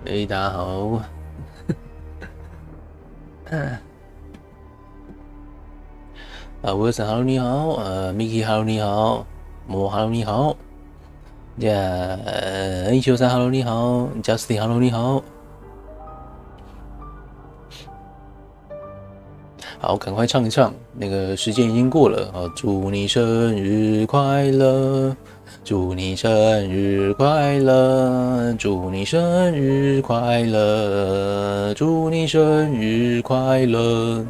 大家好。Wilson， Hello， 你好。Mickey，Hello， 你好。Mo，Hello， 你好。193 ，Hello， 你好。Justin，Hello， 你好。好，赶快唱一唱，那个时间已经过了。祝你生日快乐，祝你生日快乐，祝你生日快乐，祝你生日快乐。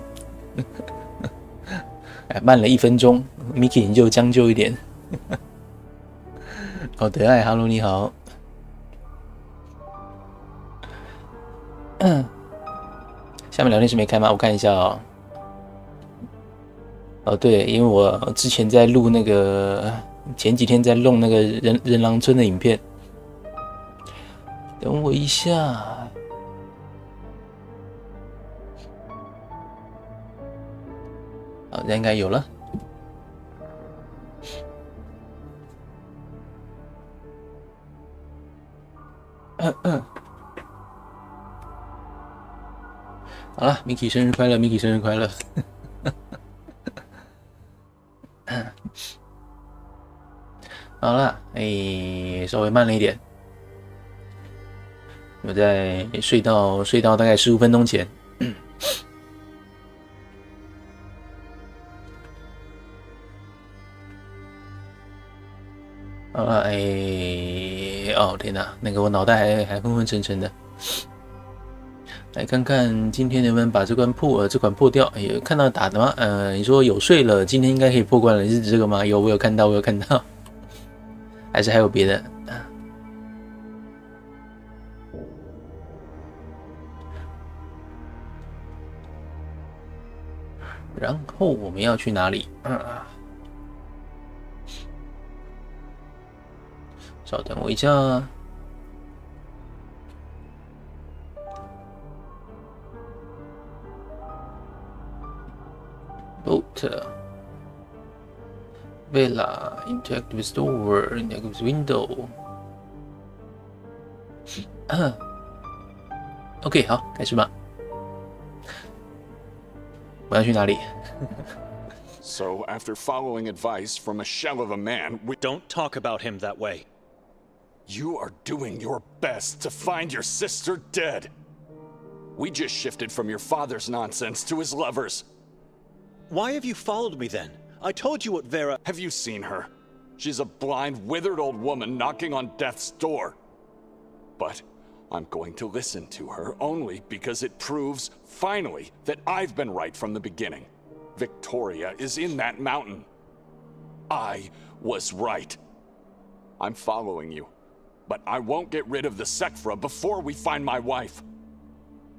慢了1分钟 ，Miki 你就将就一点。得爱 ，Hello， 你好。下面聊天室没开吗？我看一下哦。对，因为我之前在录那个，前几天在弄那个人狼村的影片，等我一下。好，这应该有了。好了 ，Miki 生日快乐 ，Miki 生日快乐。好了，稍微慢了一点，我在睡到大概15分钟前。好了，天哪，那个我脑袋还昏昏沉沉的。来看看今天能不能把这款破掉。有看到打的吗？你说有睡了，今天应该可以破关了，你是指这个吗？有，我有看到，还是还有别的？然后我们要去哪里？稍等我一下。Boat, Villa, Interactive Store, Interactive Window. OK， 好，开始吧。我要去哪里？So, after following advice from a shell of a man, we don't talk about him that way. You are doing your best to find your sister dead. We just shifted from your father's nonsense to his lover's. Why have you followed me then? I told you what Vera— Have you seen her? She's a blind, withered old woman knocking on death's door. But I'm going to listen to her only because it proves, finally, that I've been right from the beginning. Victoria is in that mountain. I was right. I'm following you, but I won't get rid of the Sekfra before we find my wife.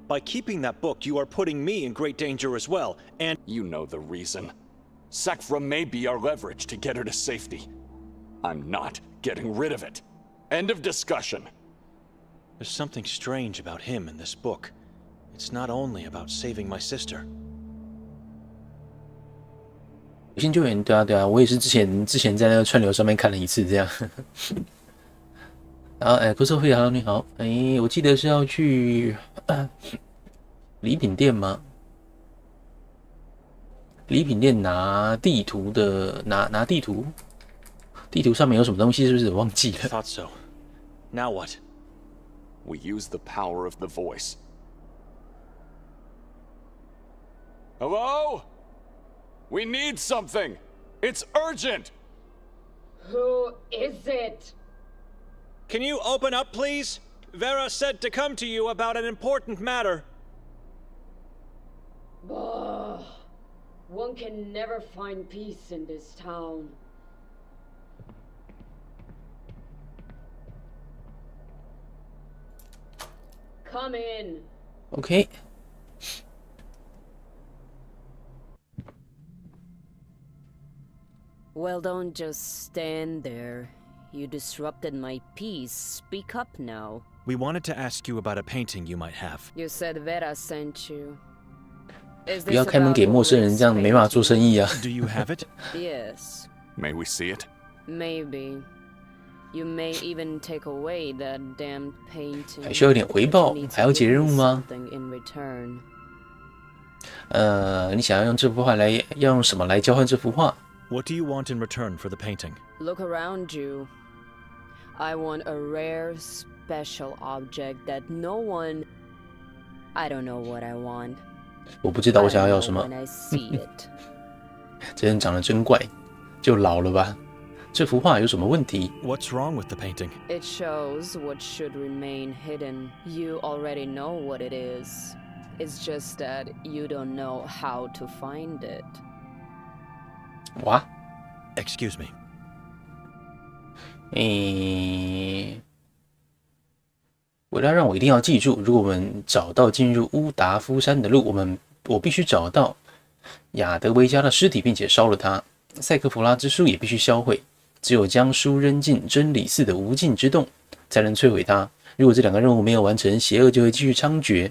By keeping that book, you are putting me in great danger as well, and— You know the reason. Sekfra may be our leverage to get her to safety. I'm not getting rid of it. End of discussion. There's something strange about him in this book. It's not only about saving my sister. 无心救援，对啊，我也是之前在那个串流上面看了一次这样。然后不是会，Hello，你好，我记得是要去礼品店吗？礼品店拿地图的，拿地图，地图上面有什么东西？是不是我忘记了 ？Thought so. Now what? We use the power of the voice. Hello? We need something. It's urgent. Who is it? Can you open up, please? Vera said to come to you about an important matter. One can never find peace in this town. Come in. OK。Well, don't just stand there. You disrupted my peace. Speak up now. We wanted to ask you about a painting you might have. You said Vera sent you. 不要开门给陌生人，这样没办法做生意啊。Do you have it? Yes. May we see it? Maybe. You may even take away that damn painting. 还需要一点回报， but you need to 还要解任务 give me 吗？ something in return. 你想要用这幅画来，要用什么来交换这幅画？ What do you want in return for the painting? Look around you. I want a rare, special object that no one. I don't know what I want. 我不知道我 but 想 I 要要 know 什么 when。I see it. 这人长得真怪，就老了吧？这幅画有什么问题？ What's wrong with the painting? It shows what should remain hidden. You already know what it is. It's just that you don't know how to find it. 哇， Excuse me. 为了让我一定要记住，如果我们找到进入乌达夫山的路，我必须找到亚德维加的尸体，并且烧了它。塞克弗拉之书也必须销毁，只有将书扔进真理寺的无尽之洞，才能摧毁它。如果这两个任务没有完成，邪恶就会继续猖獗。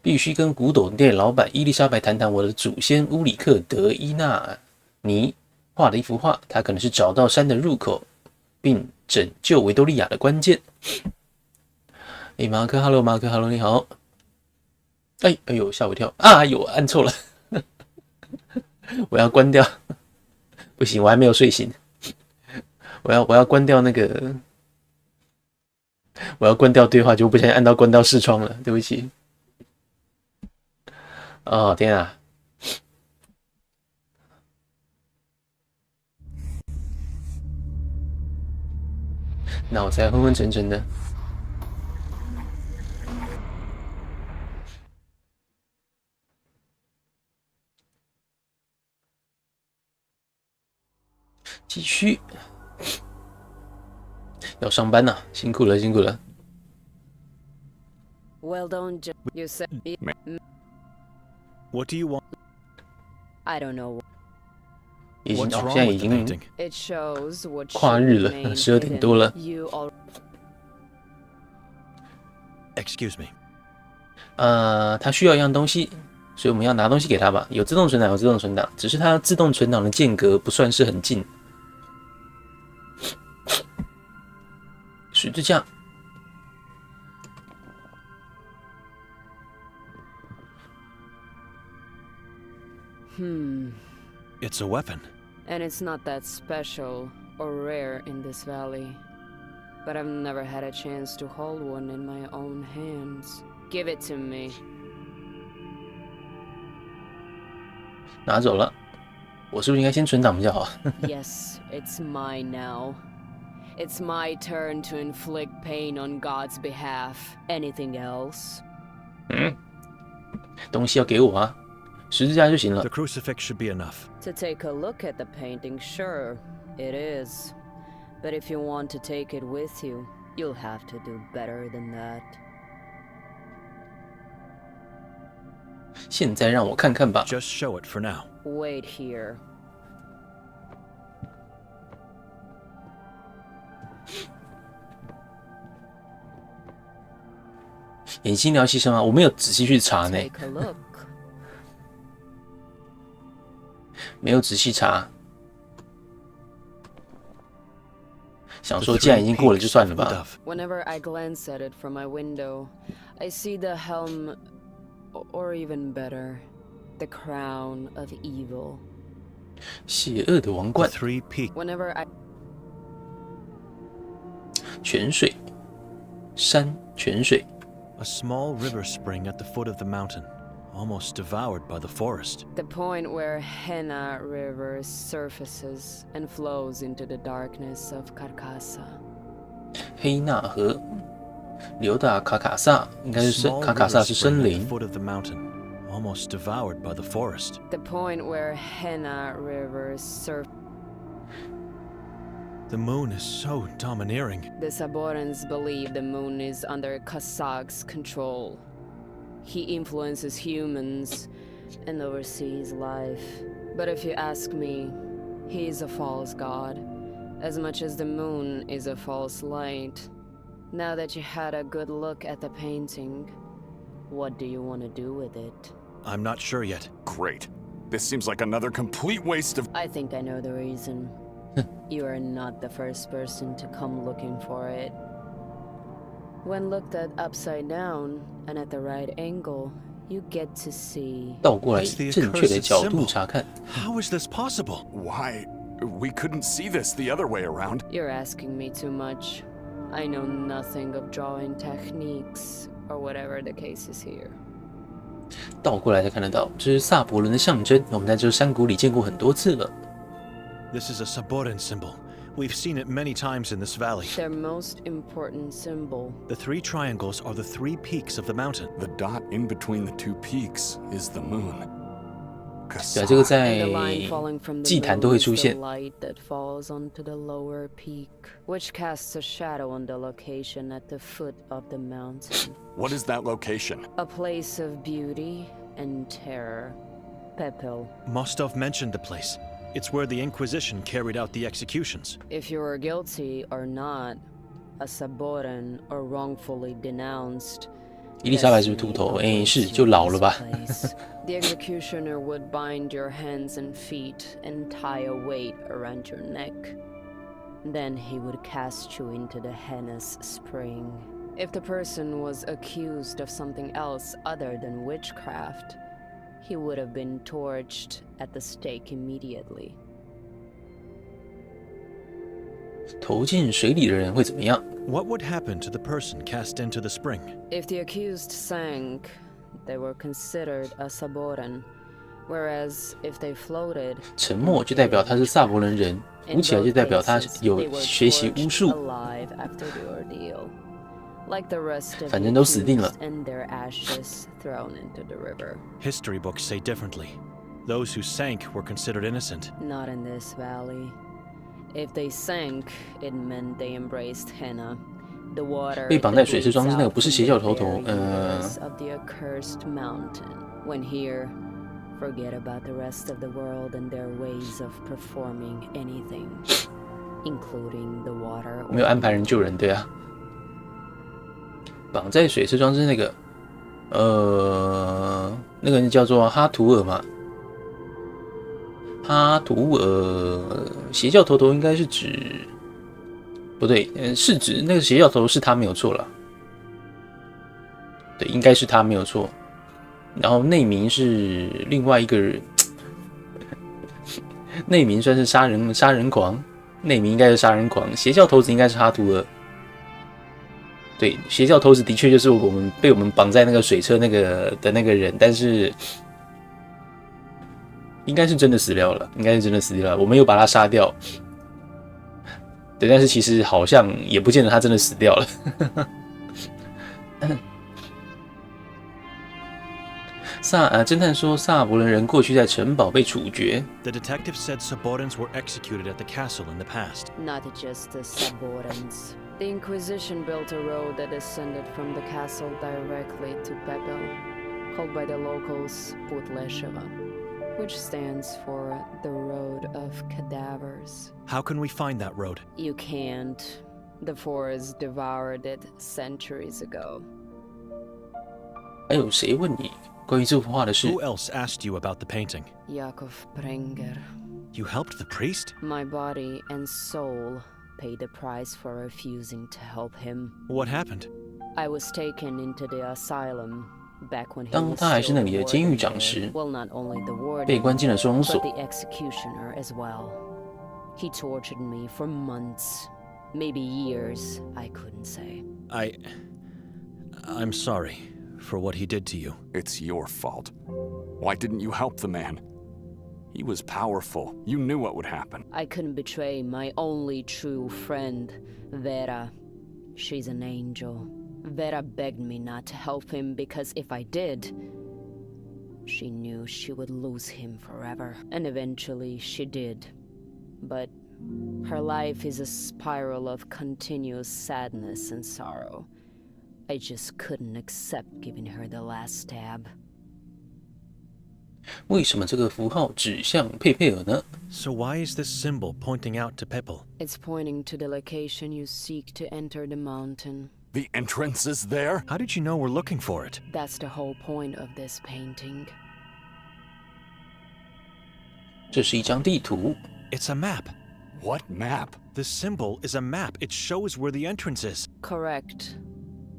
必须跟古董店老板伊丽莎白谈谈我的祖先乌里克德伊纳尼画的一幅画，他可能是找到山的入口，并拯救维多利亚的关键。马克 ，Hello， 马克 ，Hello， 你好。哎呦，吓我一跳啊！有按错了，我要关掉。不行，我还没有睡醒。我要关掉那个，我要关掉对话，就不小心按到关掉视窗了，对不起。哦天啊！脑才昏昏沉沉的。继续，要上班呐，辛苦了，辛苦了。Well, don't you said. What do you want? I don't know. 现 What's 在 wrong 已 with the 经 painting? It shows what 跨 should 日了 remain ，12点多了。 hidden. You all. Excuse me. 他需要一样东西，所以我们要拿东西给他吧。有自动存档，有自动存档，只是它自动存档的间隔不算是很近。十字架。It's a weapon. And it's not that special or rare in this valley. But I've never had a chance to hold one in my own hands. Give it to me. 拿走了，我是不是应该先存档比较好？ Yes, it's mine now. It's my turn to inflict pain on God's behalf. Anything else? 东西要给我啊，十字架就行了 The。crucifix should be enough. To take a look at the painting, sure, it is. But if you want to take it with you, you'll have to do better than that. 现在让我看看吧。 Just show it for now. Wait here. 演心疗牺牲吗？我没有仔细去查呢， Take a look. 没有仔细查。想说既然已经过了就算了吧。 Whenever I glance at it from my window, I see the helm, or even better, the crown of evil. 邪恶的王 The 冠， three peaks. Whenever I 泉水，山泉水， A small river spring at the foot of the mountain, almost devoured by the forest. the point where Henna River surfaces and flows into the darkness of Carcassa. 黑纳河流到卡卡萨，应该是森 Small 卡卡萨 river 是 spring 森 at 林 the。foot of the mountain, almost devoured by the forest. The point where Henna River surfaces. The moon is so domineering. The Saborans believe the moon is under Kassak's control. He influences humans and oversees life. But if you ask me, he is a false god, as much as the moon is a false light. Now that you had a good look at the painting, what do you want to do with it? I'm not sure yet. Great. This seems like another complete waste of... I think I know the reason. You are not the first person to come looking for it. When looked at upside down and at the right angle, you get to see... 倒过来正确的角度查看。 How is this possible? Why? We couldn't see this the other way around. You're asking me too much. I know nothing of drawing techniques, or whatever the case is here. 倒过来才看得到，这是萨博伦的象征。我们在这山谷里见过很多次了。 This is a Saboran symbol. We've seen it many times in this valley. Their most important symbol. The 3 triangles are the 3 peaks of the mountain. The dot in between the 2 peaks is the moon. 对，这个 And 在 the line falling from the 祭坛 moon 都会 is 出 the 现。 light that falls onto the lower peak, which casts a shadow on the location at the foot of the mountain. What is that location? A place of beauty and terror. Pepel. Mostov mentioned the place. It's where the Inquisition carried out the executions. If you are guilty or not, a Saboran or wrongfully denounced, 伊丽莎白是不是秃头？哎，是，就老了吧。 The executioner would bind your hands and feet and tie a weight around your neck. Then he would cast you into the Hennes Spring. If the person was accused of something else other than witchcraft, he would have been torched at the stake immediately. 投进水里的人会怎么样？ What would happen to the person cast into the spring? If the accused sank, they were considered a Saboran, whereas if they floated, 沉默就代表他是萨博伦人，浮起来就代表他有学习巫术。 alive after the ordeal, like the rest of 反正都死定了。 and their ashes thrown into the river. History books say differently. Those who sank were considered innocent. Not in this valley. If they sank, it meant they embraced Henna. The water 被绑在水池装置那个不是邪教头头， of the accursed mountain. When here, forget about the rest of the world and their ways of performing anything, including the water. 没有安排人救人，对啊。绑在水池装置那个，那个人叫做哈图尔嘛。哈图尔邪教头头应该是指，不对，是指那个邪教头是他没有错了。对，应该是他没有错。然后内名是另外一个人，内名算是杀人狂，内名应该是杀人狂，邪教头子应该是哈图尔。对，邪教头子的确就是被我们绑在那个水车那个人，但是应该是真的死掉了，我们有把他杀掉。对，但是其实好像也不见得他真的死掉了。侦探说，萨博伦人过去在城堡被处决。 The detective said Saborans were executed at the castle in the past. Not just the Saborans. The Inquisition built a road that descended from the castle directly to Pepel, called by the locals Putlesheva, which stands for the Road of Cadavers. How can we find that road? You can't. The forest devoured it centuries ago. 还有谁问你关于这幅画的事？ Who else asked you about the painting? Yakov Prenger. You helped the priest? My body and soul paid the price for refusing to help him. What happened? I was taken into the asylum back when he 当 was 他还是 still 那 the 里的监狱 warden 长 there. 时， Well, not only the warden, 被关进了收容 but 所。 the executioner as well. He tortured me for months, maybe years, I couldn't say. I'm sorry for what he did to you. It's your fault. Why didn't you help the man? He was powerful. You knew what would happen. I couldn't betray my only true friend, Vera. She's an angel. Vera begged me not to help him because if I did, she knew she would lose him forever. And eventually she did. But her life is a spiral of continuous sadness and sorrow. I just couldn't accept giving her the last stab. 为什么这个符号指向佩佩尔呢？ So why is this symbol pointing out to Pepel? It's pointing to the location you seek to enter the mountain. The entrance is there? How did you know we're looking for it? That's the whole point of this painting. 这是一张地图。 It's a map. What map? The symbol is a map. It shows where the entrance is. Correct.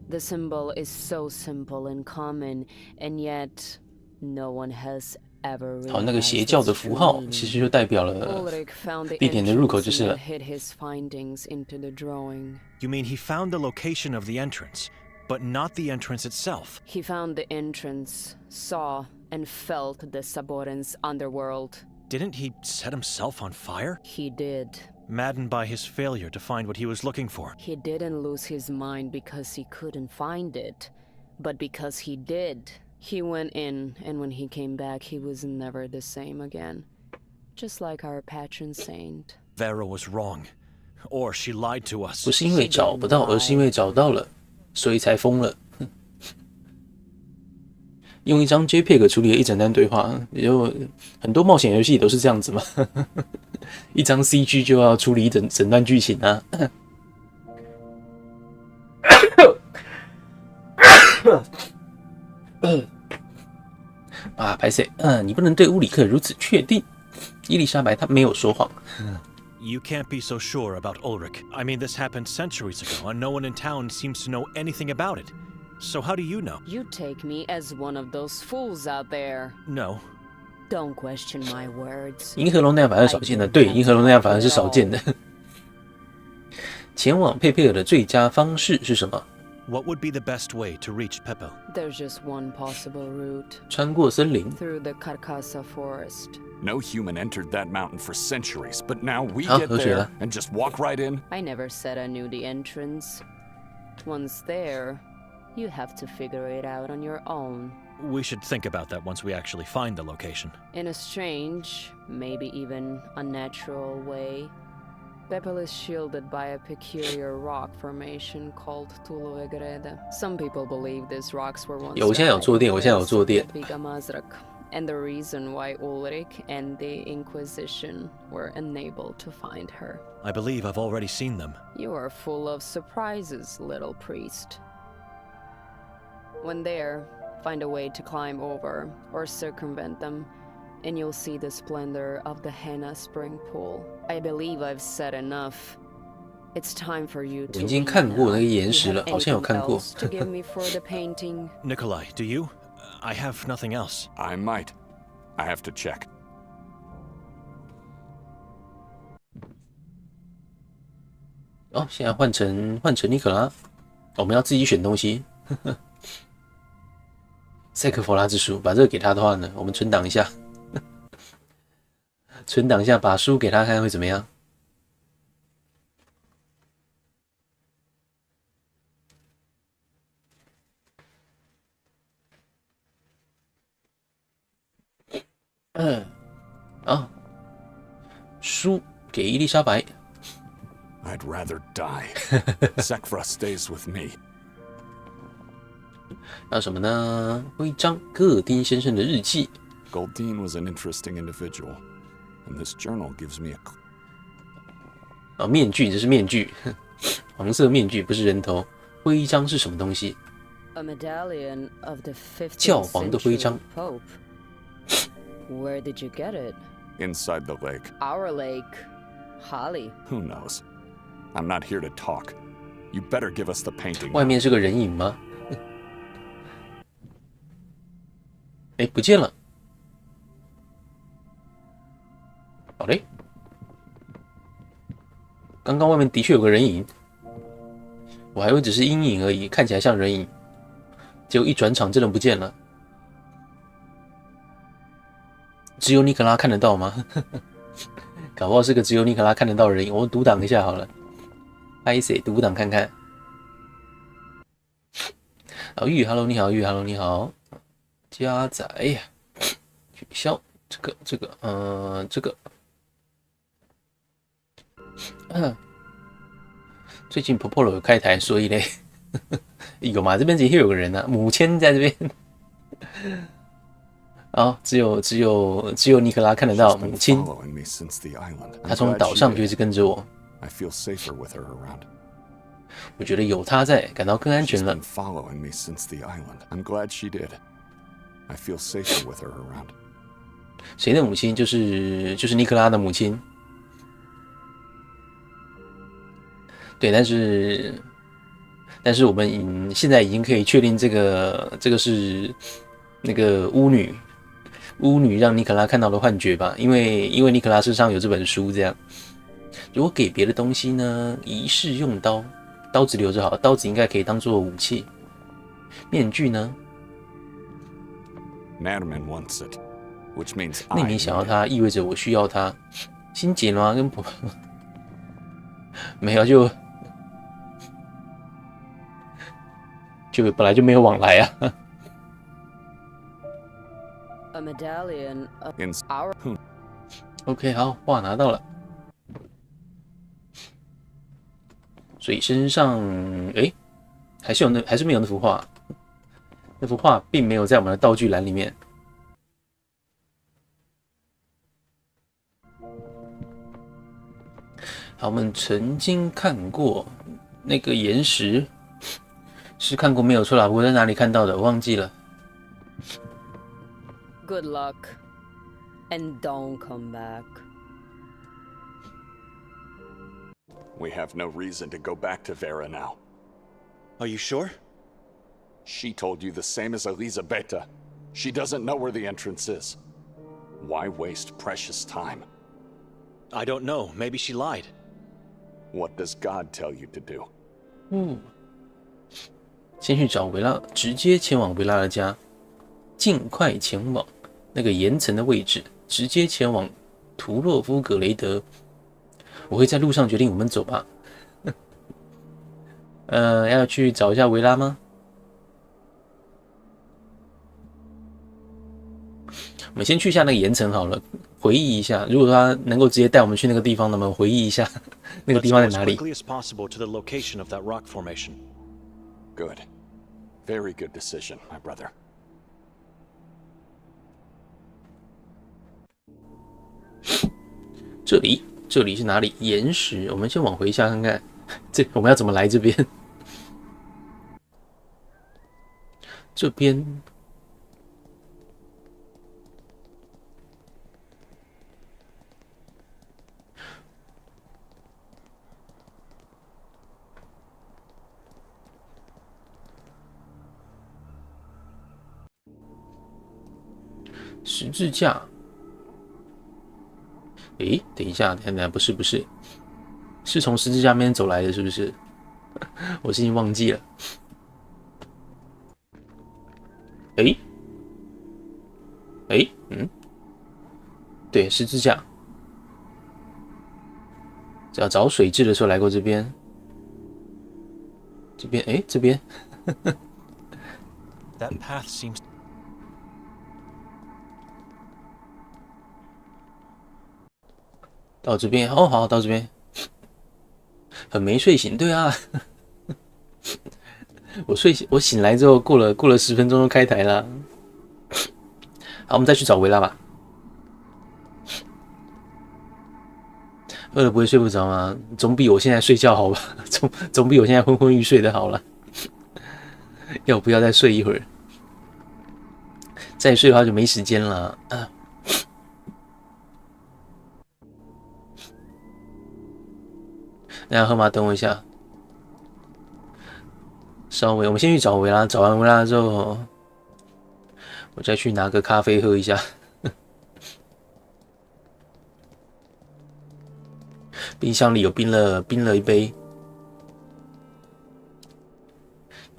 The symbol is so simple and common, and yet no one has ever 好，那个 realized 邪教的 its 符号 meaning. 其实就代表了 Ulrich found the 地点的入口 entrance 就是了 and hid his findings into the drawing. You mean he found the location of the entrance, but not the entrance itself? He found the entrance, saw and felt the Saboran's underworld. Didn't he set himself on fire? He did. Maddened by his failure to find what he was looking for. He didn't lose his mind because he couldn't find it, but because he did. He went in, and when he came back, he was never the same again. Just like our patron saint. Vera was wrong. Or she lied to us. 不是因为找不到，而是因为找到了，所以才疯了。用一张 JPEG 处理了一整段对话，也就很多冒险游戏都是这样子嘛。一张 CG 就要处理整段剧情啊。啊，拍谁？你不能对乌里克如此确定。伊丽莎白她没有说谎。You can't be so sure about Ulrich. I mean, this happened centuries ago, and no one in town seems to know anything about it. So how do you know? You take me as one of those fools out there. No. Don't question my words. 银河龙那样反而少见的，对，银河龙那样反而是少见的。前往佩佩尔的最佳方式是什么？ What would be the best way to reach Peppo? There's just one possible route. 穿过森林。 Through the Carcassa forest. No human entered that mountain for centuries, but now we 好， get 喝水 there 了。 and just walk right in? I never said I knew the entrance. Once there, you have to figure it out on your own. We should think about that once we actually find the location. In a strange, maybe even unnatural way, Pepel is shielded by a peculiar rock formation called Tulovegrede. Some people believe these rocks were once 有，我现在有坐垫，我现在有坐垫。 Vigamazrak, and the reason why Ulrich and the Inquisition were unable to find her. I believe I've already seen them. You are full of surprises, little priest. When there, find a way to climb over or circumvent them, and you'll see the splendor of the Henna Spring Pool. I believe I've said enough. It's time for you 我 to 已经 leave 看过 now. 那个岩 You 石 have 了，好像有 anything 看过。 else to give me for the painting? Nikolai, do you? I have nothing else. I might. I have to check. 哦，现在换成尼可拉，我们要自己选东西。塞克佛拉之书，把这个给他的话呢，我们存档一下，存档一下，把书给他看会怎么样？啊，书给伊丽莎白。 I'd rather die. Sekfra stays with me. 还有什么呢？徽章，戈尔丁先生的日记。 Goldine was an interesting individual, and this journal gives me a... 哦，面具，这是面具，黄色面具不是人头。徽章是什么东西？ A medallion of the 15th 教皇的徽 century 章。 Pope. Where did you get it? Inside the lake. Our lake. Holly. Who knows? I'm not here to talk. You better give us the painting. 外面是个人影吗？哎，不见了。好嘞，刚刚外面的确有个人影，我还以为只是阴影而已，看起来像人影，结果一转场真的不见了。只有尼可拉看得到吗？搞不好是个只有尼可拉看得到的人影，我读档一下好了。拍谁读档看看？老玉 ，Hello， 你好，玉 ，Hello， 你好。加载呀，取消这个，这个。最近婆婆有开台，所以嘞，有嘛？这边的确有个人啊，母亲在这边。哦，只有尼可拉看得到母亲。她从岛上就一直跟着我。我觉得有他在，感到更安全了。Following me since the island. I'm glad she did. I feel safer with her around. 谁的母亲？就是尼克拉的母亲。对，但是我们现在已经可以确定这个是那个巫女让尼克拉看到的幻觉吧？因为尼克拉身上有这本书，这样。如果给别的东西呢？仪式用刀，刀子留着好，刀子应该可以当做武器。面具呢？ Natterman wants it, which means 那你想要它，意味着我需要它。心结吗？跟没有就本来就没有往来啊。A medallion of in our OK， 好，画拿到了。所以身上，还是没有那幅画。那幅画并没有在我们的道具栏里面。好，我们曾经看过那个岩石，是看过没有错啦，不过在哪里看到的我忘记了。good luck, and don't come back. We have no reason to go back to Vera now. Are you sure? She told you the same as Elizabeta. She doesn't know where the entrance is. Why waste precious time? I don't know. Maybe she lied. What does God tell you to do? 先去找维拉，直接前往维拉的家，尽快前往那个岩层的位置，直接前往图洛夫格雷德。我会在路上决定我们走吧。要去找一下维拉吗？我们先去一下那个岩层好了，回忆一下。如果他能够直接带我们去那个地方，那么回忆一下那个地方在哪里。 Let's go as quickly as possible to the location of that rock formation. Good. Very good decision, my brother. 这里是哪里？岩石。我们先往回一下看看，我们要怎么来这边？这边。十字架，等一下，不是，是从十字架那边走来的，是不是？我已经忘记了。对，十字架。只要找水蛭的时候来过这边，这边。That path seems. 到这边好，到这边，很没睡醒，对啊，我醒来之后过了10分钟就开台了。好，我们再去找维拉吧。饿了不会睡不着吗？总比我现在睡觉好吧？总比我现在昏昏欲睡的好了。要不要再睡一会儿？再睡的话就没时间了。那河马等我一下，稍微我们先去找维拉，找完维拉之后，我再去拿个咖啡喝一下。冰箱里有冰了一杯，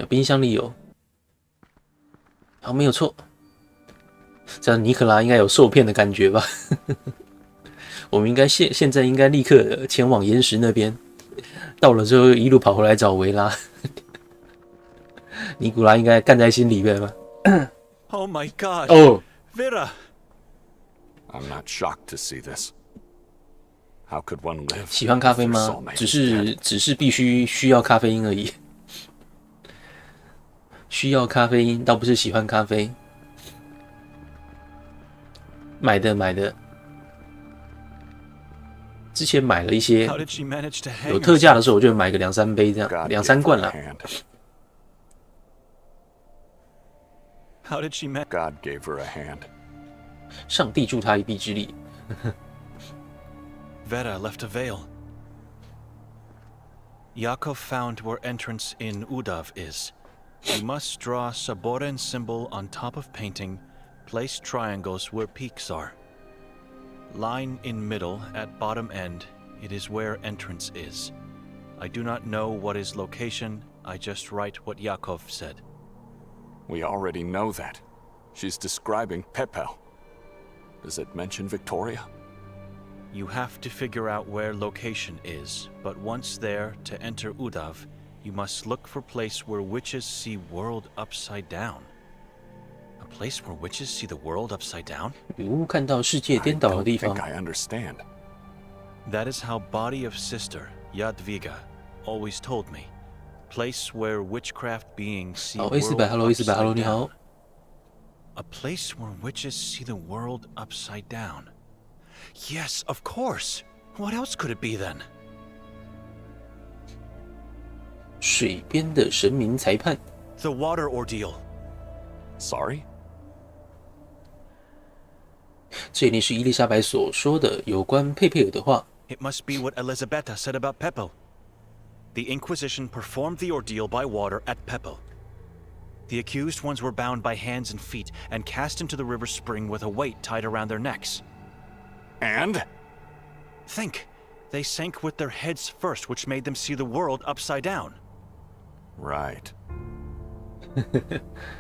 冰箱里有，好，没有错。这样尼可拉应该有受骗的感觉吧？我们应该现在应该立刻前往岩石那边。到了之后一路跑回来找维拉，尼古拉应该干在心里面吧。Oh my God! Oh, Vera! I'm not shocked to see this. How could one live? 喜欢咖啡吗？只是需要咖啡因而已。需要咖啡因，倒不是喜欢咖啡。买的。之前买了一些 How did she manage to hang 有特价的 herself? 时候，我就买个2-3杯这样， God 2-3 gave her 罐 a 啦。 hand. How did she manage? God gave her a hand. 上帝助他一臂之力。 Vera left a veil. Yakov found where entrance in Udav is. You must draw Saboren symbol on top of painting, place triangles where peaks are. Line in middle at bottom end, it is where entrance is. I do not know what is location, I just write what Yakov said. We already know that. She's describing Pepel. Does it mention Victoria? You have to figure out where location is, but once there, to enter Udav, you must look for place where witches see world upside down. A place where witches see the world upside down? 女巫看到世界 I 颠倒的 don't 地方 think。I understand. That is how Body of Sister, Jadwiga, always told me. Place where witchcraft beings see 好 world ，A400 ，Hello A400 ，Hello upside 你 down. 好。 A place where witches see the world upside down. Yes, of course. What else could it be then? 水边的神明裁判， The water ordeal. Sorry? 这里是伊丽莎白所说的有关佩佩尔的话。 It must be what Elizabetta said about Pepel. The Inquisition performed the ordeal by water at Pepel. The accused ones were bound by hands and feet and cast into the river spring with a weight tied around their necks. And? Think, they sank with their heads first, which made them see the world upside down. Right.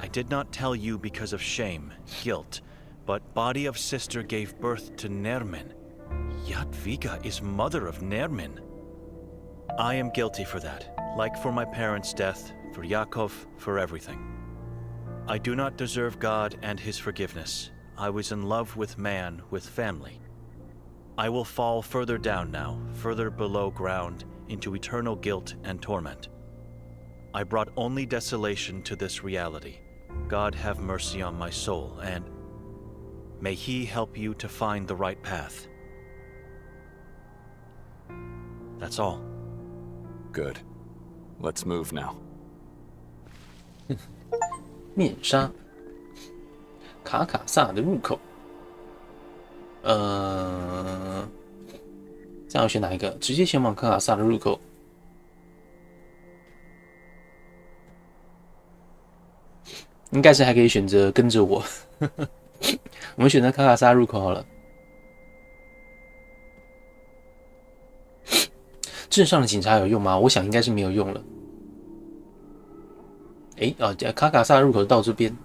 I did not tell you because of shame, guilt, but Body of Sister gave birth to Nermin. Jadwiga is mother of Nermin. I am guilty for that, like for my parents' death, for Yakov, for everything. I do not deserve God and his forgiveness. I was in love with man, with family. I will fall further down now, further below ground, into eternal guilt and torment. I brought only desolation to this reality. God have mercy on my soul, and may he help you to find the right path. That's all. Good. Let's move now. 面纱，卡卡萨的入口。这样要选哪一个？直接前往卡卡萨的入口。应该是还可以选择跟着我。我们选择卡卡萨入口好了。镇上的警察有用吗？我想应该是没有用了。卡卡萨入口到这边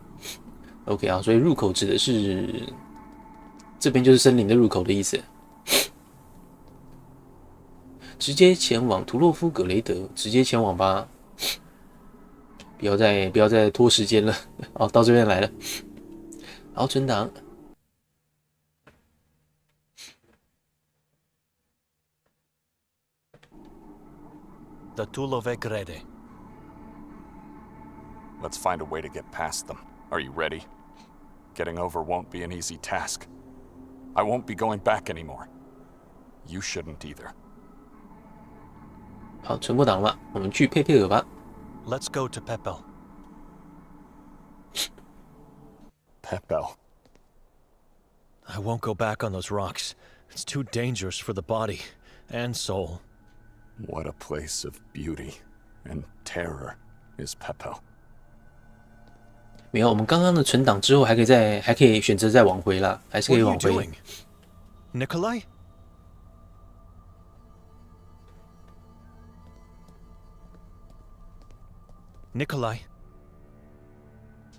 ，OK 啊，所以入口指的是这边就是森林的入口的意思。直接前往图洛夫格雷德，直接前往吧，不要再拖时间了。好，到这边来了，好，存档。The Tulove Grede. Let's find a way to get past them. Are you ready? Getting over won't be an easy task. I won't be going back anymore. You shouldn't either. 好，存过档了，我们去佩佩尔吧。Let's go to Pepel. Pepel. I won't go back on those rocks. It's too dangerous for the body and soul. What a place of beauty and terror is Pepel. 没有，我们刚刚的存档之后还可以选择再往回啦，还是可 What 以 are 往 you 回。 doing? Nikolai? Nikolai?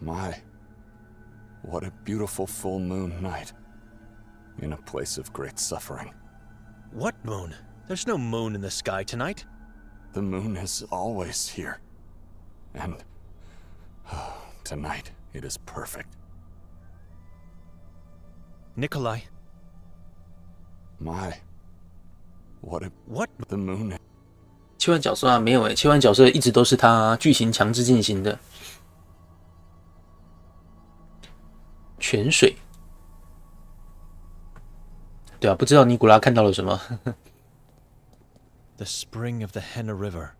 My, what a beautiful full moon night. In a place of great suffering. What moon? There's no moon in the sky tonight. The moon is always here. And tonight it is perfect. Nikolai? My, what What? the moon. 切换角色啊，没有切换角色一直都是他剧情强制进行的。泉水，对啊，不知道尼古拉看到了什么。The spring of the Henna River,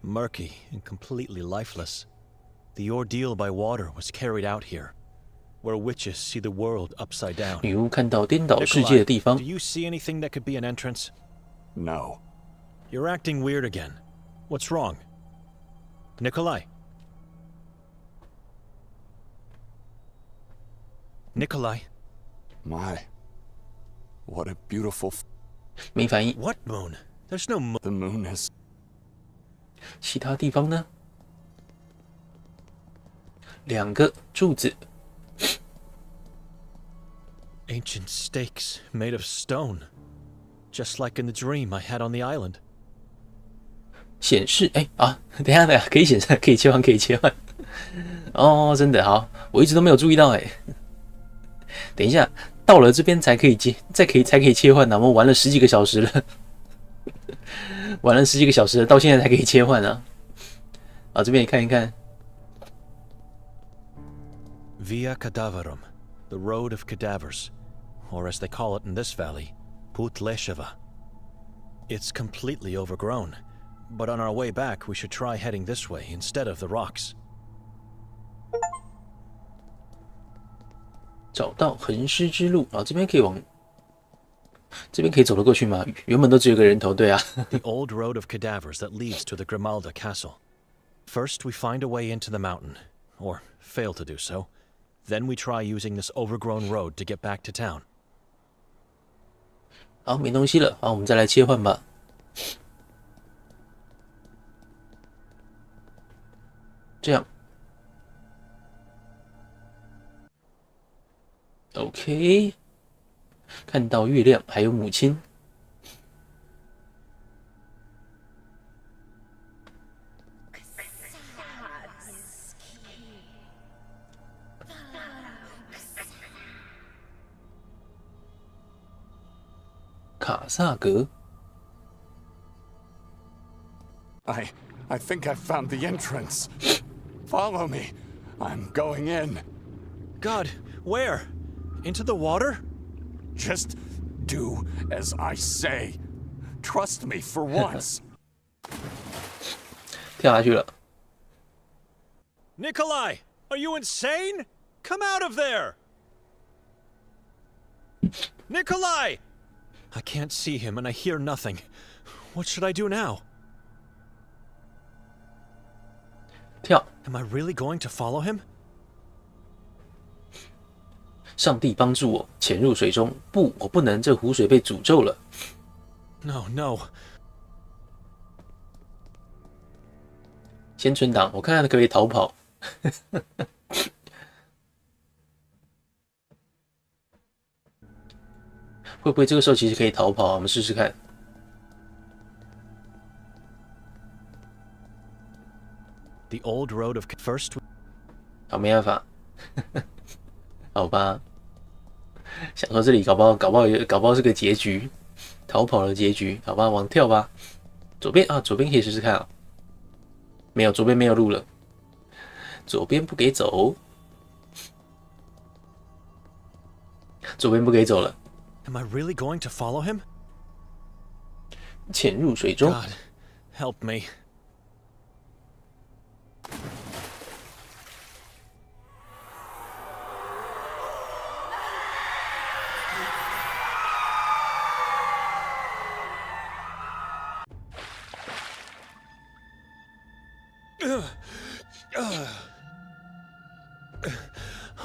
murky and completely lifeless. The ordeal by water was carried out here, where witches see the world upside down. 女巫看到颠倒世界的地方。 Do you see anything that could be an entrance? No. You're acting weird again. What's wrong? Nikolai? Nikolai? My. What a beautiful. 没反应。 What moon? There's no moon. The moon is. 其他地方呢？两个柱子。 Ancient stakes made of stone. Just like in the dream I had on the island. 显示，等一下，可以显示，可以切换，可以切换。哦，真的好，我一直都没有注意到等一下，到了这边才可以才可以切换呢。我们玩了10几个小时了，玩了10几个小时了，到现在才可以切换啊。好，这边也看一看。 Via Cadavarum, the road of cadavers, or as they call it in this valley, Putlesheva. It's completely overgrown, but on our way back we should try heading this way instead of the rocks. 找到横尸之路啊，这边可以走得过去吗？原本都只有个人头，对啊。The old road of cadavers that leads to the Grimalda castle. First we find a way into the mountain, or fail to do so. Then we try using this overgrown road to get back to town. 好，没东西了，好，我们再来切换吧。这样 ，OK， 看到月亮，还有母亲。卡萨格。 I think I found the entrance. Follow me. I'm going in. God, where? Into the water? Just do as I say. Trust me for once. 跳下去了。 Nikolai, are you insane? Come out of there! Nikolai! I can't see him and I hear nothing. What should I do now? 跳！ Am I really going to follow him? 上帝帮助我潜入水中。不，我不能，这湖水被诅咒了。 No, no. 先存档，我看看可不可以逃跑。会不会这个时候其实可以逃跑啊？我们试试看。 The old road of first. 好，没办法。好吧。想说这里搞不好是个结局，逃跑的结局。好吧，往跳吧。左边啊，左边可以试试看啊。没有，左边没有路了。左边不给走。左边不给走了。 Am I really going to follow him? 潜入水中。 God, help me.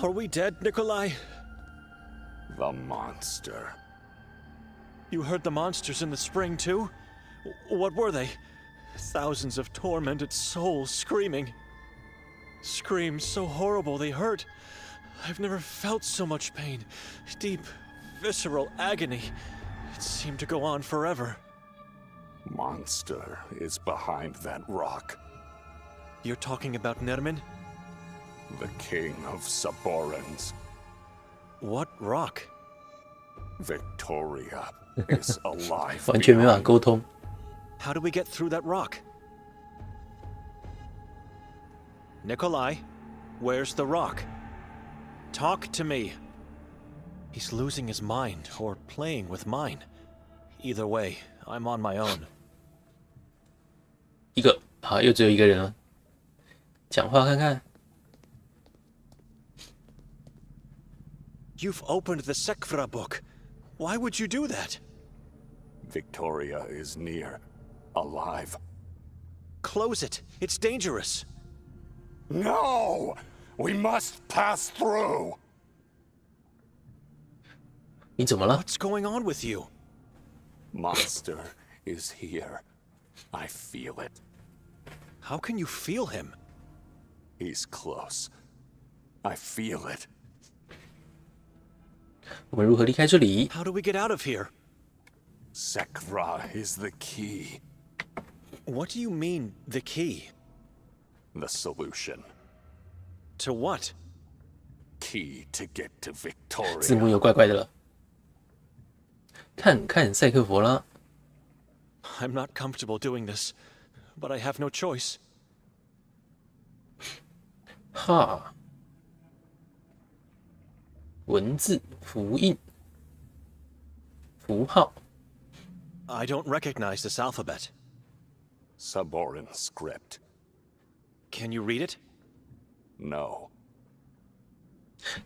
Are we dead, Nikolai? The monster. You heard the monsters in the spring, too? What were they? Thousands of tormented souls screaming. Screams so horrible they hurt. I've never felt so much pain. Deep, visceral agony. It seemed to go on forever. Monster is behind that rock. You're talking about Nermin? The king of Saborans. What rock? Victoria is alive. 完全没办法沟通。 How do we get through that rock? Nikolai, where's the rock? Talk to me. He's losing his mind or playing with mine. Either way, I'm on my own. 好，又只有一个人了，讲话看看。You've opened the Sekvra book. Why would you do that? Victoria is near, alive. Close it. It's dangerous. No! We must pass through! 你怎么了？ What's going on with you? Monster is here. I feel it. How can you feel him? He's close. I feel it. 我们如何离开这里？ How do we get out of here? Sekvra is the key. What do you mean, the key? The solution. To what? Key to get to 字幕 Victoria. 又怪怪的了。看看赛克佛拉， I'm not comfortable doing this, but I have no choice. 哈，文字、符印、符号， I don't recognize this alphabet. Suboran script. Can you read it? No.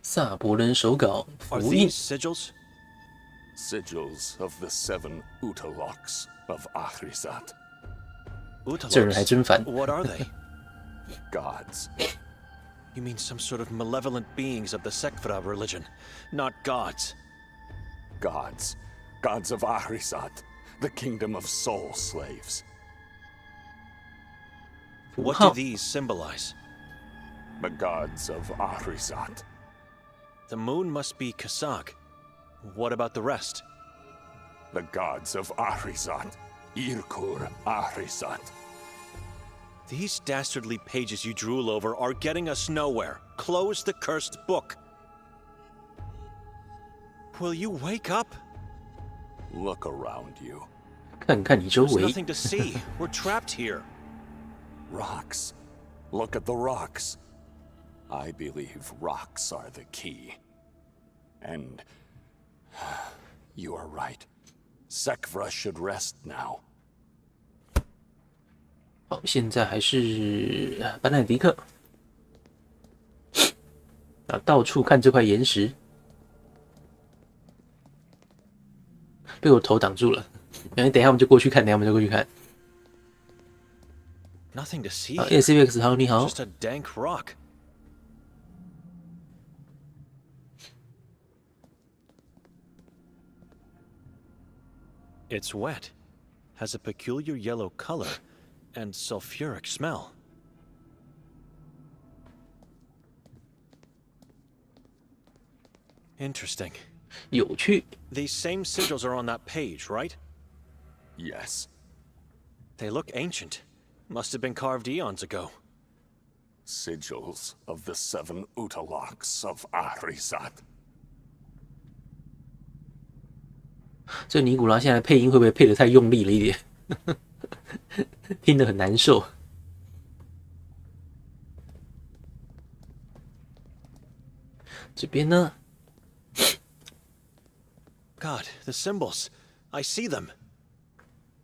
萨博人手稿、 Are 符印 these，sigils? Sigils of the 7 Utaloks of Ahrizat. 这人还真烦。 What are they? Gods. You mean some sort of malevolent beings of the Sekvra religion, not gods. Gods. Gods of Ahrizat. The kingdom of soul slaves. 符 What 号 do these symbolize? The gods of Ahrizat. The moon must be Kasag. What about the rest? The gods of Ahrizat. Irkur Ahrizat. These dastardly pages you drool over are getting us nowhere. Close the cursed book. Will you wake up? Look around you. 看看你周 There's 围， nothing to see. We're trapped here. Rocks. Look at the rocks. I believe rocks are the key. And you are right. Sekvra should rest now. 好，现在还是班奈迪克啊，到处看这块岩石，被我头挡住了。等一下我们就过去看，等一下我们就过去看。 Nothing to see 好 here. ，SVX 好，你好。 Just a dank rock. It's wet, has a peculiar yellow color, and sulfuric smell. Interesting. 有趣， These same sigils are on that page, right? Yes. They look ancient. Must have been carved eons ago. Sigils of the 7 Utaloks of Ahrizat. 这尼古拉现在配音会不会配得太用力了一点？听得很难受。这边呢？ God, the symbols. I see them.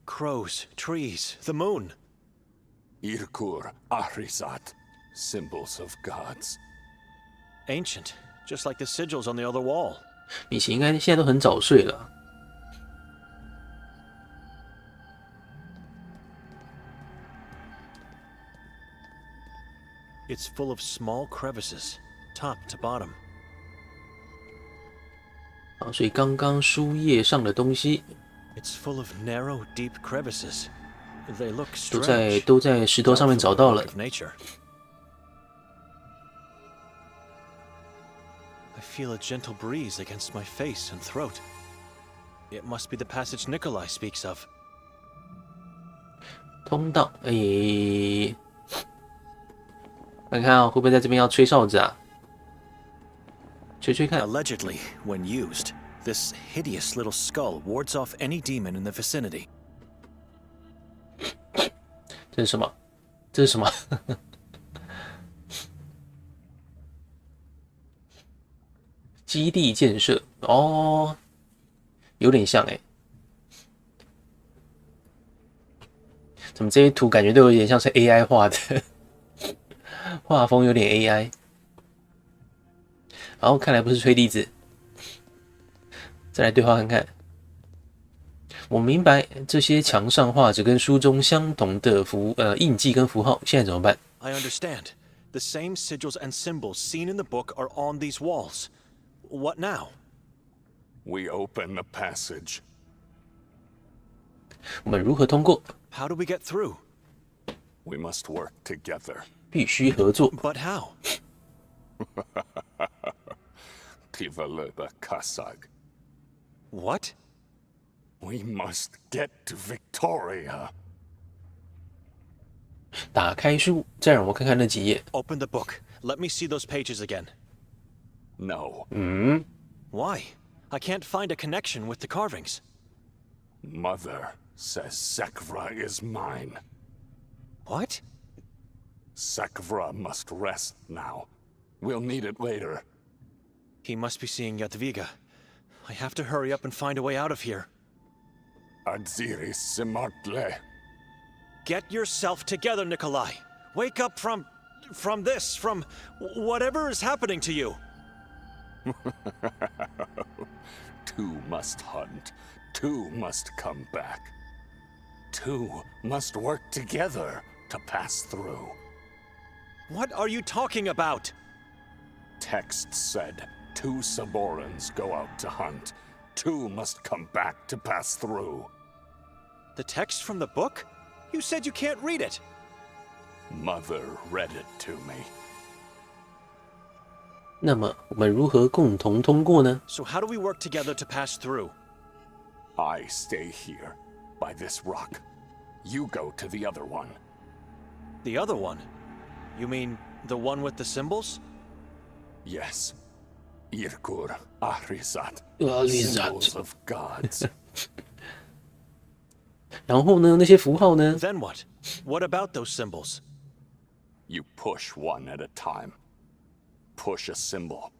Crows, trees, the moon. Irkur Ahrizat. Symbols of gods. Ancient, just like the sigils on the other wall. 米奇应该现在都很早睡了。 It's full of small crevices, top to bottom. 好，所以刚刚书页上的东西 It's full of narrow, deep crevices. They look 都在 strange. 都在石头上面找到 Doubtful 了 work。of nature. I feel a gentle breeze against my face and throat. It must be the passage Nikolai speaks of. 通道，诶，看看啊，会不会在这边要吹哨子啊？吹吹看。 Allegedly, when used, this hideous little skull wards off any demon in the vicinity. 这是什么？这是什么？基地建设哦，有点像哎。怎么这些图感觉都有点像是 AI 画的，画风有点 AI。然后看来不是吹笛子，再来对话看看。我明白这些墙上画着跟书中相同的印记跟符号，现在怎么办 I understand. The same sigils and symbols seen in the book are on these walls. What now? We open the passage. 我们如何通过？ How do we get through? We must work together. 必须合作。 But how? Tivalöba Kasag. What? We must get to Victoria. 打开书，再让我看看那几页。 Open the book. Let me see those pages again. No. Why? I can't find a connection with the carvings. Mother says Sekvra is mine. What? Sekvra must rest now. We'll need it later. He must be seeing Yatviga. I have to hurry up and find a way out of here. Adziri Simartle. Get yourself together, Nikolai. Wake up from whatever is happening to you. Two must hunt. Two must come back. Two must work together to pass through. What are you talking about? Text said 2 Saborans go out to hunt. 2 must come back to pass through. The text from the book? You said you can't read it. Mother read it to me. 那么我们如何共同通过呢？ So how do we work together to pass through? I stay here, by this rock. You go to the other one. The other one? You mean the one with the symbols? Yes. Irkur Ahrizat. Ahrizat. Symbols of gods. 然后呢？那些符号呢？ Then what? What about those symbols? You push one at a time. Push a symbol.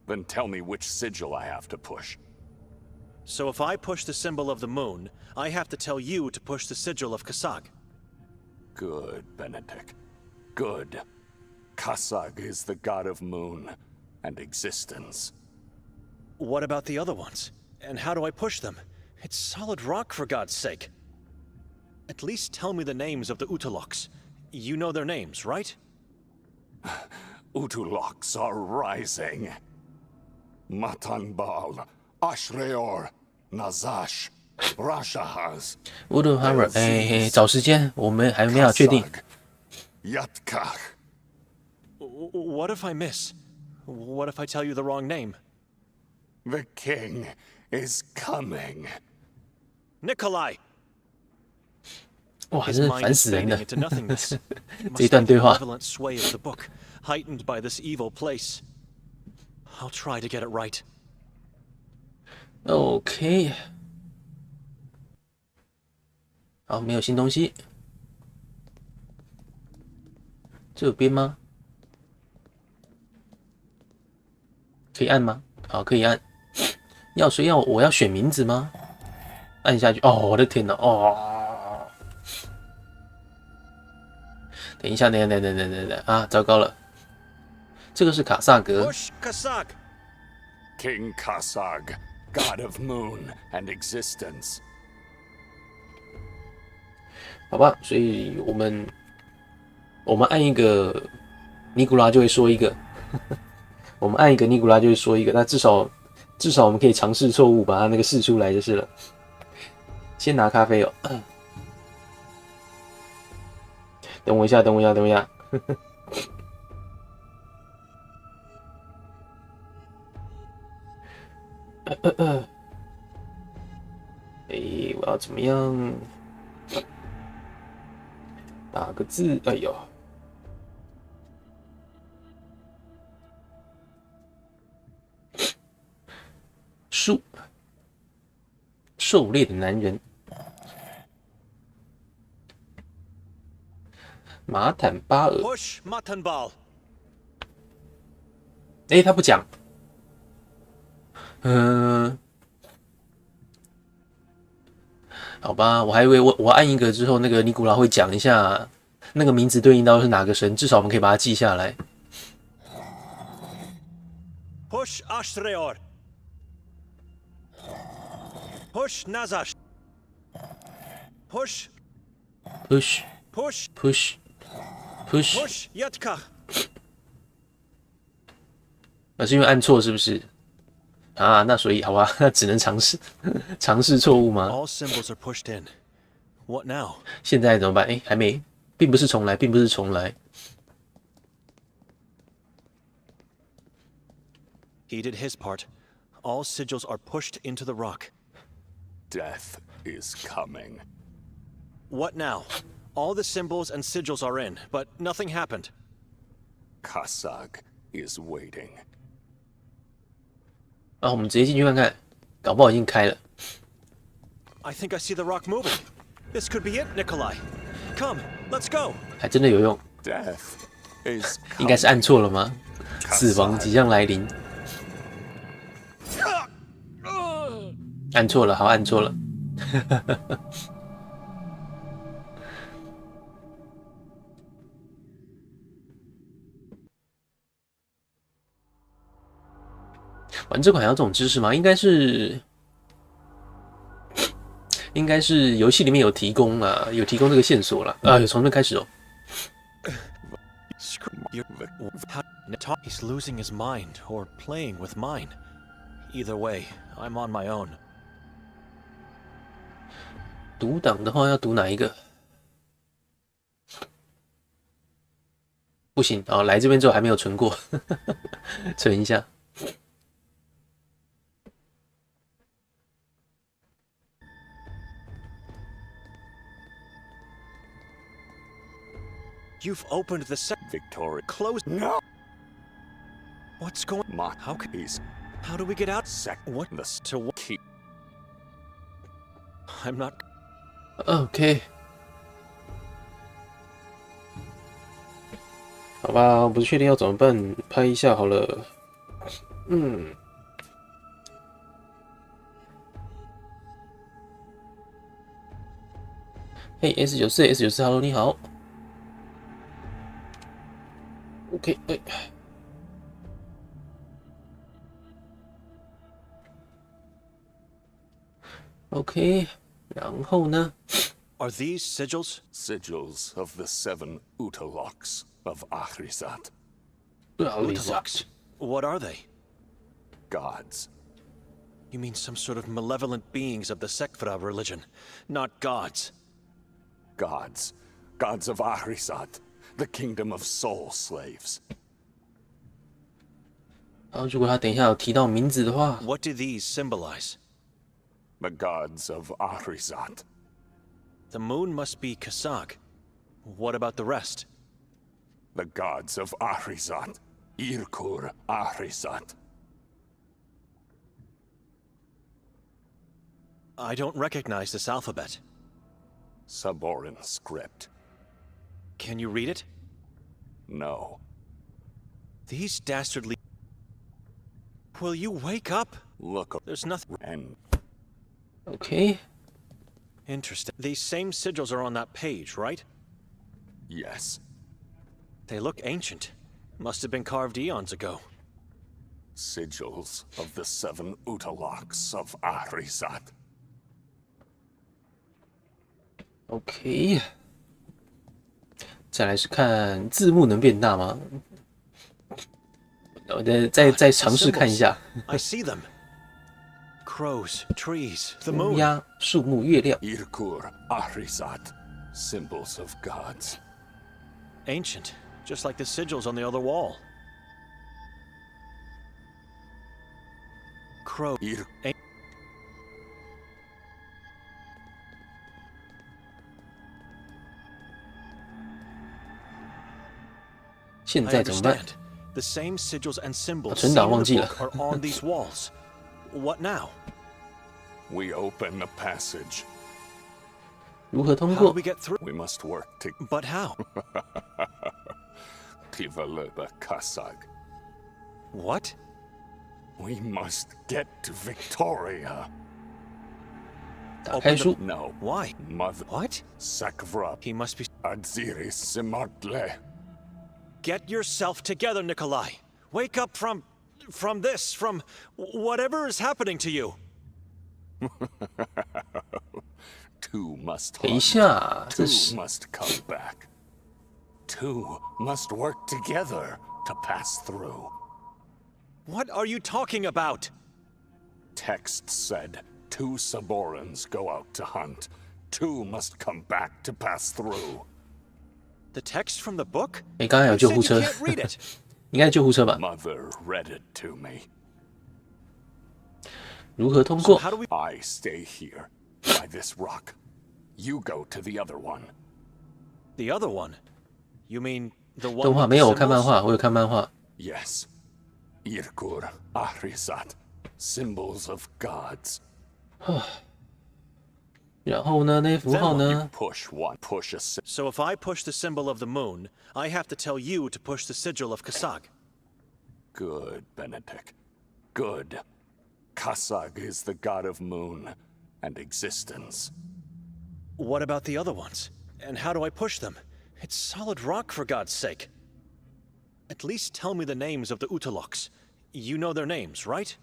Then tell me which sigil I have to push. So if I push the symbol of the moon, I have to tell you to push the sigil of Kasag. Good, Benedict. Good. Kasag is the god of moon and existence. What about the other ones? And how do I push them? It's solid rock, for God's sake. At least tell me the names of the Utaloks. You know their names, right? Utuloks are rising. Matanbal, Ashreor, Nazash, Rashahaz. 乌鲁哈尔，找时间，我们还没有确定。 Yatkach. What if I miss? What if I tell you the wrong name? The king is coming. Nikolai! 哇， His 真是 mind 烦 is 死人 fading 了！ into nothingness. 这一段对话。 Must have the malevolent sway of the book, heightened by this evil place. I'll try to get it right. OK， 好，没有新东西。这边吗？可以按吗？好，可以按。所以我要选名字吗？按下去。哦，我的天哪！哦，等一下，等啊！糟糕了，这个是卡萨格。 Push Kasag! King Kasag, god of moon and existence. 好吧，所以我们按一个尼古拉就会说一个，我们按一个尼古拉就会说一个，那至少我们可以尝试错误，把它那个试出来就是了。先拿咖啡哦，等我一下。我要怎么样？打个字，哎呦，树，狩猎的男人，马坦巴尔， Push Matanbal! 他不讲，好吧，我还以为我按一个之后，那个尼古拉会讲一下那个名字对应到是哪个神，至少我们可以把它记下来。Push Ashreor. Push Nazash. Push. Push Push. push push， Push Yatka. 是因为按错是不是？啊，那所以好吧，那只能尝试错误吗？ All symbols are pushed in. What now? 现在怎么办？哎，还没，并不是重来，并不是重来。He did his part. All sigils are pushed into the rock. Death is coming. What now? All the symbols and sigils are in, but nothing happened. Kasag is waiting. 啊，我们直接进去看看，搞不好已经开了。I think I see the rock moving. This could be it, Nikolai. Come, let's go. 还真的有用， Death is 应该是按错了吗？死亡即将来临。按错了，好，按错了。玩这款还要这种知识吗？应该是游戏里面有提供啊，有提供这个线索了啊，有从这边开始哦。He's losing his mind or playing with mine. Either way, I'm on my own. 读档的话要读哪一个？不行哦，来这边之后还没有存过，存一下。You've opened the Victoria. Close. No. What's going? How can he's How do we get out? what the To keep? I'm not. OK， 好吧，我不确定要怎么办，拍一下好了。嘿 ，S94， 你好。OK， 哎。OK， 然后呢 Are these sigils? Sigils of the 7 Utaloks of Ahrizat. Utaloks. What are they? Gods. You mean some sort of malevolent beings of the Sekvra religion, not gods? Gods. Gods of Ahrizat. The kingdom of soul slaves. 然后如果他等一下有提到名字的话， What do these symbolize? The gods of Ahrizat. The moon must be Kasag. What about the rest? The gods of Ahrizat. Irkur Ahrizat. I don't recognize this alphabet. Saboran script. Can you read it? No. These dastardly... Will you wake up? Look. There's nothing... And OK， Interesting. These same sigils are on that page, right? yes. They look ancient. Must have been carved eons ago. Sigils of the 7 Utaloks of Ahrizat. OK， 再来是看字幕能变大吗？我再尝试看一下。 I see them. Crows, trees, the 乌 moon. 鸦、树木、月亮。 Irkur Ahrizat. Symbols of gods. Ancient, just like the sigils on the other wall. Crow. A- 现 I 在怎么办？ understand. The same sigils and symbols 存 seen 档 in 忘 the 记了。 book are on these walls. What now? We open a passage. 如何通 How do 过 we？ get through? We must work to But how? Tivaleba Kasag. What? We must get to Victoria. 打开书。 No. Why? Mother. What? Sakvra. He must be. Adziri Simartle. Get yourself together, Nikolai. Wake up from this, from whatever is happening to you. Two must 等一 hunt. 下，这 Two 是 must come back. Two must work together to pass through. What are you talking about? Text said, two Saborans go out to hunt. Two must come back to pass through. The text from the book? 哎，刚刚有 You 救 said 护 you 车， can't read it. 应该是救护车吧？ Mother read it to me. 如何通 So 过？ how do we? I stay here, by this rock. You go to the other one. The other one? You mean the one? 动画 with 没 the 有，我看漫 symbols? 画，我有看漫画。 Yes. Irkur, Ahrizat, symbols of gods. 然后呢，那些符号 You 呢？ push one, push a So if I push the symbol of the moon, I have to tell you to push the sigil of Kasag. Good, Benedict. Good. Kasag is the god of moon and existence. What about the other ones? And how do I push them? It's solid rock, for God's sake. At least tell me the names of the Utaloks. You know their names, right?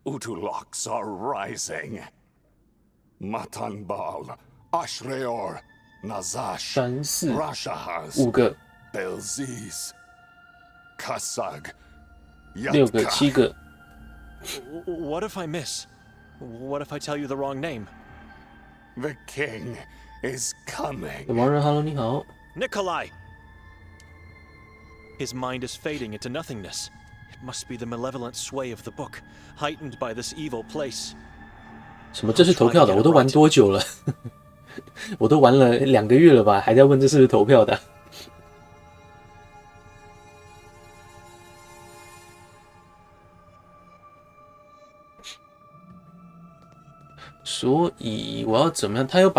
Utuloks are rising. Matanbal, Ashreor, Nazash, 3、4、 Rashahaz, 5个、 Belziz, Kasag, 6个、 Yatka. 7个。 What if I miss? What if I tell you the wrong name? The king is coming. 有盲人 ，Hello， 你好。 Nikolai! His mind is fading into nothingness. It must be the malevolent sway of the book, heightened by this evil place. 什么？这是投票的？我都玩多久了？我都玩了2个月了吧，还在问这是不是投票的？所以我要怎么样？他又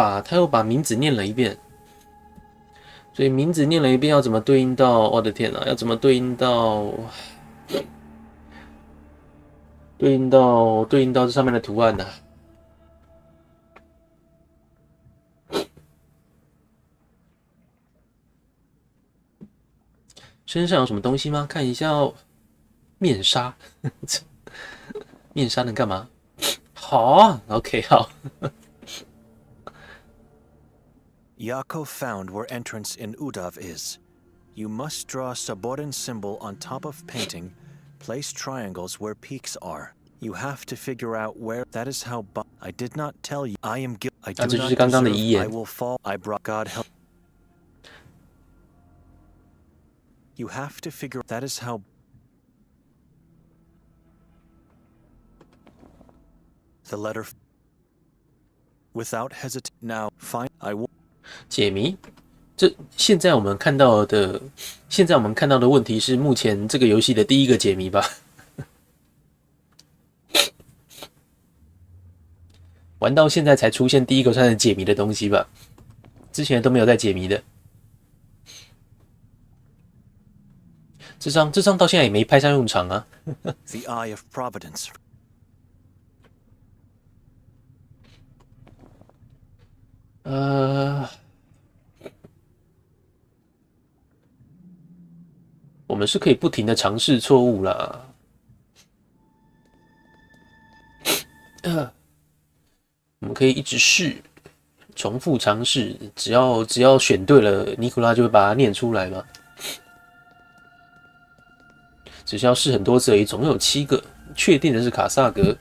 把名字念了一遍，所以名字念了一遍要怎么对应到？我的天啊，要怎么对应到？对应到这上面的图案呢、身上有什么东西吗？看一下哦，面纱，面纱能干嘛？好啊 ，OK， 好。Yakov found where entrance in Udav is. You must draw a Saborin symbol on top of painting. Place triangles where peaks are. You have to figure out where. That is how. I did not tell you. I am guilty. I do 这就 not 是刚刚的 deserve. 遗言。 I will fall. I brought God help. You have to figure. That is how. The letter. Without hesitation. Now, fine. I will. 解谜。现在我们看到的问题是目前这个游戏的第一个解谜吧？玩到现在才出现第一个算是解谜的东西吧？之前都没有在解谜的。这张到现在也没派上用场啊。The eye of providence. 我们是可以不停的尝试错误啦。我们可以一直试，重复尝试，只要选对了，尼古拉就会把它念出来嘛。只需要试很多次而已，总有7个，确定的是卡萨格。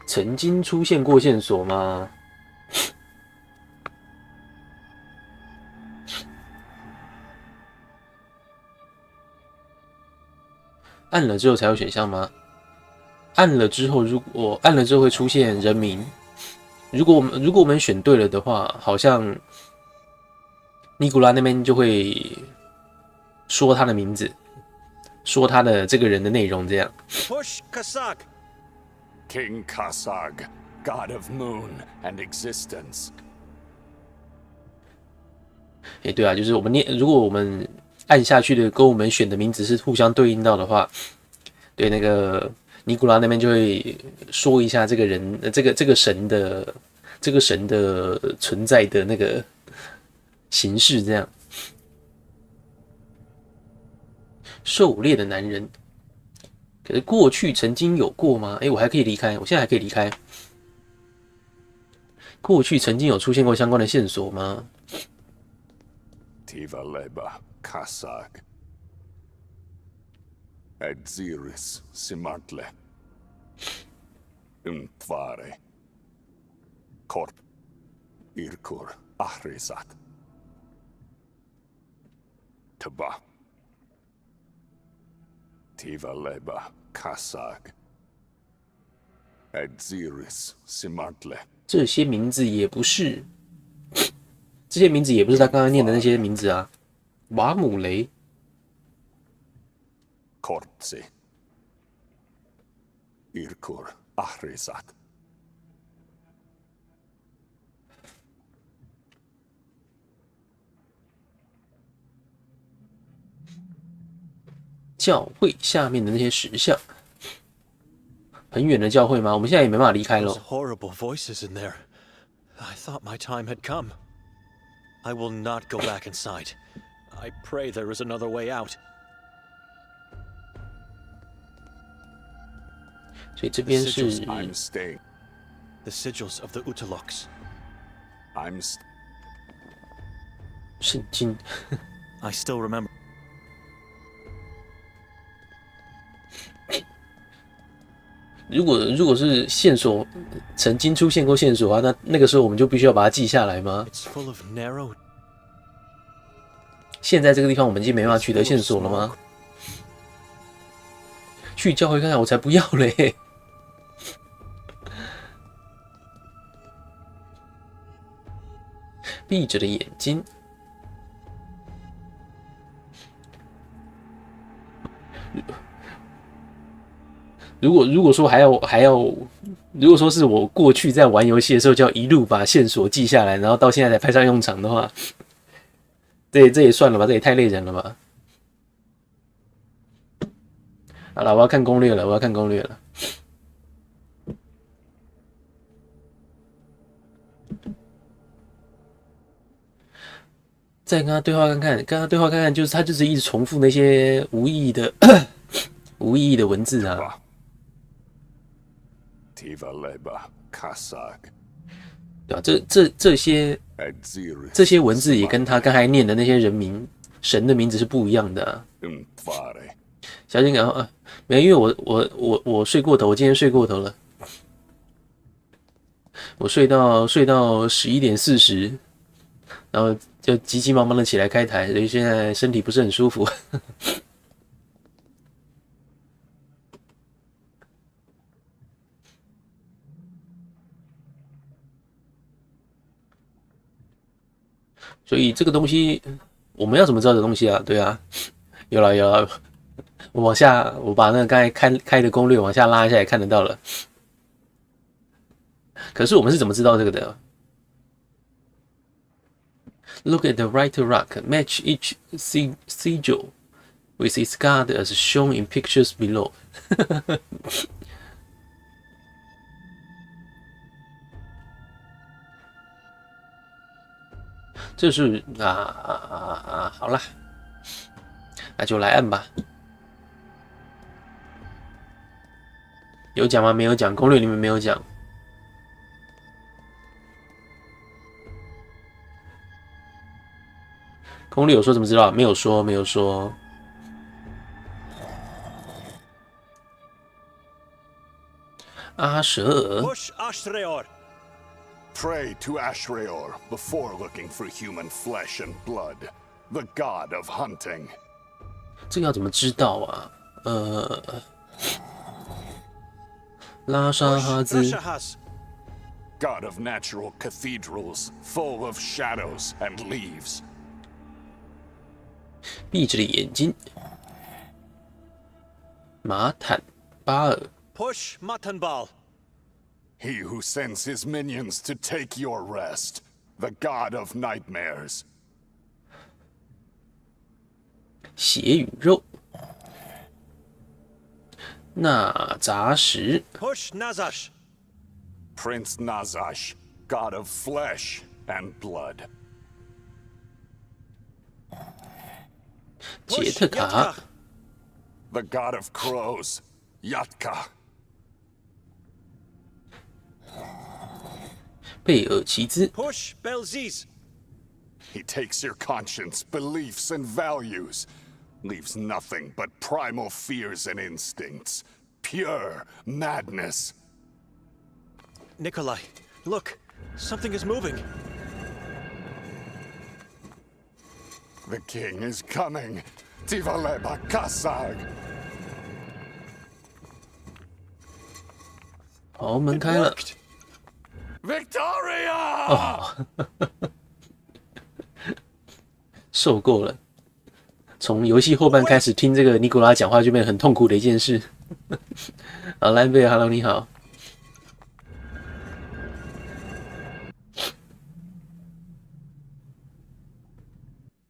曾经出现过线索吗？按了之后才有选项吗？按了之后，如果按了之后会出现人名。如果我们选对了的话，好像尼古拉那边就会说他的名字，说他的这个人的内容，这样。Push Kasag. King Kasag, god of moon and existence. 对啊，就是我们念，如果我们按下去的跟我们选的名字是互相对应到的话，对那个尼古拉那边就会说一下这个人这个神的存在的那个形式，这样。狩猎的男人，可是过去曾经有过吗？我还可以离开，我现在还可以离开。过去曾经有出现过相关的线索吗 Tiva leba kasag. Edziris simartle. Umtvare. Korp. Irkur ahrisat. Taba. Tiva leba kasag. Edziris simartle. 这些名字也不是，这些名字也不是他刚刚念的那些名字啊。瓦姆雷、Korpsi. Irkur ahrisat. 教会下面的那些石像，很远的教会吗？我们现在也没办法离开了。 Horrible voices in there. I thought my time had come. I will not go back inside. I pray there is another way out. 所以这边是 I'm staying. The sigils of the Utaloks. I'm 圣经。I still remember. 如果是线索曾经出现过线索啊，那个时候我们就必须要把它记下来吗？ It's full of narrow. 现在这个地方我们已经没办法取得线索了吗？去教会看看，我才不要嘞！闭着的眼睛。如果说还要，如果说是我过去在玩游戏的时候，就要一路把线索记下来，然后到现在才派上用场的话，这也算了吧，这也太累人了吧。好了，我要看攻略了，再跟他对话看看，就是他就是一直重复那些无意义的文字啊。Tiva leba kasag. 对吧？这些文字也跟他刚才念的那些神的名字是不一样的啊。小心点啊！没有，因为我睡过头，我今天睡过头了，我睡到11:40，然后就急急忙忙的起来开台，所以现在身体不是很舒服。所以这个东西我们要怎么知道这东西啊？对啊，有了，我把那个刚才开的攻略往下拉一下也看得到了。可是我们是怎么知道这个的 ？Look at the right rock, match each sigil with its god as shown in pictures below 。这是好啦，那就来按吧。有讲吗？没有讲，攻略里面没有讲。攻略有说怎么知道？没有说。阿舍尔。Pray to Ashraor before looking for human flesh and blood, the god of hunting. 这个要怎么知道啊？拉沙哈兹 God of natural cathedrals, full of shadows and leaves. 闭着的眼睛。马坦巴尔 Push Matanbal. He who sends his minions to take your rest, the god of nightmares. 血与肉。那杂食 Push Nazash! Prince Nazash, god of flesh and blood. 杰特卡 The god of crows, Yatka. 贝尔奇兹 Push Belziz! He takes your conscience, beliefs, and values. Leaves nothing but primal fears and instincts. Pure madness. Nikolai, look! Something is moving! The king is coming. Tivaleba Kasag. 好，门开了。 Victoria! 哦，受够了。从游戏后半开始听这个尼古拉讲话，就变得很痛苦的一件事。好，兰贝尔 ，Hello， 你好。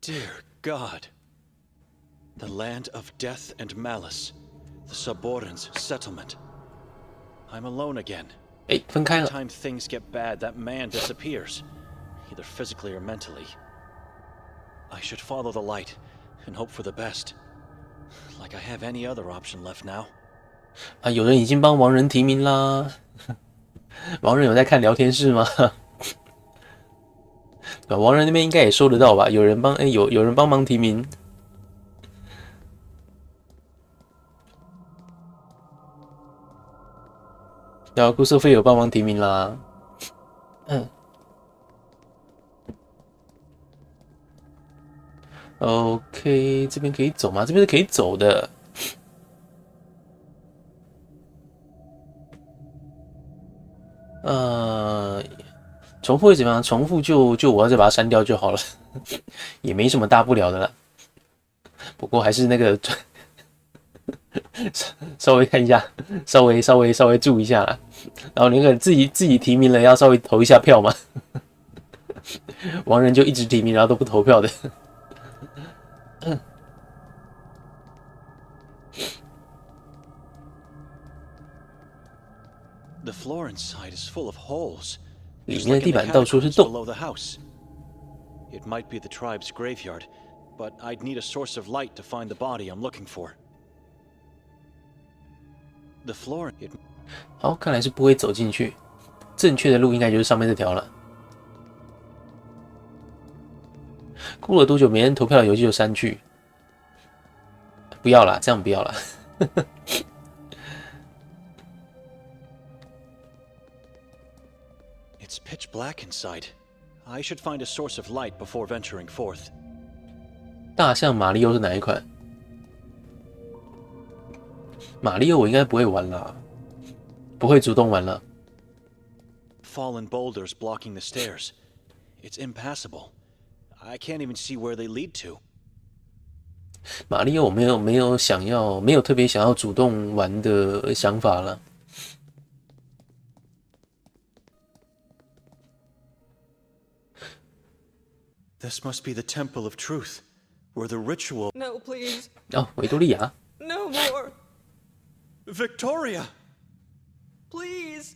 Dear God. The land of death and malice. The Saborans settlement. I'm alone again. 哎，分开了。 Time things get bad, that man disappears. Either physically or mentally. I should follow the light and hope for the best. Like I have any other option left now. 啊，有人已经帮王仁提名啦。王仁有在看聊天室吗？王仁那边应该也收得到吧？有人帮，哎，有人帮忙提名。然后顾瑟菲有帮忙提名啦。OK， 这边可以走吗？这边是可以走的。重复会怎么样？重复就我要再把它删掉就好了，也没什么大不了的啦。不过还是那个稍微看一下，稍微注意一下啦。然后那个自己提名了，要稍微投一下票嘛。王仁就一直提名，然后都不投票的。The floor inside is full of holes. 里面的地板到处是洞。 Below the house. It might be the tribe's graveyard, but I'd need a source of light to find the body I'm looking for. The floor. 好，看来是不会走进去。正确的路应该就是上面这条了。过了多久没人投票的游戏就删去？不要啦，这样不要啦。It's pitch black inside. I should find a source of light before venturing forth. 大象马里奥是哪一款？马里奥我应该不会玩啦，不会主动玩了。Fallen boulders blocking the stairs. It's impassable. I can't even see where they lead to. 马里奥我没有特别想要主动玩的想法了。This must be the Temple of Truth, where the ritual. No, please. 哦，维多利亚， No more. Victoria! Please.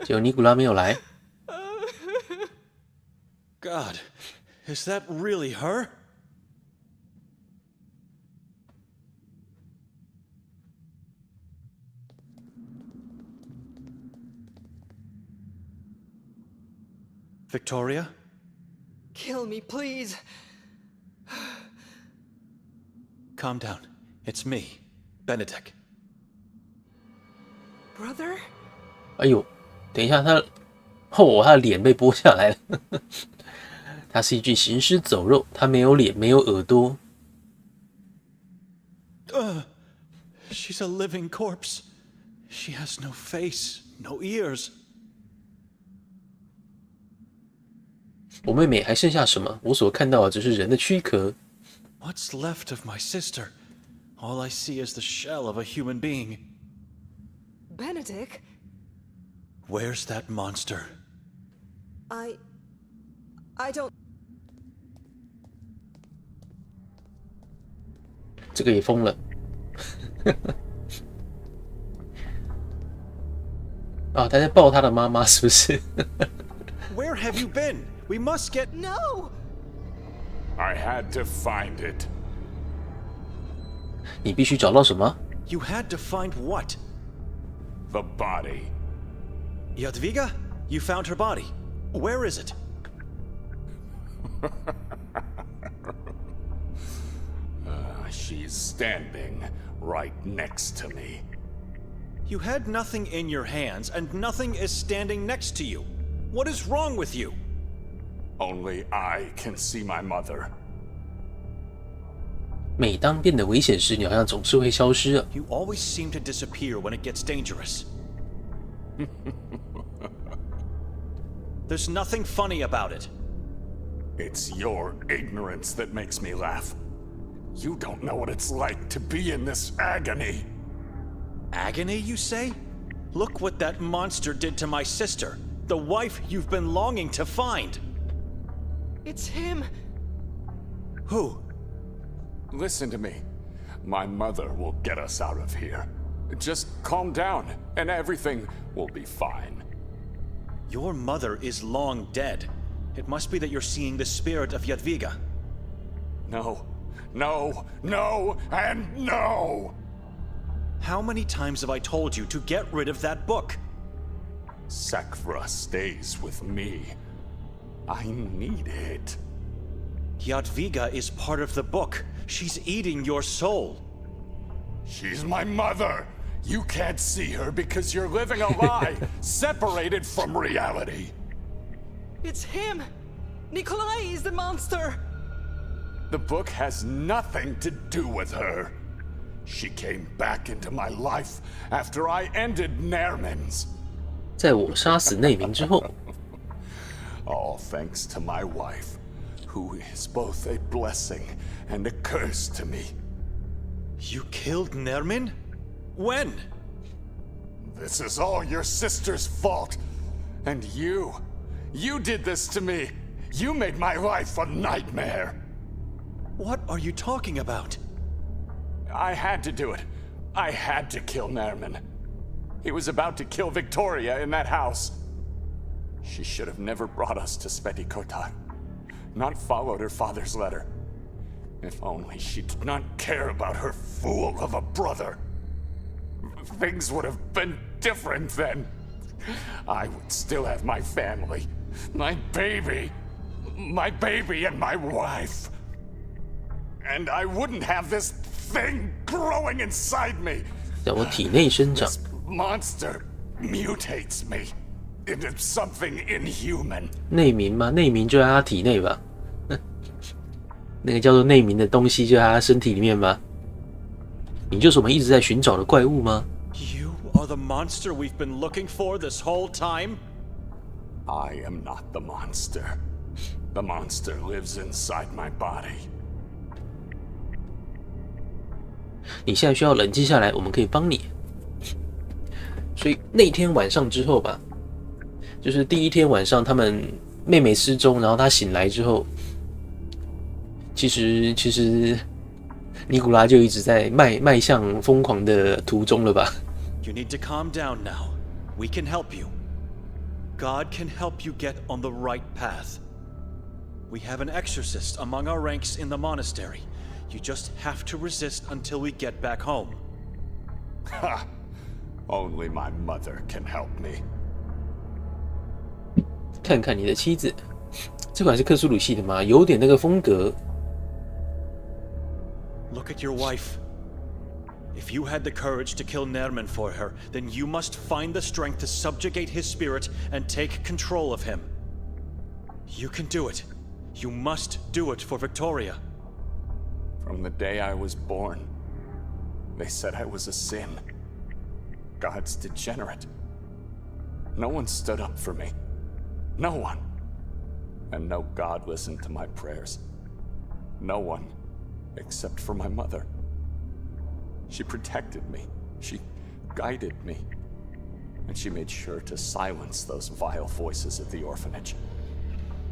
结果尼古拉没有来。 God, is that really her? Victoria? Kill me, please. Calm down. It's me, Benedict. Brother? 哎呦，等一下，他的脸被剥下来了。他是一具行尸走肉，他没有脸，没有耳朵。She's a living corpse. She has no face, no ears. 我妹妹还剩下什么？我所看到的只是人的躯壳。 What's left of my sister? All I see is the shell of a human being. Benedict? Where's that monster? I don't... 这个也疯了。啊，他在抱他的妈妈，是不是Where have you been? We must get. No! I had to find it. 你必须找到什么？ You had to find what? The body. Jadwiga? You found her body. Where is it? She's standing right next to me. You had nothing in your hands, and nothing is standing next to you. What is wrong with you? Only I can see my mother. 每当变得危险时，你好像总是会消失啊。 You always seem to disappear when it gets dangerous. There's nothing funny about it. It's your ignorance that makes me laugh. You don't know what it's like to be in this agony. Agony, you say? Look what that monster did to my sister, the wife you've been longing to find. It's him! Who? Listen to me. My mother will get us out of here. Just calm down, and everything will be fine. Your mother is long dead. It must be that you're seeing the spirit of Jadwiga. No, no, no, and no! How many times have I told you to get rid of that book? Sakvra stays with me. I need it. Jadwiga is part of the book. She's eating your soul. She's my mother. You can't see her because you're living a lie, separated from reality. It's him! Nikolai is the monster! The book has nothing to do with her. She came back into my life after I ended Nerman's. 在我杀死内明之后， All thanks to my wife, who is both a blessing and a curse to me. You killed Nermin? When? This is all your sister's fault. And you did this to me. You made my life a nightmare. What are you talking about? I had to do it. I had to kill Nerman. He was about to kill Victoria in that house. She should have never brought us to Sveti Kotar. Not followed her father's letter. If only she did not care about her fool of a brother. Things would have been different then. I would still have my family, my baby and my wife. And I wouldn't have this thing growing inside me. 在我体内生长。 This monster mutates me into something inhuman. 内明吗？内明就在他体内吧。那个叫做内明的东西就在他身体里面吧。你就是我们一直在寻找的怪物吗？ You are the monster we've been looking for this whole time? I am not the monster. The monster lives inside my body. 你现在需要冷静下来，我们可以帮你。所以那天晚上之后吧，就是第一天晚上，他们妹妹失踪，然后他醒来之后，其实尼古拉就一直在迈向疯狂的途中了吧？ You need to calm down now. We can help you. God can help you get on the right path. We have an exorcist among our ranks in the monastery. You just have to resist until we get back home. Ha! Only my mother can help me. 看看你的妻子，这款是克苏鲁系的吗？有点那个风格。 Look at your wife. If you had the courage to kill Nerman for her, then you must find the strength to subjugate his spirit and take control of him. You can do it. You must do it for Victoria. From the day I was born, they said I was a sin. God's degenerate. No one stood up for me. No one. And no God listened to my prayers. No one, except for my mother. She protected me. She guided me. And she made sure to silence those vile voices at the orphanage.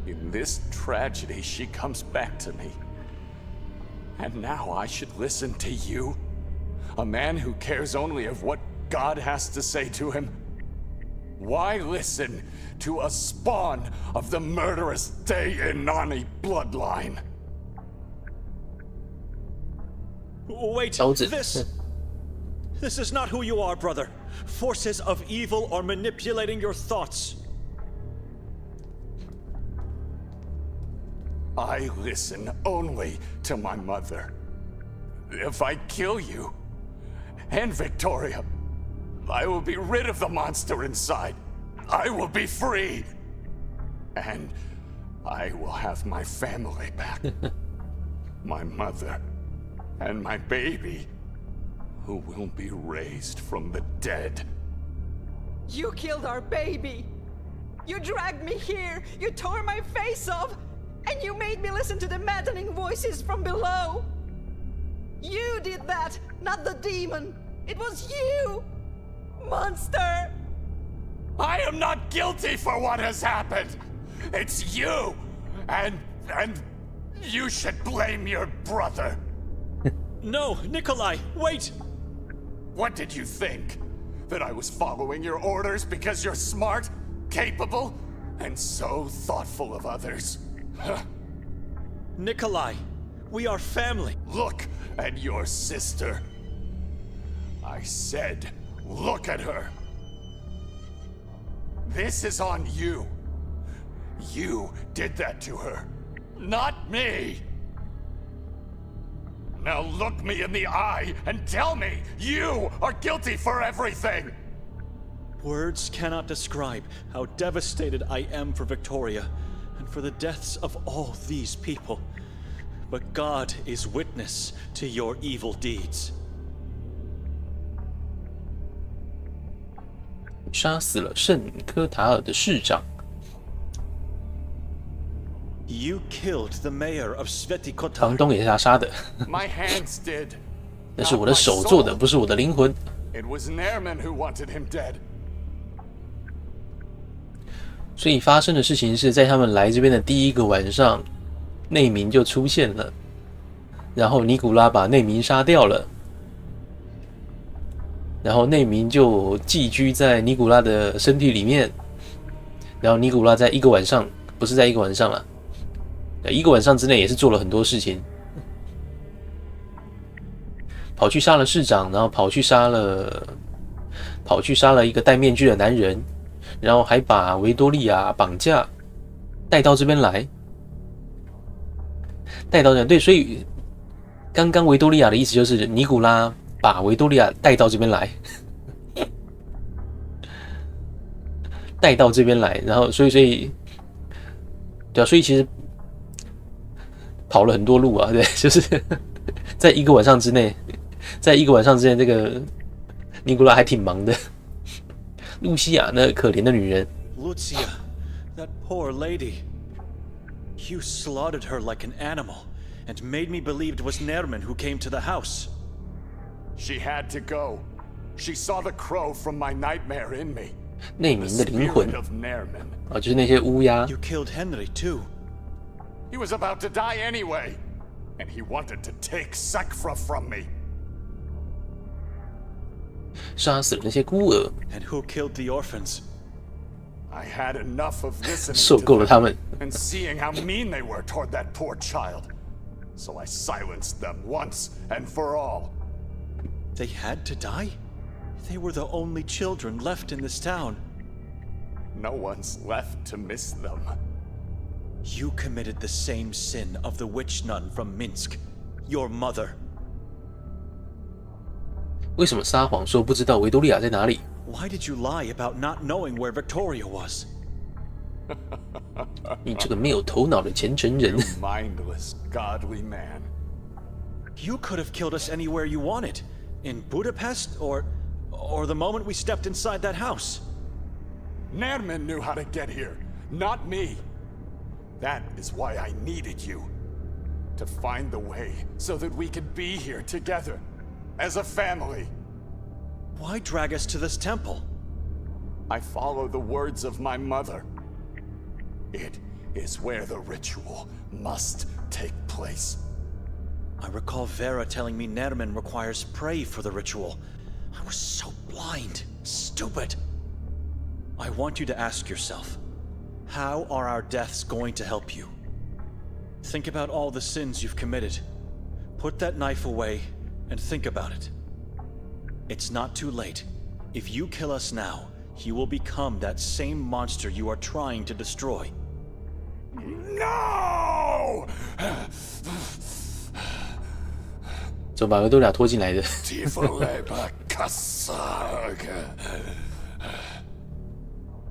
In this tragedy, she comes back to me. And now I should listen to you? A man who cares only of what God has to say to him? Why listen to a spawn of the murderous Dainani bloodline? Wait, this is not who you are, brother. Forces of evil are manipulating your thoughts. I listen only to my mother. If I kill you and Victoria, I will be rid of the monster inside. I will be free. And I will have my family back. My mother and my baby, who will be raised from the dead. You killed our baby! You dragged me here! You tore my face off! And you made me listen to the maddening voices from below! You did that, not the demon! It was you! Monster! I am not guilty for what has happened! It's you! And you should blame your brother! No, Nikolai, wait! What did you think? That I was following your orders because you're smart, capable, and so thoughtful of others? Nikolai, we are family. Look at your sister. I said, look at her. This is on you. You did that to her, not me. Now look me in the eye and tell me you are guilty for everything. Words cannot describe how devastated I am for Victoria and for the deaths of all these people. But God is witness to your evil deeds. 杀死了圣科塔尔的市长。 You killed the mayor of Sveti Kotar. 房东也是他杀的。 My hands did. 那是我的手做的，不是我的灵魂。 It was Nerman who wanted him dead. 所以发生的事情是在他们来这边的第一个晚上，内民就出现了，然后尼古拉把内民杀掉了，然后内民就寄居在尼古拉的身体里面，然后尼古拉在一个晚上，不是在一个晚上了，一个晚上之内也是做了很多事情，跑去杀了市长，然后跑去杀了一个戴面具的男人。 然后还把维多利亚绑架，带到这边来，对，所以刚刚维多利亚的意思就是尼古拉把维多利亚带到这边来，带到这边来，然后所以，对啊，所以其实跑了很多路啊，对，就是在一个晚上之内，这个尼古拉还挺忙的。 露西亚那可怜的女人 Lucia, that poor lady. You slaughtered her like an animal and made me believe it was Nerman who came to the house. She had to go. She saw the crow from my nightmare in me. 内民的灵魂 Of Nerman. 啊，就是那些乌鸦。 You killed Henry too. He was about to die anyway, and he wanted to take Sakra from me. 杀死了那些孤儿， And who killed the orphans? I had enough of listening 受 to 够了 them 他们。 and seeing how mean they were toward that poor child. So I silenced them once and for all. They had to die? They were the only children left in this town. No one's left to miss them. You committed the same sin of the witch nun from Minsk, your mother. 为什么撒谎说不知道维多利亚在哪里？ Why did you lie about not knowing where Victoria was? 你这个没有头脑的虔诚人！ Mindless, godly man. You could have killed us anywhere you wanted. In Budapest or the moment we stepped inside that house. Nerman knew how to get here, not me. That is why I needed you. To find the way so that we could be here together. As a family. Why drag us to this temple? I follow the words of my mother. It is where the ritual must take place. I recall Vera telling me Nerman requires prey for the ritual. I was so blind, stupid. I want you to ask yourself, how are our deaths going to help you? Think about all the sins you've committed. Put that knife away and think about it. It's not too late. If you kill us now, you will become that same monster you are trying to destroy. No! 怎么把哥俩拖进来的？ Tivaleba kasag.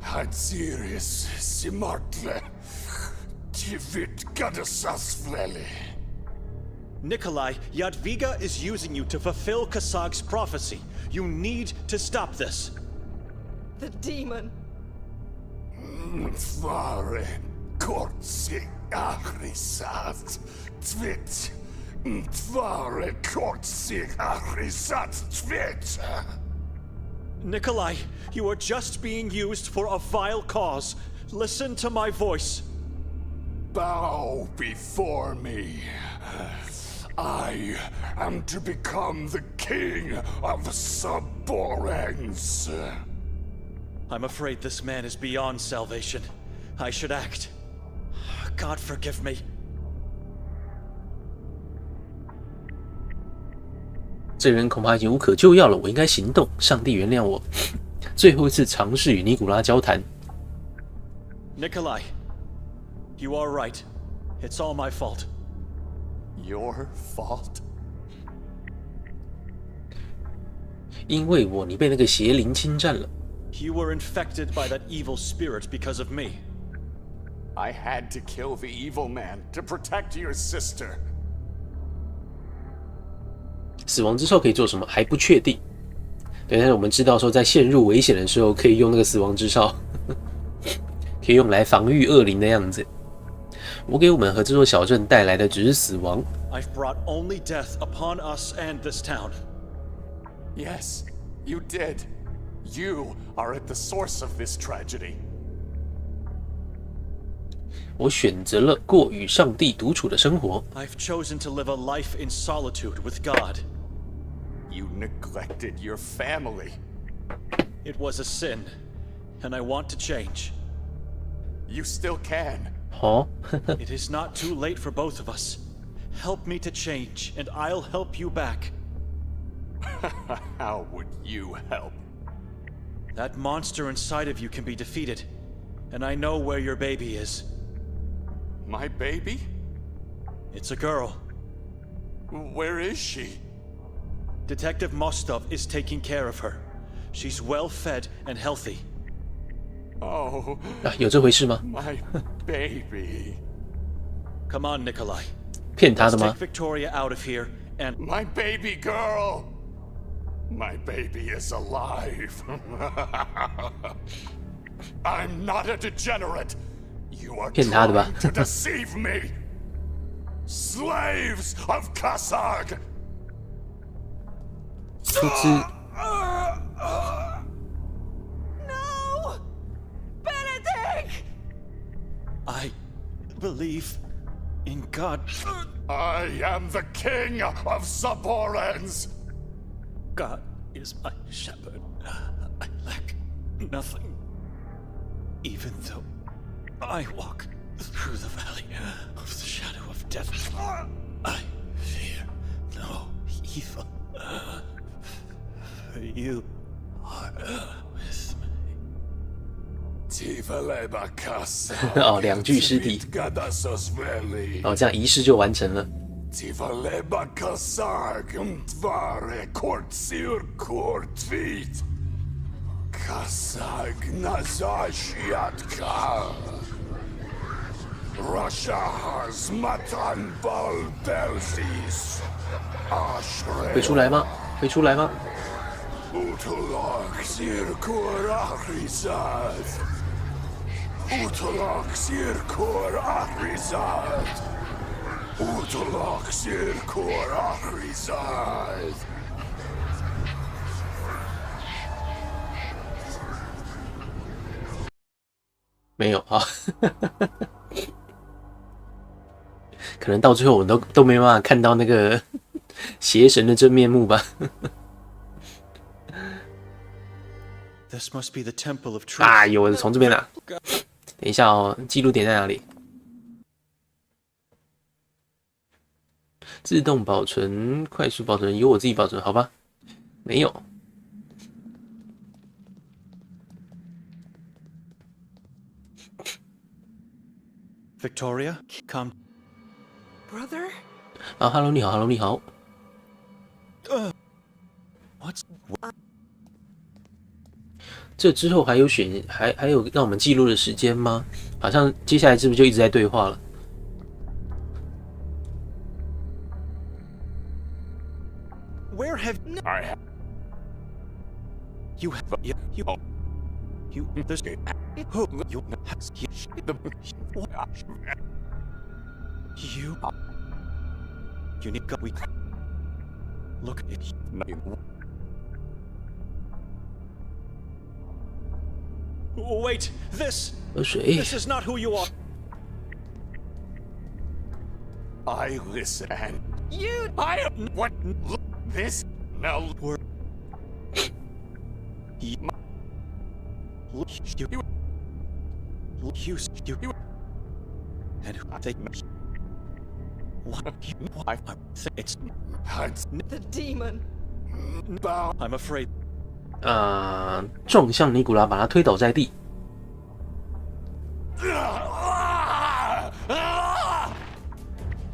Hadziris simartle. Tivit gadasasvleli. Nikolai, Yadviga is using you to fulfill Kasag's prophecy. You need to stop this. The demon. Tvare kortsi ahrisat. Tvit. Tvare kortsi ahrisat. Tvit. Nikolai, you are just being used for a vile cause. Listen to my voice. Bow before me. I am to become the king of Saborens. I'm afraid this man is beyond salvation. I should act. God forgive me. 这人恐怕已经无可救药了，我应该行动。上帝原谅我，最后一次尝试与尼古拉交谈。Nikolai, you are right. It's all my fault. Your fault? 因为你被那个邪灵侵占了。 You were infected by that evil spirit because of me. I had to kill the evil man to protect your sister. 死亡之哨可以做什么还不确定。对，但是我们知道说，在陷入危险的时候，可以用那个死亡之哨，可以用来防御恶灵的样子。我给我们和这座小镇带来的只是死亡。I've brought only death upon us and this town. Yes, you did. You are at the source of this tragedy. 我选择了过与上帝独处的生活。 I've chosen to live a life in solitude with God. You neglected your family. It was a sin, and I want to change. You still can. 哦， It is not too late for both of us. Help me to change, and I'll help you back. How would you help? That monster inside of you can be defeated, and I know where your baby is. My baby? It's a girl. Where is she? Detective Mostov is taking care of her. She's well fed and healthy. Oh, 啊，有这回事吗？ my baby. Come on, Nikolai. 骗他 Let's 的吗 take？ Victoria out of here and... My baby girl. My baby is alive. I'm not a degenerate. You are 骗他的吧？ trying to deceive me. Slaves of Kasag. 出资 No! Benedict! I believe in God. I am the king of Saborens. God is my shepherd. I lack nothing. Even though I walk through the valley of the shadow of death, I fear no evil. For you are with me. Tivaleba Kasag. 哦，两具尸体。 Gadasosveli. 哦，这样仪式就完成了。 Tivaleba Kasag. Tvare kortsir kortvit. Kasag nazashiatka. Rashahas matan baldelsis. 会出来吗？会出来吗？ Utolak sirkor ahrizad. Utolak sirkor ahrizad. Utolak sirkor ahrizad. 没有啊，可能到最后我都没办法看到那个邪神的真面目吧。啊，有人从这边来。等一下哦，记录点在哪里？自动保存、快速保存，由我自己保存，好吧？没有。Victoria, come. Brother? 啊 ，Hello， 你好 ，Hello， 你好。What's 这之后还有还有让我们记录的时间吗？好像接下来是不是就一直在对话了？ Where have I have you this who you need we look at it. Wait, this 喝水。 this is not who you are. I listen and You. I what this now Were you and they what I think it's The demon. bound I'm afraid 撞向尼古拉，把他推倒在地。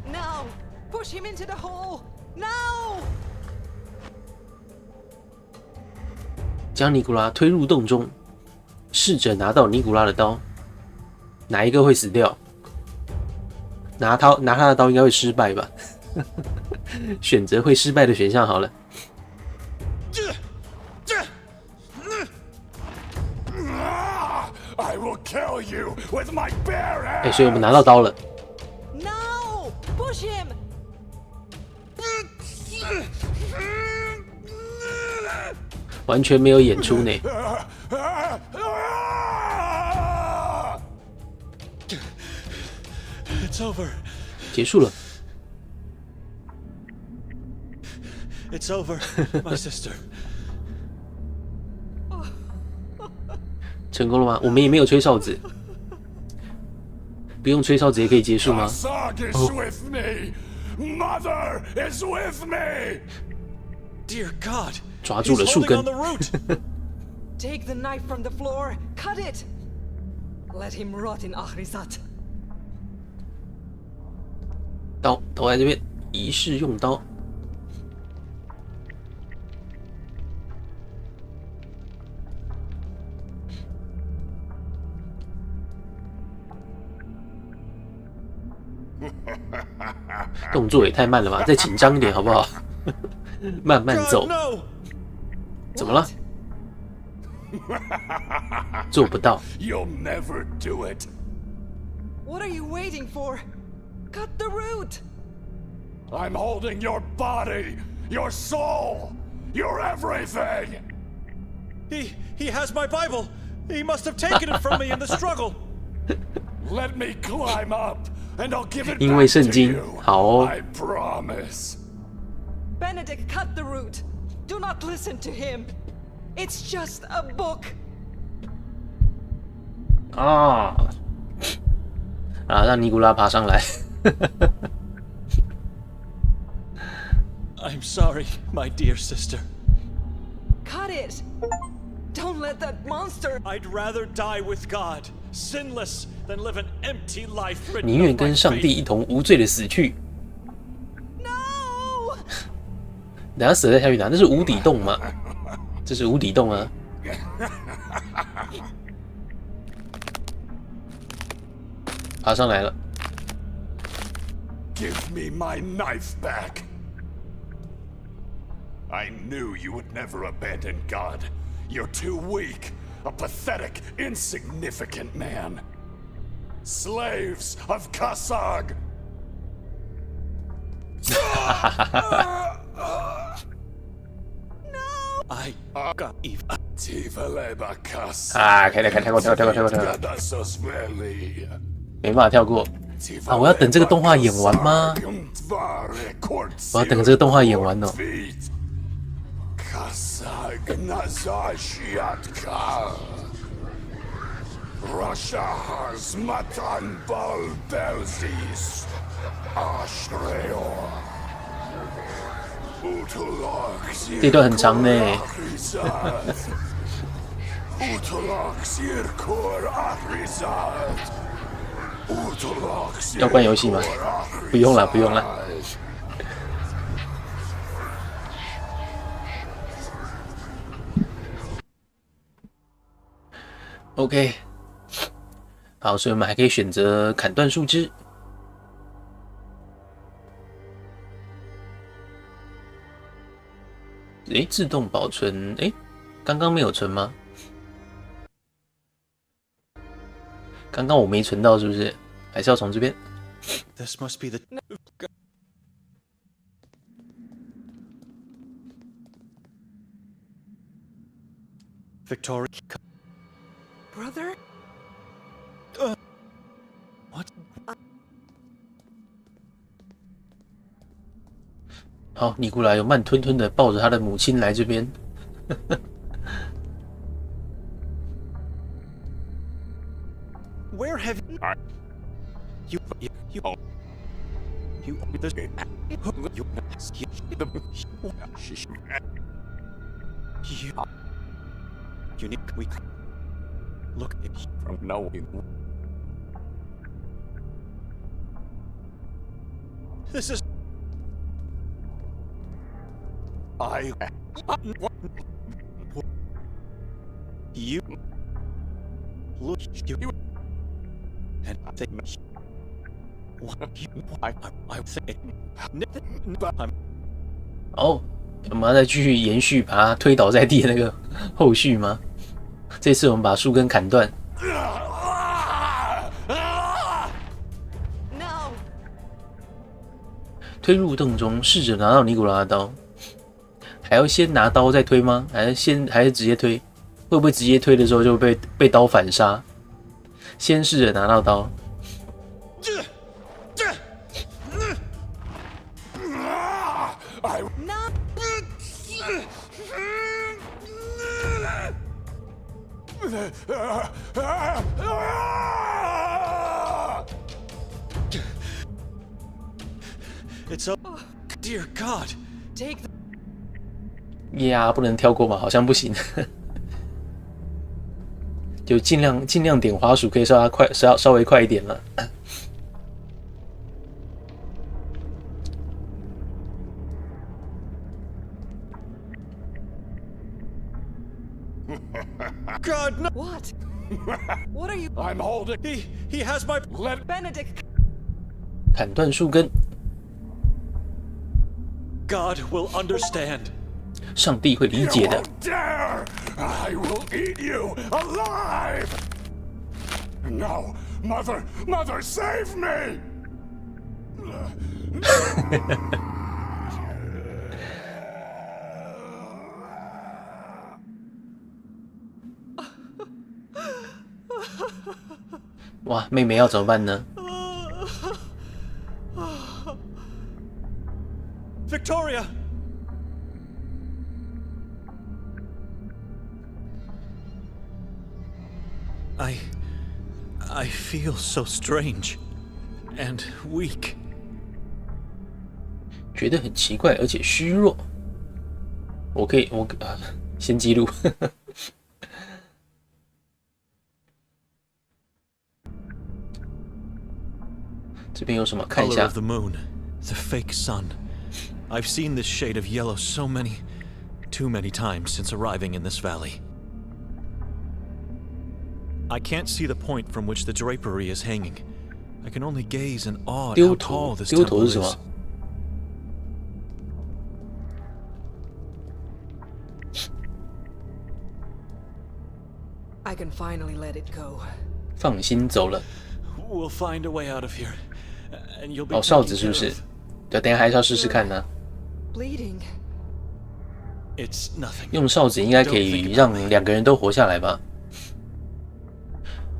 Now. Push him into the hole. Now. 将尼古拉推入洞中，试着拿到尼古拉的刀，哪一个会死掉？拿他的刀应该会失败吧？选择会失败的选项好了。 I will kill you with my bare 哎， hands. 所以我们拿到刀了。 Now. Push him. 完全没有演出呢。 it's over. 结束了。 It's over, my sister. 成功了吗？我们也没有吹哨子，不用吹哨子也可以结束吗？ Kasag is with me. Mother is with me. Dear God, 抓住了 he's 树 holding 根 on the root. Take the knife from the floor. Cut it. Let him rot in Ahrizat. 刀在这边，仪式用刀。动作也太慢了吧，再紧张一点好不好？慢慢 God, 走。 no. 怎么了？做不到。 You'll never do it. What are you waiting for? Cut the root. I'm holding your body, your soul, your everything. He has my Bible. He must have taken it from me in the struggle. Let me climb up, and I'll give it 因为 back 圣 to 经 you. 好哦。 I promise. Benedict, cut the root. Do not listen to him. It's just a book. 让尼古拉爬上来。 I'm sorry, my dear sister. Cut it. Don't let that monster. I'd rather die with God, sinless, than live an empty life. 宁愿跟上帝一同无罪的死去。 No. 等下死了再下去哪？那是无底洞吗？这是无底洞啊！爬上来了。 Give me my knife back. I knew you would never abandon God. You're too weak, a pathetic, insignificant man. Slaves of Kasag! I got Eve. Tivaleba Kasag. 啊，跳过，没办法跳过。啊！我要等这个动画演完吗？我要等这个动画演完哦。这段很长呢。要关游戏吗？不用了，不用了。OK， 好，所以我们还可以选择砍断树枝。自动保存，刚刚没有存吗？刚刚我没存到，是不是？还是要从这边 This must be the Victoria. Brother? What? 好，尼古拉又慢吞吞的抱着他的母亲来这边。Where have you look From now this is you look you and think what I say 哦，我们要再继续延续把它推倒在地的那个后续吗？这次我们把树根砍断。No! 推入洞中，试着拿到尼古拉的刀。还要先拿刀再推吗？还是直接推？会不会直接推的时候就被刀反杀？先试着拿到刀。No! It's a dear God. Take the 呀，不能跳过吗？好像不行。就尽量点滑鼠，可以稍微快一点了。God no. what? What are you? I'm holding. He has my Let Benedict! 砍断树根， God will understand. 上帝会理解的。 dare! I will eat you alive! No, Mother, save me! 哇，妹妹要怎么办呢？ Victoria. I feel so strange and weak. 觉得很奇怪，而且虚弱。我先记录。这边有什么？看一 Color 下 of。the moon, the fake sun. I've seen this shade of yellow too many times since arriving in this valley. I can't see the point from which the drapery is hanging. I can only gaze in awe at 丢 how 头， tall this 丢头 temple 是什 is. 么？ I can finally let it go. 放心走了。 We'll find a way out of here, and you'll be 哦，哨 taken 子是不 care 是 of.？对，等一下还是要试试看呢。 Bleeding. It's nothing. 用哨子应该可以让2个人都活下来吧？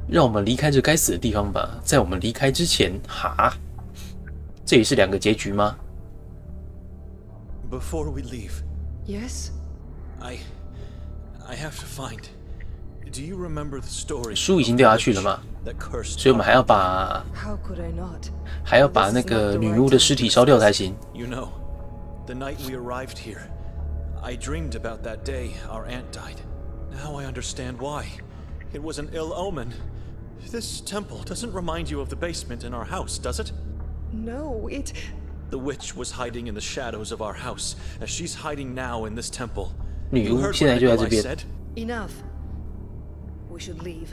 让我们离开这该死的地方吧。在我们离开之前，哈，这也是2个结局吗？ Before we leave, Yes? I have to find. Do you remember the story? 书已经掉下去了嘛， That cursed. 所以我们还要把 How could I not? 那个女巫的尸体烧掉才行。 You know, the night we arrived here, I dreamed about that day our aunt died. Now I understand why. It was an ill omen. This temple doesn't remind you of the basement in our house, does it? No, it... The witch was hiding in the shadows of our house, as she's hiding now in this temple. 女 You 巫 heard 现在 what 就在这 Nikolai 边。 said? Enough. We should leave.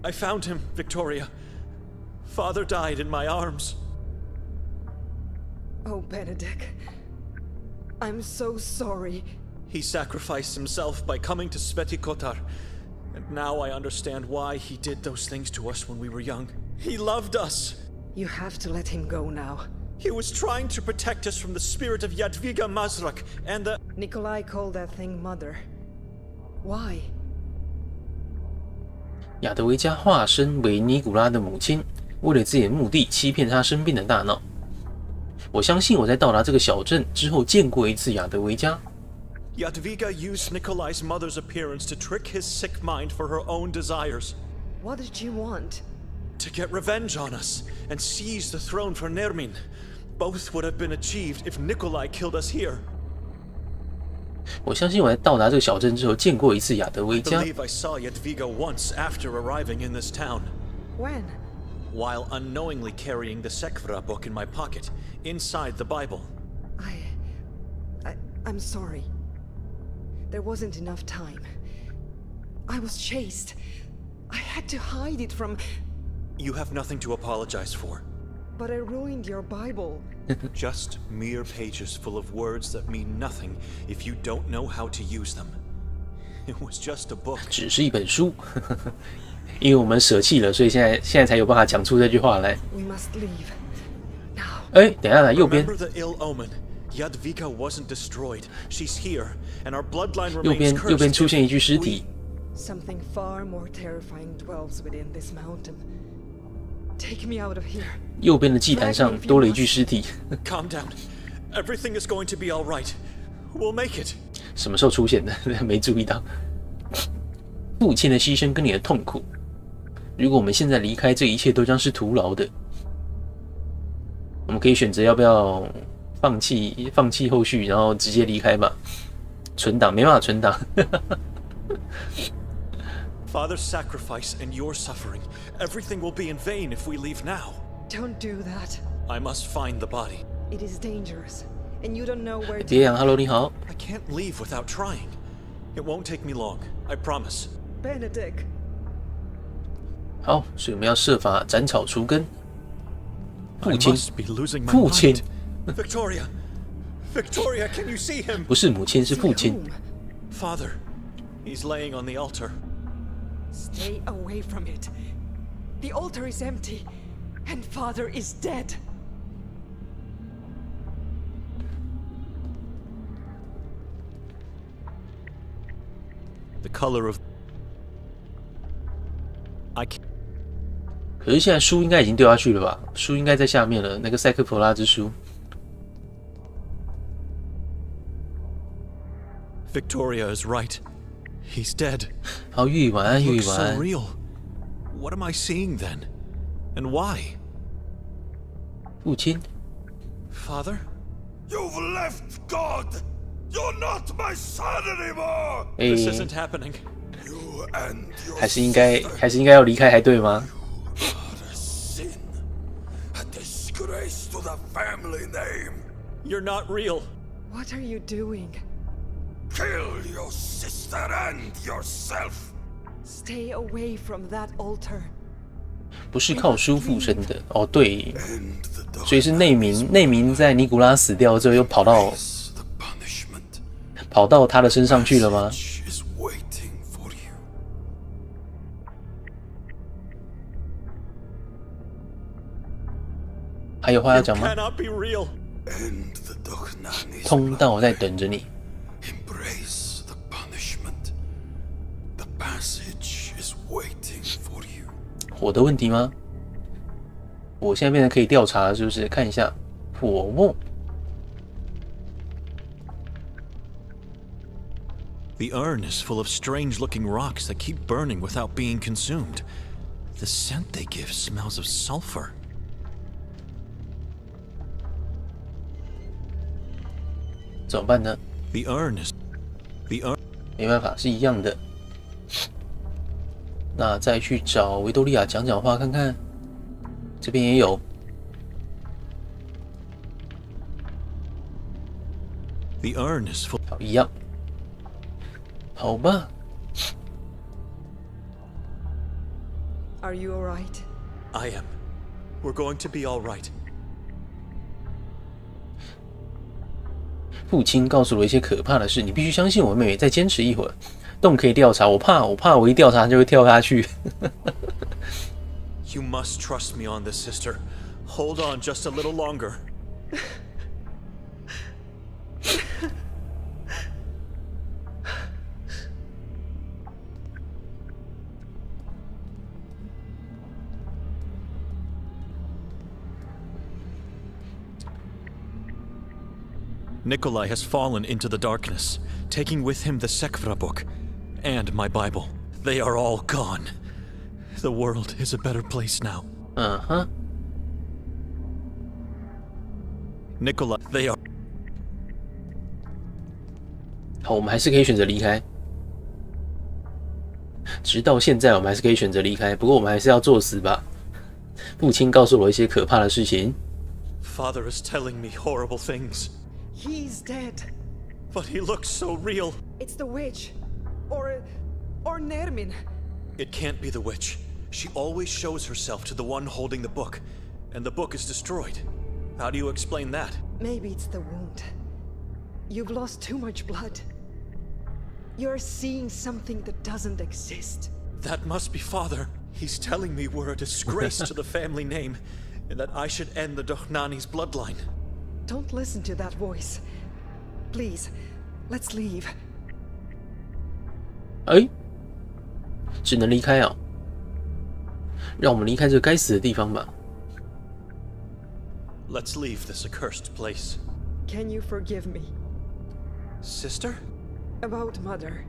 I found him, Victoria. Father died in my arms. Oh, Benedict. I'm so sorry. He sacrificed himself by coming to Sveti Kotar. And now I understand why he did those things to us when we were young. He loved us. You have to let him go now. He was trying to protect us from the spirit of Jadwiga Mazrak and the... Nikolai called that thing Mother. Why? 亚德维加化身为尼古拉的母亲，为了自己的目的欺骗他生病的大脑。我相信我在到达这个小镇之后见过一次亚德维加。 Jadwiga used Nikolai's mother's appearance to trick his sick mind for her own desires. What did she want? To get revenge on us and seize the throne for Nermin. Both would have been achieved if Nikolai killed us here. 我相信我在到达这个小镇之后见过一次亚德维 I 加。 believe I saw Jadwiga once after arriving in this town, When? while unknowingly carrying the Sekvra book in my pocket, inside the Bible. I'm sorry. There wasn't enough time. I was chased. I had to hide it from... You have nothing to apologize for. But I ruined your Bible. Just mere pages full of words that mean nothing if you don't know how to use them. It was just a book. 只是一本书，因为我们舍弃了，所以现在才有办法讲出这句话来。 We must leave. Now. 哎，等一下来右边， Remember the ill omen. Jadwiga wasn't destroyed. She's here, and our bloodline 右 remains 边 cursed. 右边出现一具尸体。 Something far more terrifying dwells within this mountain. Take me out of here. 右边的祭坛上多了一具尸体。 Calm down. Everything is going to be all right. We'll make it. 什么时候出现的？没注意到。父亲的牺牲跟你的痛苦，如果我们现在离开，这一切都将是徒劳的。我们可以选择要不要放弃后续，然后直接离开吧。存档没办法存档。Father's sacrifice and your suffering. Everything will be in vain if we leave now. Don't do that. I must find the body. It is dangerous, and you don't know where 别 to... 阳 ，Hello， 你好。 I can't leave without trying. It won't take me long. I promise. Benedict. 好，所以我们要设法斩草除根。 I 父亲， must be losing my 父亲 mind. Victoria! Victoria, can you see him? 不是母亲，是父亲。 Whom? Father. He's laying on the altar. Stay away from it. The altar is empty, and Father is dead. The color of... I can't... 可是现在书应该已经掉下去了吧？书应该在下面了，那个塞克普拉之书。 Victoria is right. He's dead. 好，玉晚安，玉 Looks 晚 so 安。 real. What am I seeing then? And why? 父亲， Father? You've left God! You're not my son anymore! 哎， This isn't happening. You and your 还是应该要离开才对吗？ are a sin. A disgrace to the family name. You're not real. What are you doing? Kill your sister and yourself. Stay away from that altar. 不是靠书附身的哦，对， End the 所以是内民在尼古拉死掉之后又跑到 darkness, the punishment. 他的身上去了吗？ Is waiting for you. 还有话要讲吗？ Cannot be real. End the Dochnanis. 通道在等着你。 Embrace the punishment. The passage is waiting for you. 火的问题吗？我现在变成可以调查了，是不是？看一下火梦。The urn is full of strange-looking rocks that keep burning without being consumed. The scent they give smells of sulfur. 怎么办呢？ The urn. 没办法，是一样的。那再去找维多利亚讲讲话看看，这边也有。The urn is full. 好，一样。好吧。Are you alright? I am. We're going to be all right. 父亲告诉我一些可怕的事，你必须相信我妹妹，再坚持一会儿。洞可以调查，我怕我一调查就会跳下去。You must trust me on this, sister. Hold on just a little longer. Nikolai has fallen into the darkness, taking with him the Sekvra book and my Bible. They are all gone. The world is a better place now. Nikolai, they are. 好，我们还是可以选择离开。直到现在，我们还是可以选择离开。不过，我们还是要作死吧。父亲告诉我一些可怕的事情。Father is telling me horrible things. He's dead. But he looks so real. It's the witch. Or Nermin. It can't be the witch. She always shows herself to the one holding the book, and the book is destroyed. How do you explain that? Maybe it's the wound. You've lost too much blood. You're seeing something that doesn't exist. That must be Father. He's telling me we're a disgrace to the family name, and that I should end the Dohnani's bloodline. Don't listen to that voice. Please, let's leave. 哎，只能离开啊！让我们离开这个该死的地方吧。Let's leave this accursed place. Can you forgive me? Sister? About Mother.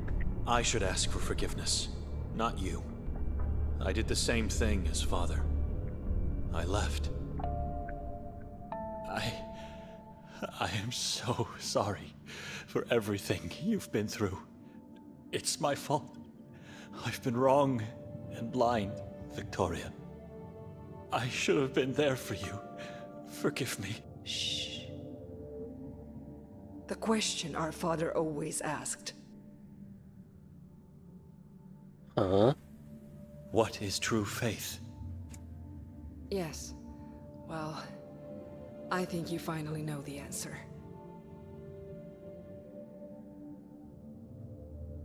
I should ask for forgiveness, not you. I did the same thing as Father. I left. I am so sorry for everything you've been through. It's my fault. I've been wrong and blind, Victoria. I should have been there for you. Forgive me. Shh. The question our father always asked. What is true faith? Yes. Well, I think you finally know the answer.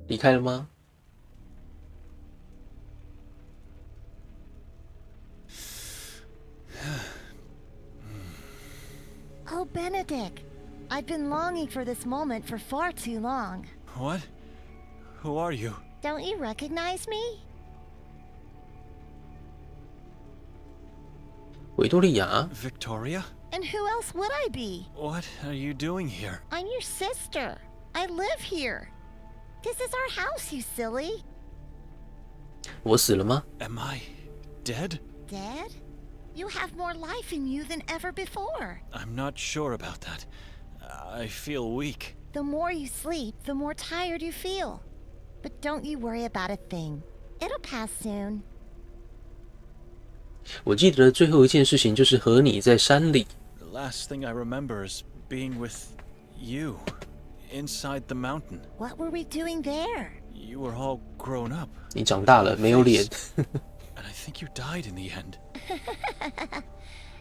离开了吗？ Oh, Benedict. I've been longing for this moment for far too long. What? Who are you? Don't you recognize me? 维多利亚， Victoria? And who else would I be? What are you doing here? I'm your sister. I live here. This is our house, you silly. 我死了吗？ Am I dead? Dead? You have more life in you than ever before. I'm not sure about that. I feel weak. The more you sleep, the more tired you feel. But don't you worry about a thing. It'll pass soon. 我记得最后一件事情就是和你在山里。 The last thing I remember is being with you inside the mountain. What were we doing there? You were all grown up. 你长大了，没有脸。 And I think you died in the end.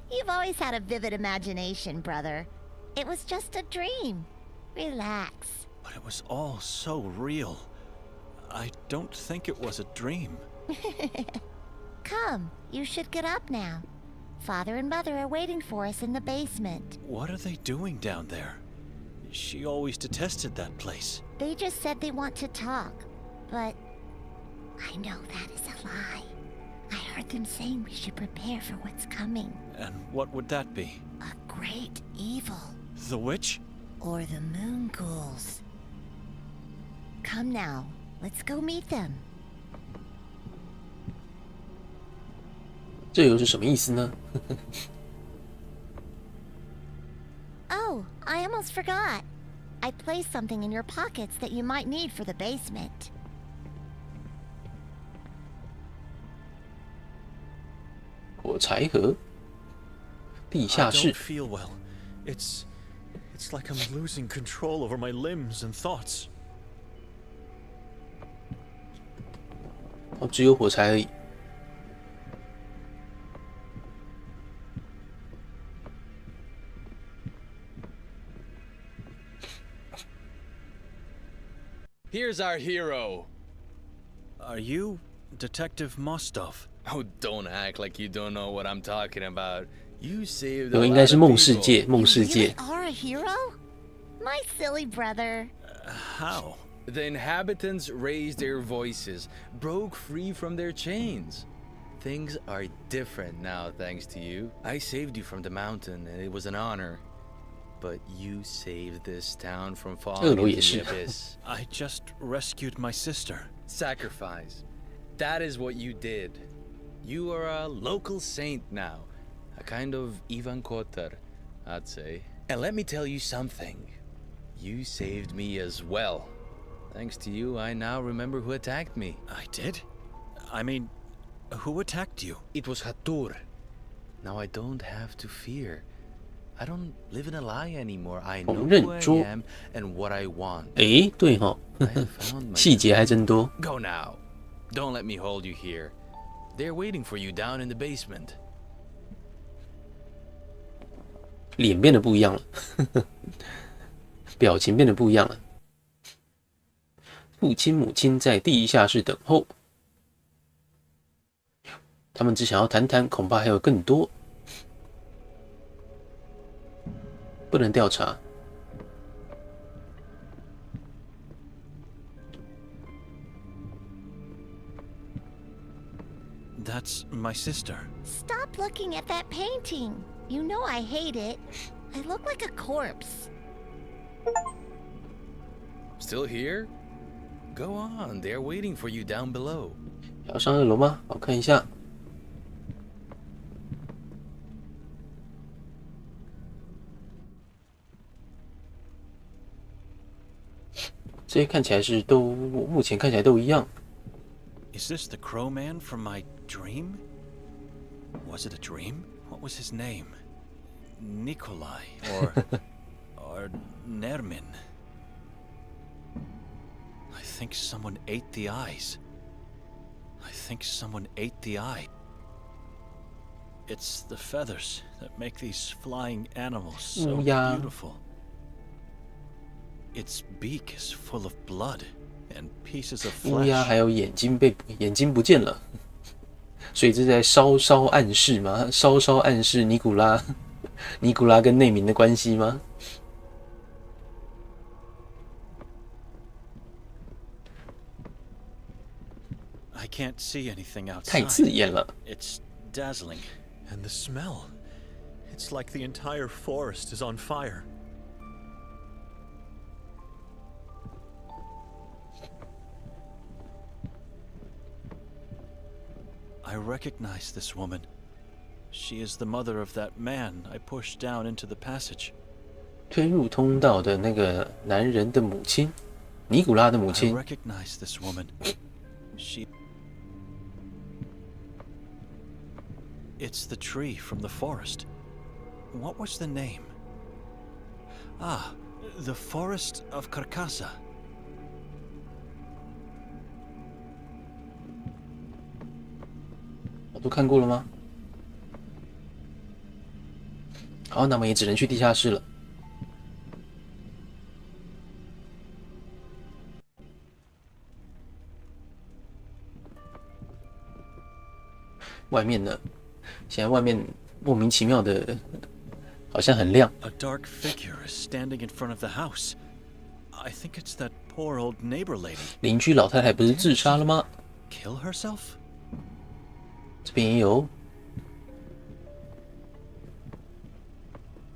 You've always had a vivid imagination, brother. It was just a dream. Relax. But it was all so real. I don't think it was a dream. Come, you should get up now. Father and Mother are waiting for us in the basement. What are they doing down there? She always detested that place. They just said they want to talk, but I know that is a lie. I heard them saying we should prepare for what's coming. And what would that be? A great evil. The witch? Or the moon ghouls. Come now, let's go meet them. 这又是什么意思呢？ Oh, I almost forgot. I placed something in your pockets that you might need for the basement. 火柴盒，地下 I 室 don't。feel well. It's like I'm losing control over my limbs and thoughts. 哦，只有火柴而已。 Here's our hero. Are you Detective Mostov? Oh, don't act like you don't know what I'm talking about. You saved 我 a 应该 lot 是 of 梦世 people. 界，梦 You 世 really 界。 are a hero? My silly brother. How? The inhabitants raised their voices, broke free from their chains. Things are different now, thanks to you. I saved you from the mountain, and it was an honor. But you saved this town from falling into the abyss. I just rescued my sister. Sacrifice. That is what you did. You are a local saint now. A kind of Ivan Kotar, I'd say. And let me tell you something. You saved me as well. Thanks to you, I now remember who attacked me. I did? I mean, who attacked you? It was Hatur. Now I don't have to fear. I don't live in a lie anymore. I know who I am and what I want. 诶，对哈， I have found my 细节还真多。 Go now. Don't let me hold you here. They're waiting for you down in the basement. 脸变得不一样了，表情变得不一样了。父亲、母亲在地下室等候，他们只想要谈谈，恐怕还有更多。不能调查。 That's my sister. Stop looking at that painting. You know I hate it. I look like a corpse. Still here? Go on. They're waiting for you down below. 要上2楼吗？我看一下。这些看起来是都，目前看起来都一样。 Is this the crow man from my dream? Was it a dream? What was his name? Nikolai or Nermin? I think someone ate the eyes. I think someone ate the eye. It's the feathers that make these flying animals so beautiful. Its beak is full of blood and pieces of 乌鸦 flesh. 还有眼睛不见了，所以这在稍稍暗示吗？稍稍暗示尼古拉跟内民的关系吗？ I can't see anything 太刺 outside. 眼了。 It's dazzling. And the smell. It's like the entire forest is on fire. I recognize this woman. She is the mother of that man I pushed down into the passage. 推入通道的那个男人的母亲，尼古拉的母 I 亲。 recognize this woman. She. It's the tree from the forest. What was the name? Ah, the Forest of Carcassa. 我都看过了吗？好，那么也只能去地下室了。外面呢？现在外面莫名其妙的，好像很亮。 A dark figure is standing in front of the house. I think it's that poor old neighbor lady. 邻居老太太不是自杀了吗？ Kill herself? 这边也有。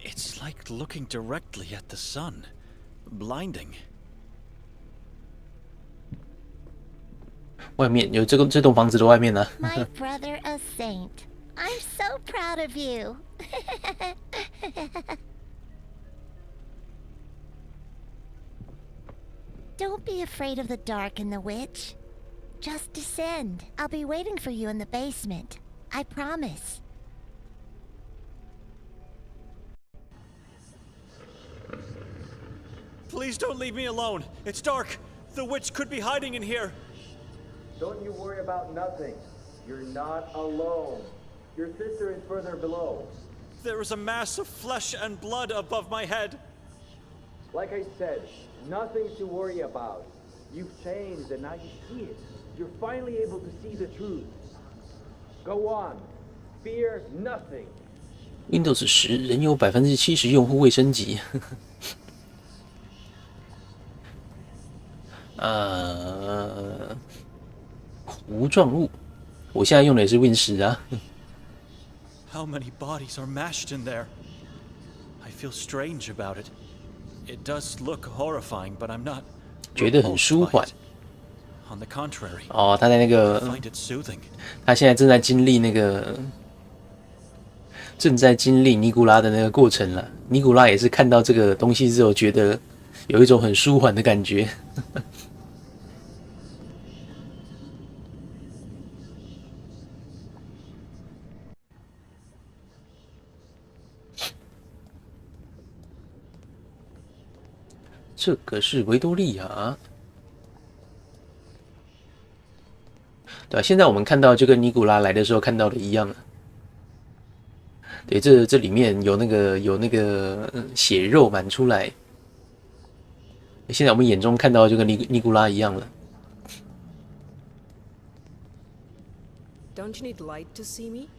It's like looking directly at the sun. Blinding. 外面有这栋房子的外面呢、My brother a saint. I'm so proud of you. Don't be afraid of the dark and the witch. Just descend. I'll be waiting for you in the basement. I promise. Please don't leave me alone. It's dark. The witch could be hiding in here. Don't you worry about nothing. You're not alone. Your sister is further below. There is a mass of flesh and blood above my head. Like I said, nothing to worry about. You've changed and now you see it. You're finally able to see the truth. Go on. Fear nothing. Windows 10仍有70%用户未升级。糊状物，我现在用的也是 Win 10啊。How many bodies are mashed in there? I feel strange about it. It does look horrifying, but I'm not. 觉得很舒缓。On the contrary. 哦，他在那个， I find it soothing. 他现在正在经历尼古拉的那个过程了。尼古拉也是看到这个东西之后，觉得有一种很舒缓的感觉。这个是维多利亚，对吧？现在我们看到就跟尼古拉来的时候看到的一样。对，这里面有那个血肉满出来。现在我们眼中看到就跟尼古拉一样了。Don't you need light to see me?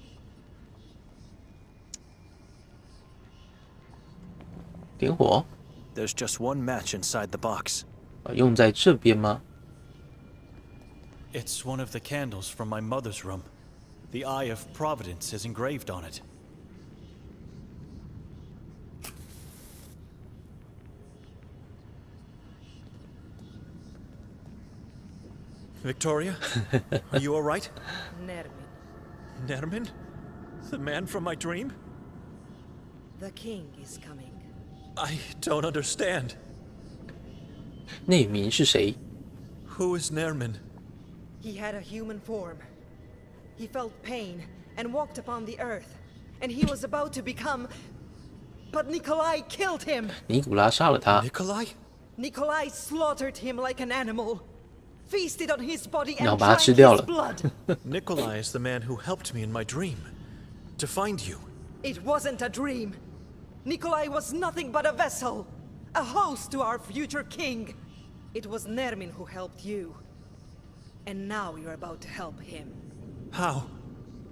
点火。There's just one match inside the box. 用在这边吗？ It's one of the candles from my mother's room. The Eye of Providence is engraved on it. Victoria, are you all right? Nermin, Nermin? The man from my dream? the king is coming. I don't understand. 内民是谁？ Who is Nermin? He had a human form. He felt pain and walked upon the earth, and he was about to become. But Nikolai killed him. 尼古拉杀了他。 Nikolai? Nikolai slaughtered him like an animal, feasted on his body and 然后把他 drank 吃掉 his 了。 blood. Nikolai is the man who helped me in my dream. To find you. It wasn't a dream. Nikolai was nothing but a vessel, a host to our future king. It was Nermin who helped you. And now you're about to help him. How?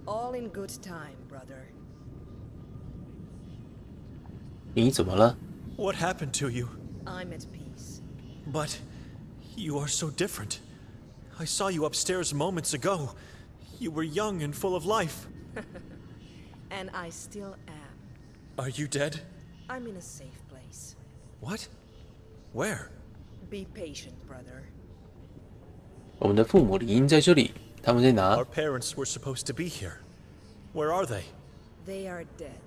All in good time, brother. 你怎么了？ What happened to you? I'm at peace. But you are so different. I saw you upstairs moments ago. You were young and full of life. And I still am. Are you dead? I'm in a safe place. What? Where? Be patient, brother. 我们的父母理应在这里，他们在哪 Our？ parents were supposed to be here. Where are they? They are dead.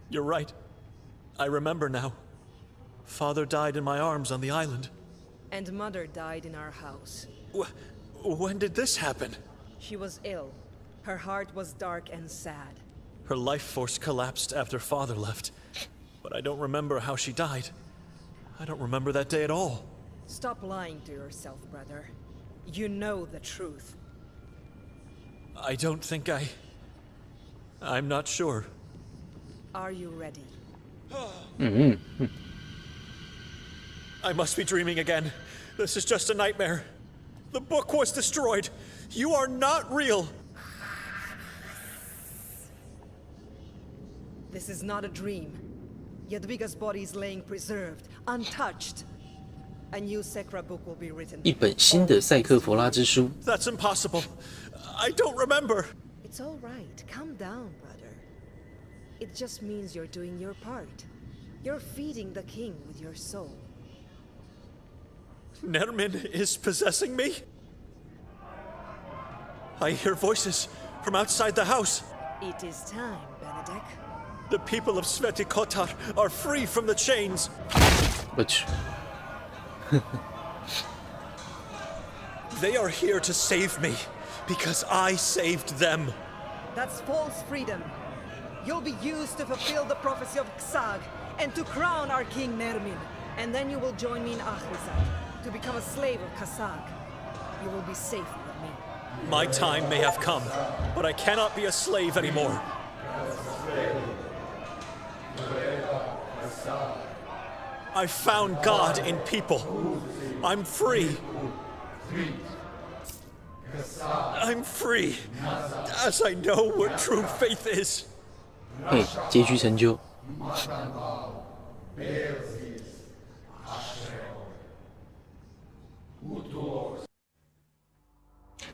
You're right. I remember now. Father died in my arms on the island. And mother died in our house. When did this happen? She was ill. Her heart was dark and sad. Her life force collapsed after father left. But I don't remember how she died. I don't remember that day at all. Stop lying to yourself, brother. You know the truth. I don't think I'm not sure. Are you ready? I must be dreaming again. This is just a nightmare. The book was destroyed. You are not real. This is not a dream. Yadviga's body is laying preserved, untouched. A new Sekra book will be written. 一本新的赛克弗拉之书。 That's impossible. I don't remember. It's all right. Calm down, brother. It just means you're doing your part. You're feeding the king with your soul. Nermin is possessing me? I hear voices from outside the house. It is time, Benedek. The people of Sveti Kotar are free from the chains. 我去， They are here to save me because I saved them. That's false freedom. You'll be used to fulfill the prophecy of Xag and to crown our king Nermin. And then you will join me in Ahrizat to become a slave of Kasag. You will be safe with me. My time may have come, but I cannot be a slave anymore. I found God in people. I'm free. I'm free, as I know what true faith is. 嘿，结局成就。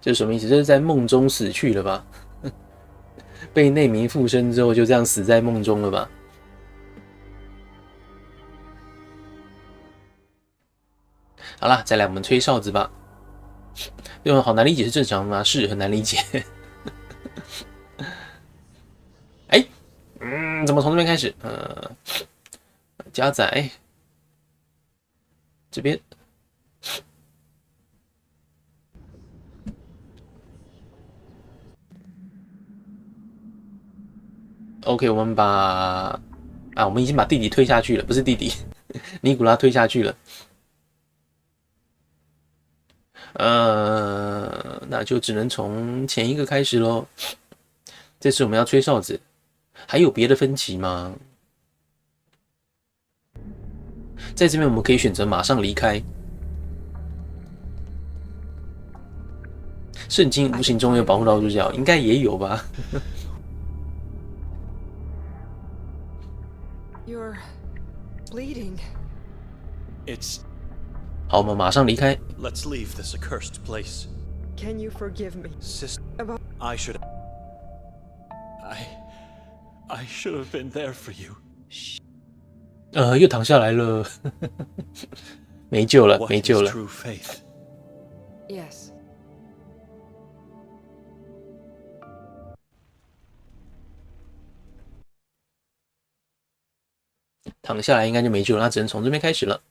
这是什么意思？这是在梦中死去了吧？被内冥附身之后，就这样死在梦中了吧？好啦，再来我们吹哨子吧。对吗？好难理解是正常吗？是很难理解。哎，怎么从这边开始？加载这边。OK， 我们我们已经把弟弟推下去了，不是弟弟，尼古拉推下去了。那就只能从前一个开始咯。这次我们要吹哨子，还有别的分歧吗？在这边我们可以选择马上离开。圣经无形中有保护到主角，应该也有吧。You're bleeding. It's. 好，我们马上离开。 Let's leave this accursed place. Can you forgive me? Sister, About I should have been there for you. 又躺下来了，没救了， What 没救 is 了。 true faith? yes. 躺下来应该就没救了，那只能从这边开始了。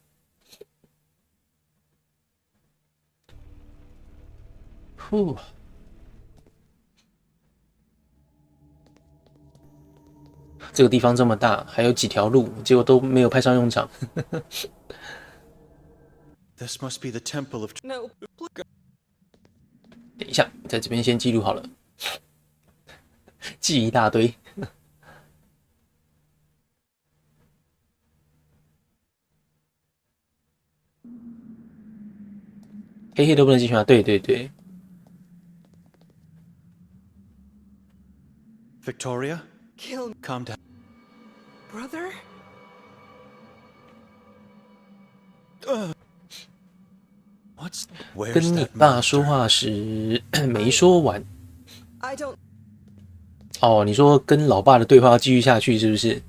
呼，这个地方这么大，还有几条路，结果都没有派上用场。This must be the temple of. No. 等一下，在这边先记录好了，记一大堆。黑黑都不能进去啊！对对对。 Victoria, Kill me, calm down. brother? Where's 跟你 that 爸说 monster? 话时没说完。 I don't. 哦，你说跟老爸的对话要继续下去是不是？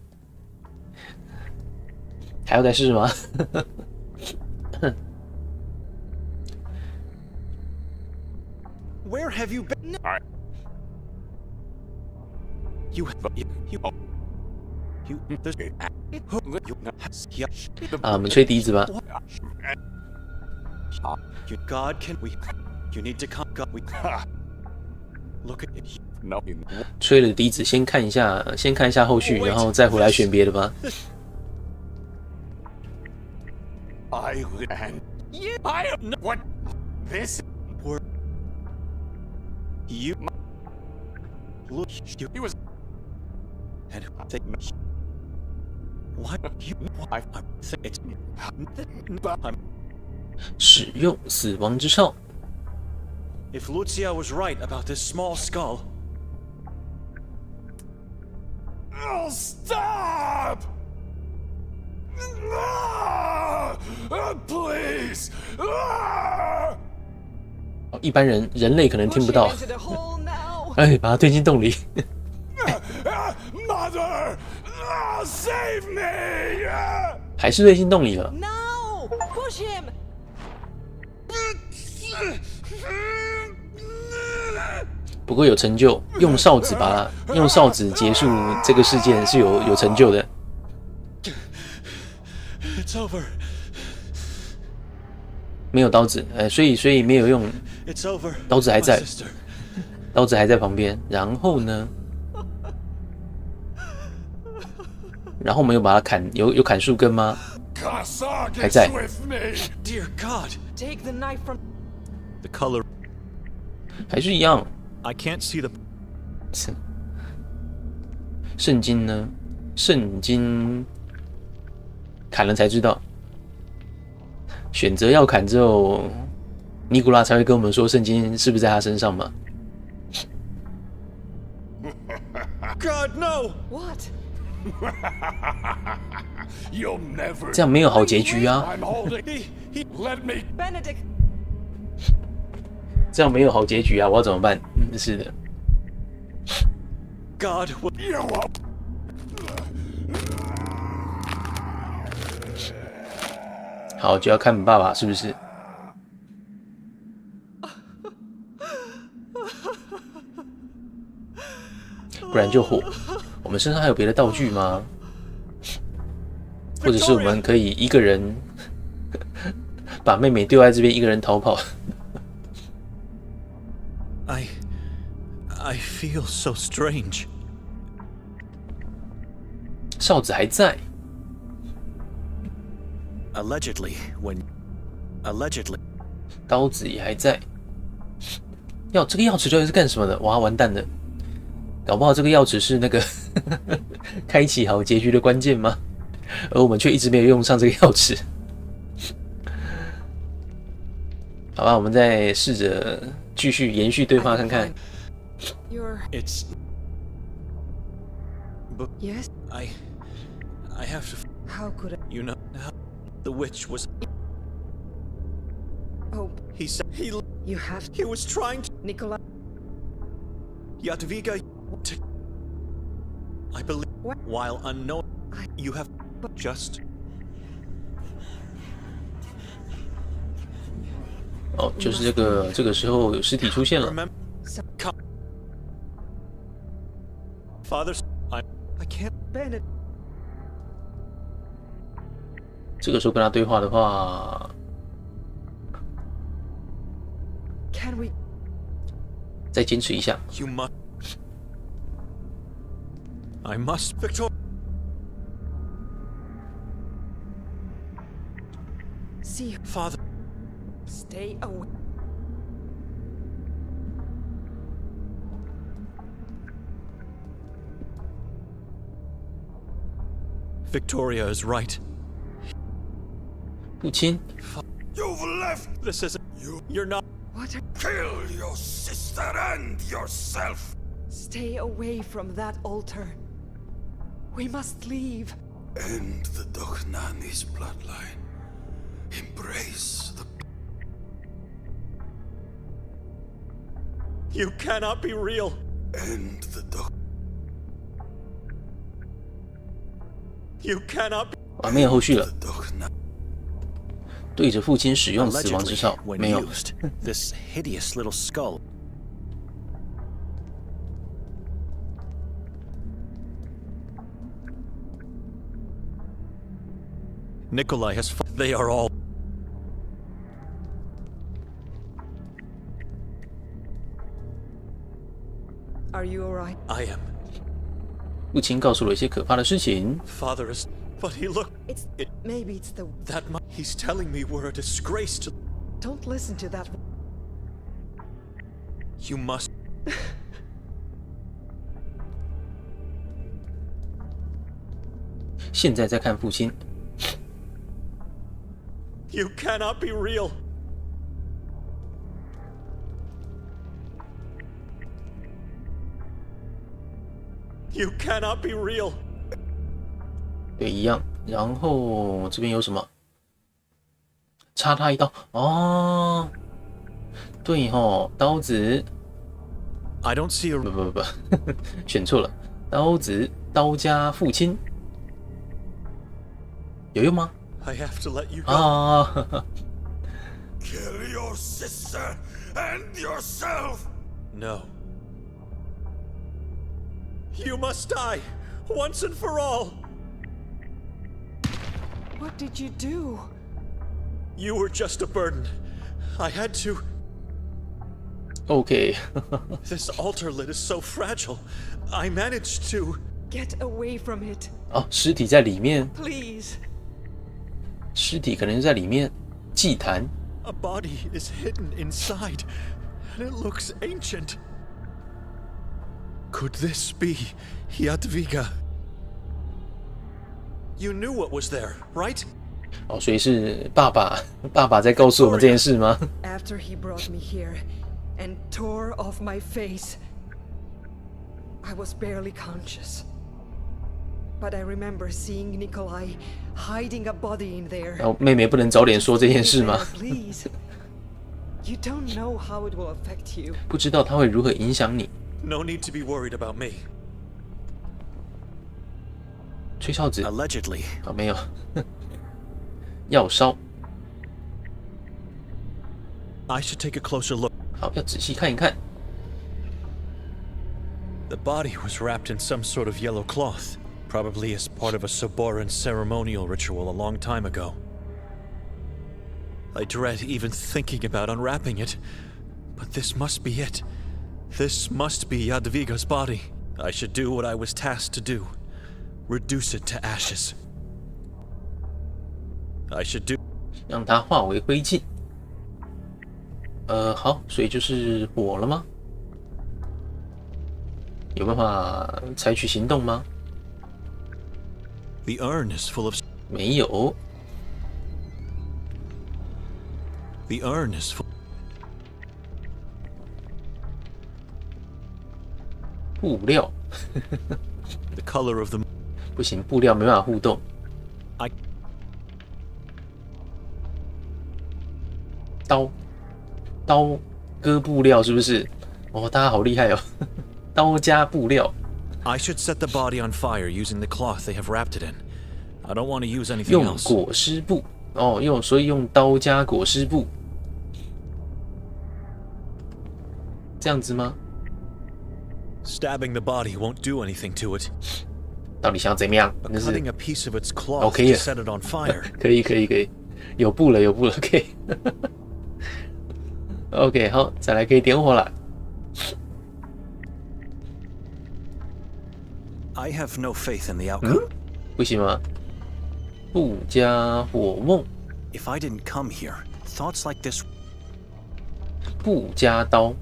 还要再试吗？ Where have you been? You. There's. 啊，我们吹笛子吧。 God can we? You need to come. God, we. Look at it. No. 吹了笛子，先看一下后续，然后再回来选别的吧。 I and you. I have no. What? This. Were you? Look, He was. and they. What you? I think it's. I'm. 使用死亡之哨。 If Lucia was right about this small skull. Oh, stop! Ah! Please! 一般人类可能听不到。哎，把他推进洞里。Mother! Save me! 还是推进洞里了。 No! Push him! 不过有成就，用哨子结束这个事件是有成就的。It's over. 没有刀子，所以没有用。It's over. 刀子还在 My sister. 刀子还在旁边。然后呢？然后我们有把它砍，有砍树根吗？还在。 Dear God. Take the knife from. The color. 还是一样。 I can't see the. 圣经呢？圣经砍了才知道。选择要砍之后，尼古拉才会跟我们说圣经是不是在他身上嘛？ God no! What? You'll never. 这样没有好结局啊！ I'm holding. Let me. Benedict! 这样没有好结局啊！我要怎么办？是的。 God will. You won't. 好，就要看爸爸是不是？不然就火。我们身上还有别的道具吗？或者是我们可以一个人把妹妹丢在这边，一个人逃跑？ I feel so strange. 哨子还在。 Allegedly. 刀子也还在。这个钥匙究竟是干什么的？哇，完蛋了！搞不好这个钥匙是那个开启好结局的关键吗？而我们却一直没有用上这个钥匙。好吧，我们再试着继续延续对话看看。 It's. But Yes? I have to. How could I? You know how the witch was. Oh, He said you have he was trying to. Nicola. Yadviga. I believe. What? While unknown, you have just. 哦，就是这个时候有尸体出现了。 Remember. Come. Father, I can't. Benedict. 这个时候跟他对话的话， Can we? 再坚持一下。 You must. I must. Victor. See, Father. stay away. Victoria is right. 父亲， You've left. This isn't. You're not. What? Kill your sister and yourself. Stay away from that altar. We must leave. End the Taiwanese bloodline. Embrace the. You cannot be real. End the Taiwanese. You cannot. 啊，没有后续了。 Taiwanese. 对着父亲使用死亡之哨， when 没有。 used, this hideous little skull. Nikolai has. They are all. Are you alright? I am. 父亲告诉了一些可怕的事情。 Father is. But he looked. Maybe it's the. That he's telling me we're a disgrace to. Don't listen to that. You must. 现在在看父亲， You cannot be real. You cannot be real. 对，一样。然后这边有什么？插他一刀。哦，对吼，刀子。I don't see a... 不，选错了。刀子，刀家父亲，有用吗？ I have to let you go. 啊 Kill your sister and yourself! No. You must die, once and for all! What did you do? You were just a burden. I had to... OK This altar lid is so fragile. I managed to... Get away from it, 哦，尸体在里面， please. 尸体可能就在里面。祭坛， A body is hidden inside, and it looks ancient. Could this be Jadwiga? You knew what was there, right? 哦，所以是爸爸在告诉我们这件事吗？ After he brought me here and tore off my face, I was barely conscious. But I remember seeing Nikolai hiding a body in there. 然后妹妹不能早点说这件事吗？ Please. You don't know how it will affect you. 不知道它会如何影响你。 No need to be worried about me. 吹哨子， Allegedly. 哦，没有，药烧。 I should take a closer look. 好，要仔细看一看。 The body was wrapped in some sort of yellow cloth, probably as part of a Soboran ceremonial ritual a long time ago. I dread even thinking about unwrapping it, but this must be it. This must be Jadwiga's body. I should do what I was tasked to do. Reduce it to ashes. I should do... 让它化为灰烬。好，所以就是火了吗？有办法采取行动吗？ The urn is full of... 没有。 The urn is full... 布料， The color of the... 不行，布料没办法互动。 I... 刀割布料是不是？哦，大家好厉害哦！刀加布料。 I should set the body on fire using the cloth they have wrapped it in. I don't want to use anything 用 else. 裹尸布哦，所以用刀加裹尸布，这样子吗？ Stabbing the body won't do anything to it. 到底想要怎么样？ But 那是 cutting a piece of its cloth OK to set it on fire. 可以，有布了，OK 。OK， 好，再来可以点火了。 I have no faith in the outcome. 不行吗？布加火瓮， If I didn't come here, thoughts like this... 布加刀。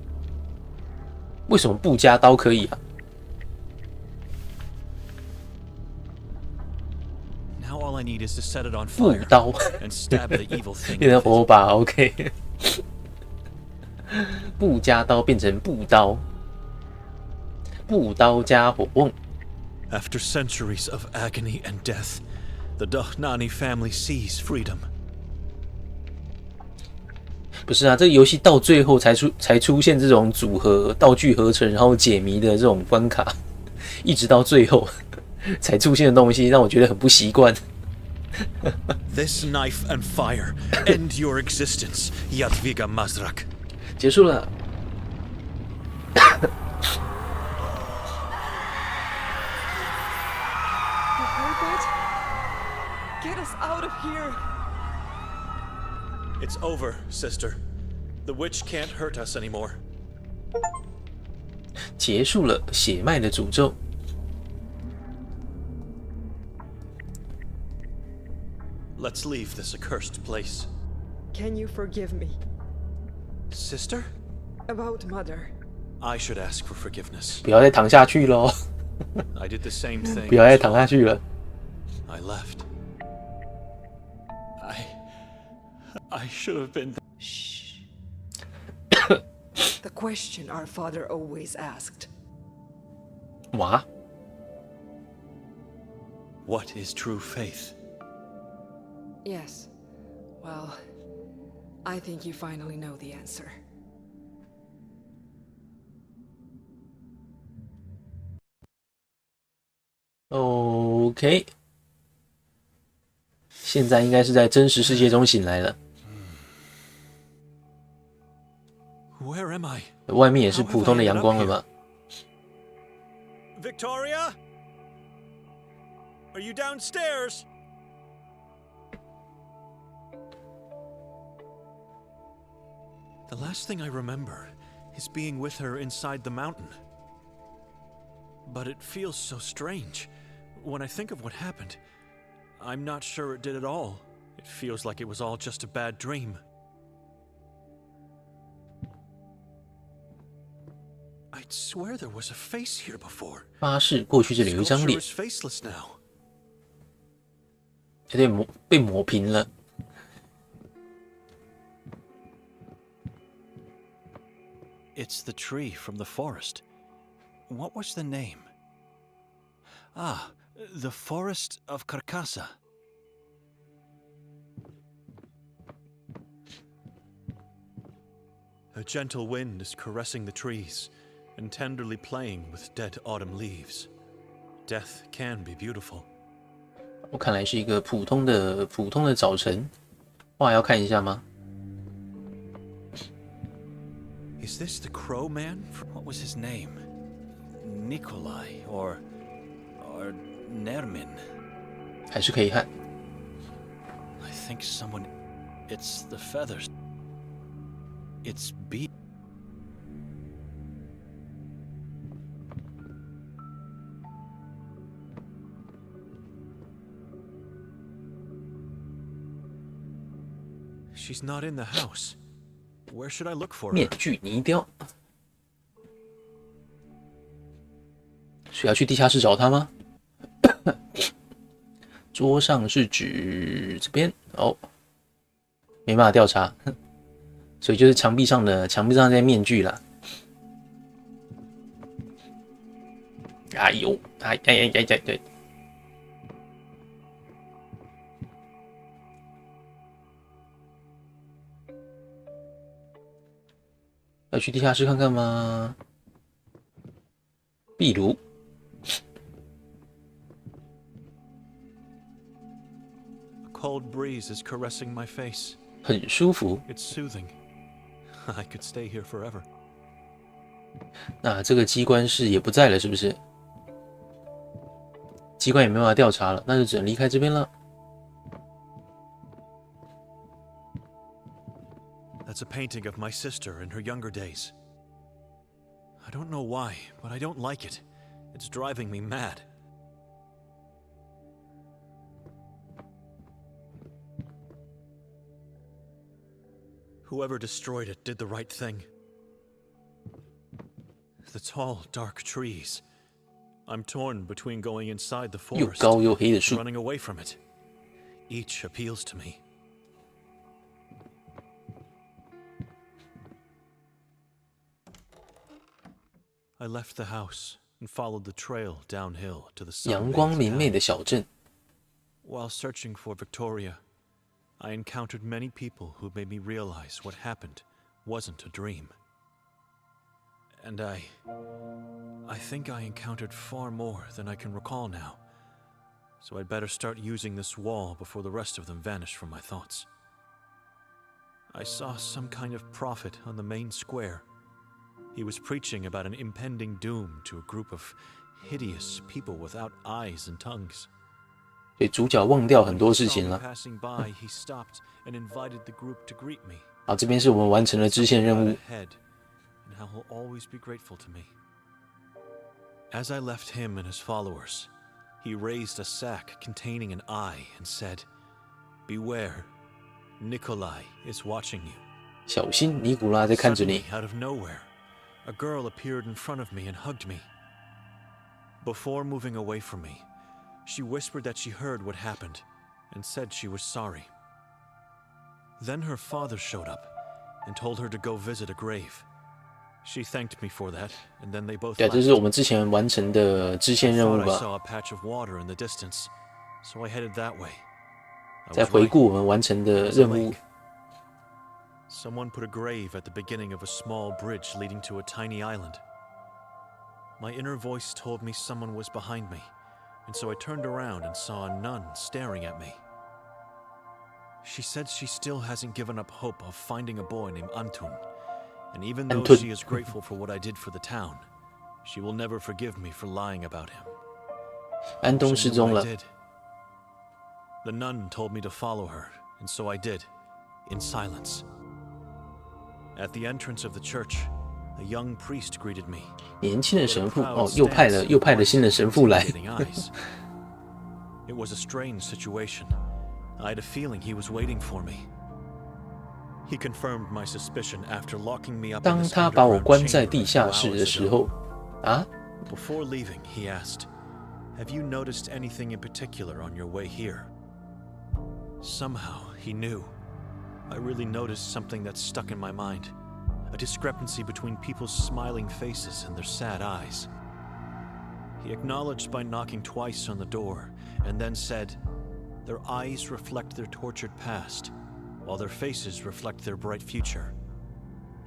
为什么布加刀可以啊？ Now all I need is to set it on 布 fire 刀 and stab the evil thing. 变成 with it. 火把 ，OK。布加刀变成布刀，布刀加火瓮。 After centuries of agony and death, the Dohnani family sees freedom. 不是啊，这个游戏到最后才出现这种组合道具合成，然后解谜的这种关卡，一直到最后才出现的东西，让我觉得很不习惯。This knife and fire end your existence, Jadwiga Mazrak. 结束了。 You heard that? Get us out of here. It's over, sister. The witch can't hurt us anymore. 结束了血脉的诅咒。 Let's leave this accursed place. Can you forgive me? Sister? About Mother. I should ask for forgiveness. 不要再躺下去喽！ I did the same thing. 不要再躺下去了。 I left. I should have been... Shh. The question our father always asked. 哇， What is true faith? Yes. Well, I think you finally know the answer. OK， 现在应该是在真实世界中醒来了。Where am I? 外面也是普通的阳光了吧？ Victoria? Are you downstairs? The last thing I remember is being with her inside the mountain. But it feels so strange. When I think of what happened, I'm not sure it did at all. It feels like it was all just a bad dream. I'd swear there was a face here before. 发誓过去这里有一张 Sculpture 脸， is faceless now. 被抹平了。 It's the tree from the forest. What was the name? Ah, the Forest of Carcassa. A gentle wind is caressing the trees and tenderly playing with dead autumn leaves. Death can be beautiful. 我看来是一个普通的早晨。画要看一下吗？ Is this the crow man? What was his name? Nikolai or Nermin? 还是可以看。 I think someone... It's the feathers. It's B. She's not in the house. Where should I look for her? 面具泥雕，是要去地下室找他吗？桌上是指这边哦，没办法调查，所以就是墙壁上这些面具啦。哎呦，哎，对。要去地下室看看吗？壁炉。 Cold breeze is caressing my face. 很舒服。 It's soothing. I could stay here forever. 那这个机关室也不在了，是不是？机关也没办法调查了，那就只能离开这边了。 That's a painting of my sister in her younger days. I don't know why, but I don't like it. It's driving me mad. Whoever destroyed it did the right thing. The tall, dark trees. I'm torn between going inside the 又 forest 高又黑的 and 树， running away from it. Each appeals to me. I left the house and followed the trail downhill to the 阳光 sun-baked 明媚 town. 的小镇。 While searching for Victoria, I encountered many people who made me realize what happened wasn't a dream. And I think I encountered far more than I can recall now. So I'd better start using this wall before the rest of them vanish from my thoughts. I saw some kind of prophet on the main square. He was preaching about an impending doom to a group of hideous people without eyes and tongues. 所以主角忘掉很多事 Saw 情 me 了。 passing by, he stopped and invited the group to greet me. 好，这边是我们完成了支线任务。 Ahead, and how he'll always be grateful to me. As I left him and his followers, he raised a sack containing an eye and said, "Beware, Nikolai is watching you." 小心，尼古拉在看着你 Suddenly,。out of nowhere, a girl appeared in front of me and hugged me. Before moving away from me, she whispered that she heard what happened and said she was sorry. Then her father showed up and told her to go visit a grave. She thanked me for that, and then they both 对， left. 这是我们之前完成的支 I 线任务 thought I 吧。 saw a patch of water in the distance, so I headed that way. I 再 was 回 right. 顾我们完成 It 的 was a 任务 lake.， Someone put a grave at the beginning of a small bridge leading to a tiny island. My inner voice told me someone was behind me, and so I turned around and saw a nun staring at me. She said she still hasn't given up hope of finding a boy named Antun, and even though she is grateful for what I did for the town, she will never forgive me for lying about him. 安东失踪了。 The nun told me to follow her, and so I did, in silence. At the entrance of the church, a young priest greeted me. 年轻的神父哦，又派了新的神父来。It was a strange situation. I had a feeling he was waiting for me. He confirmed my suspicion after locking me up. 当他把我关在地下室的时候，啊 ？Before leaving, he asked, "Have you noticed anything in particular on your way here?" Somehow, he knew. I really noticed something that stuck in my mind. A discrepancy between people's smiling faces and their sad eyes. He acknowledged by knocking twice on the door, and then said, "Their eyes reflect their tortured past, while their faces reflect their bright future.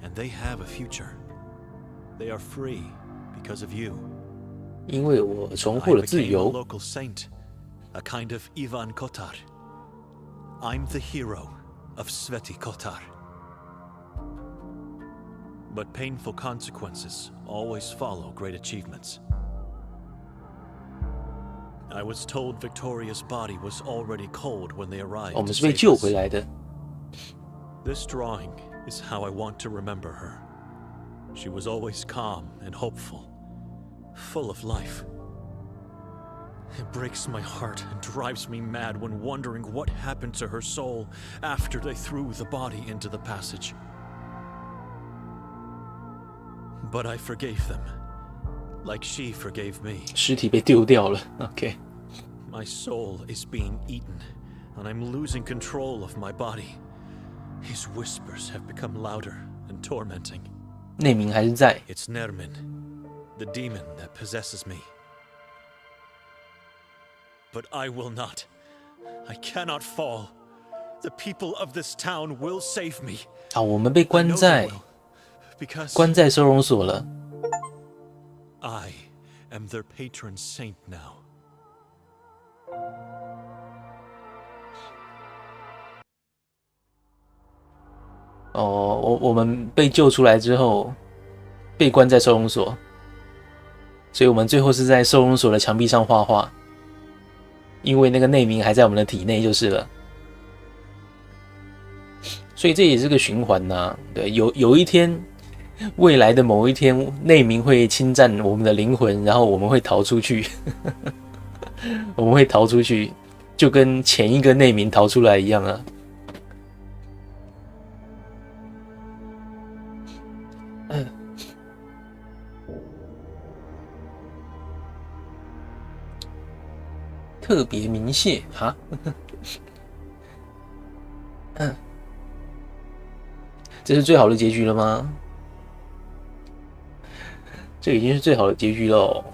And they have a future. They are free because of you." 因为我重获了自由。 I became a local saint, a kind of Ivan Kotar. I'm the hero of Sveti Kotar. But painful consequences always follow great achievements. I was told Victoria's body was already cold when they arrived. 我们是被救回来的。 This drawing is how I want to remember her. She was always calm and hopeful, full of life. It breaks my heart and drives me mad when wondering what happened to her soul after they threw the body into the passage. But I forgave them, like she forgave me. 尸体被丢掉了。OK。 My soul is being eaten, and I'm losing control of my body. His whispers have become louder and tormenting. 内明还是在。 It's Nermin, the demon that possesses me. But I will not. I cannot fall. The people of this town will save me. 好，我们被关在收容所了。 I am their patron saint now. 哦，我们被救出来之后，被关在收容所，所以我们最后是在收容所的墙壁上画画。 因为那个内明还在我们的体内就是了，所以这也是个循环呐。对，有一天，未来的某一天，内明会侵占我们的灵魂，然后我们会逃出去，我们会逃出去，就跟前一个内明逃出来一样啊。特别鸣谢哈，这是最好的结局了吗？这已经是最好的结局了。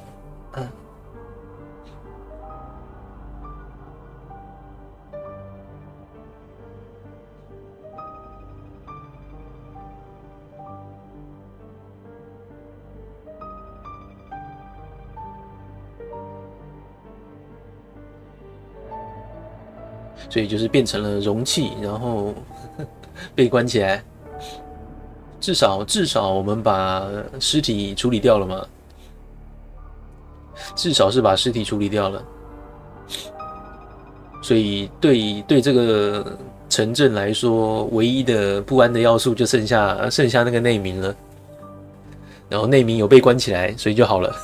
所以就是变成了容器，然后被关起来。至少我们把尸体处理掉了嘛？至少是把尸体处理掉了。所以对这个城镇来说，唯一的不安的要素就剩下那个内明了。然后内明有被关起来，所以就好了。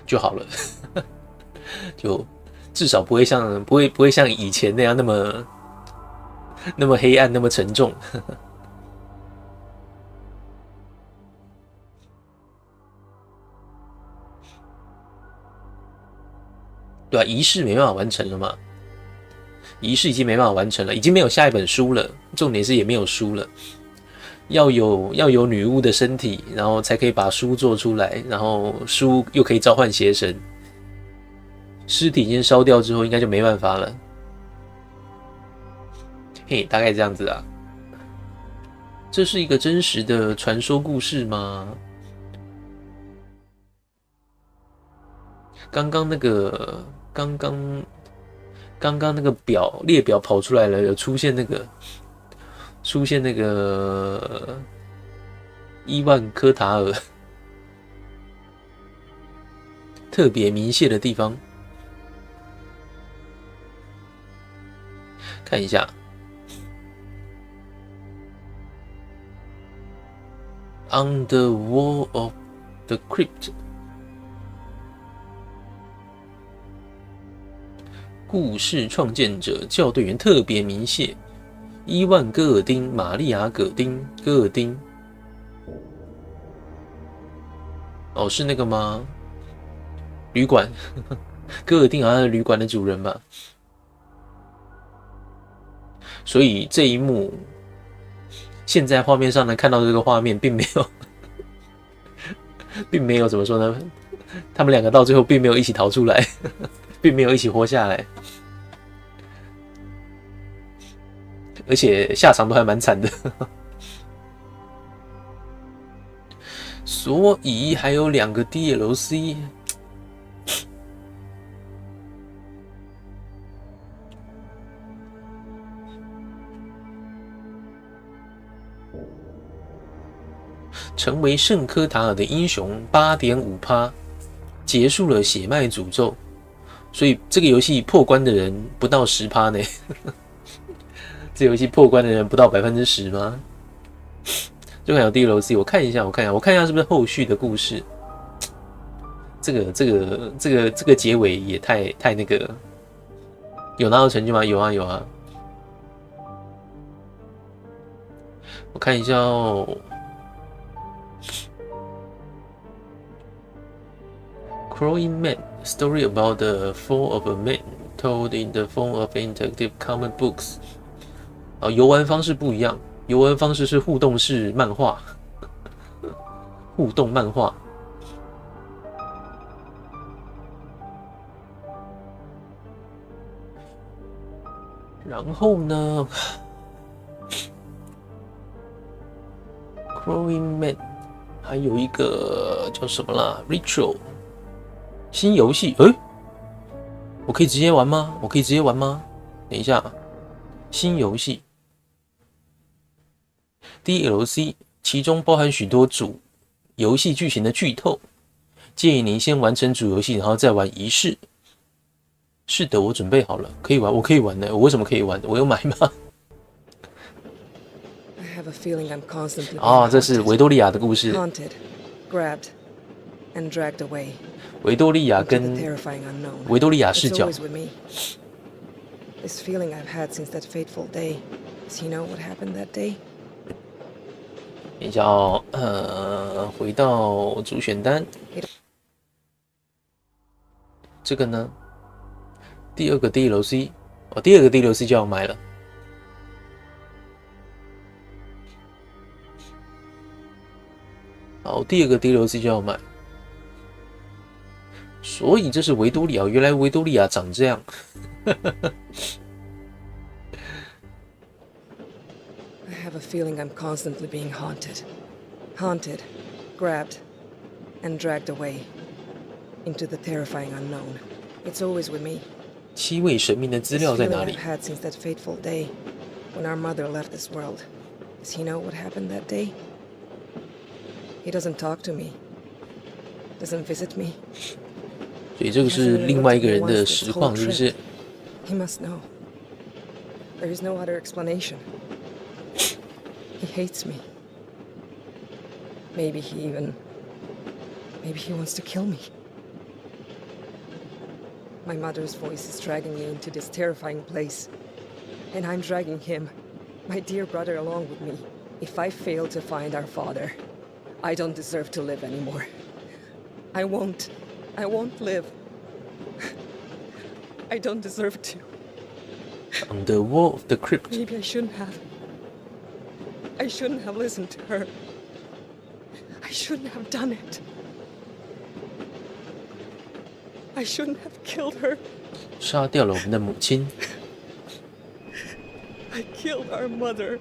就好了，就至少不会像以前那样那么黑暗，那么沉重。对啊，仪式没办法完成了嘛？仪式已经没办法完成了，已经没有下一本书了。重点是也没有书了，要有女巫的身体，然后才可以把书做出来，然后书又可以召唤邪神。尸体先烧掉之后，应该就没办法了。嘿，大概这样子啊。这是一个真实的传说故事吗？刚刚那个列表跑出来了，有出现那个伊万科塔尔特别明谢的地方，看一下。On the wall of the crypt， 故事创建者校对员特别明谢伊万戈尔丁、玛利亚戈尔丁。哦，是那个吗？旅馆，戈尔丁好像是旅馆的主人吧？所以这一幕。现在画面上能看到这个画面，并没有怎么说呢？他们两个到最后并没有一起逃出来，并没有一起活下来，而且下场都还蛮惨的。所以还有2个 DLC。成为圣科塔尔的英雄 8.5%， 结束了血脉诅咒，所以这个游戏破关的人不到 10% 呢。这游戏破关的人不到 10% 吗？就还有 DLC， 我看一下是不是后续的故事。这个结尾也太那个，有拿到成就吗？有啊。我看一下哦。Crawling Man, a story about the fall of a man, told in the form of interactive comic books. 游玩方式不一样，游玩方式是互动式漫画，互动漫画。然后呢 ，Crawling Man 还有一个叫什么啦 ？Ritual。新游戏，我可以直接玩吗？等一下，新游戏 DLC 其中包含许多主游戏剧情的剧透，建议您先完成主游戏，然后再玩仪式。是的，我准备好了，可以玩，我可以玩的。我为什么可以玩？我有买吗？这是维多利亚的故事。And dragged away. 维多利亚跟维多利亚视角。This feeling I've had since that fateful day. Does he know what happened that day? 等一下回到主选单。这个呢？第2个 DLC， 第2个 DLC 就要买了。好，第2个 DLC 就要买。所以这是维多利亚，原来维多利亚长这样。I have a feeling I'm constantly being haunted, grabbed, and dragged away into the terrifying unknown. It's always with me. 7位神明的资料在哪里 I've had since that fateful day when our mother left this world. Does he know what happened that day? He doesn't talk to me, doesn't visit me. 所以这个是另外一个人的实况，是不是 ？He must know. There is no other explanation. He hates me. Maybe he wants to kill me. My mother's voice is dragging me into this terrifying place. And I'm dragging him, my dear brother, along with me. If I fail to find our father, I don't deserve to live anymore. I won't live. I don't deserve to. On the wall of the crypt. Maybe I shouldn't have. I shouldn't have listened to her. I shouldn't have done it. I shouldn't have killed her. 杀掉了我们的母亲。I killed our mother.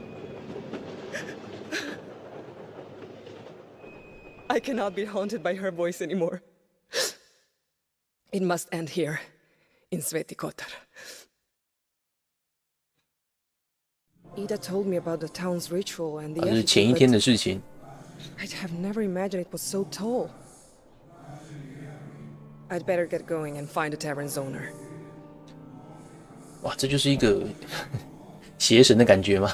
I cannot be haunted by her voice anymore. It must end here, in Sveti Kotar. Ida told me about the town's ritual and the 这是前一天的事情。I'd have never imagined it was so tall. I'd better get going and find the tavern's owner. 哇，这就是一个邪神的感觉吗？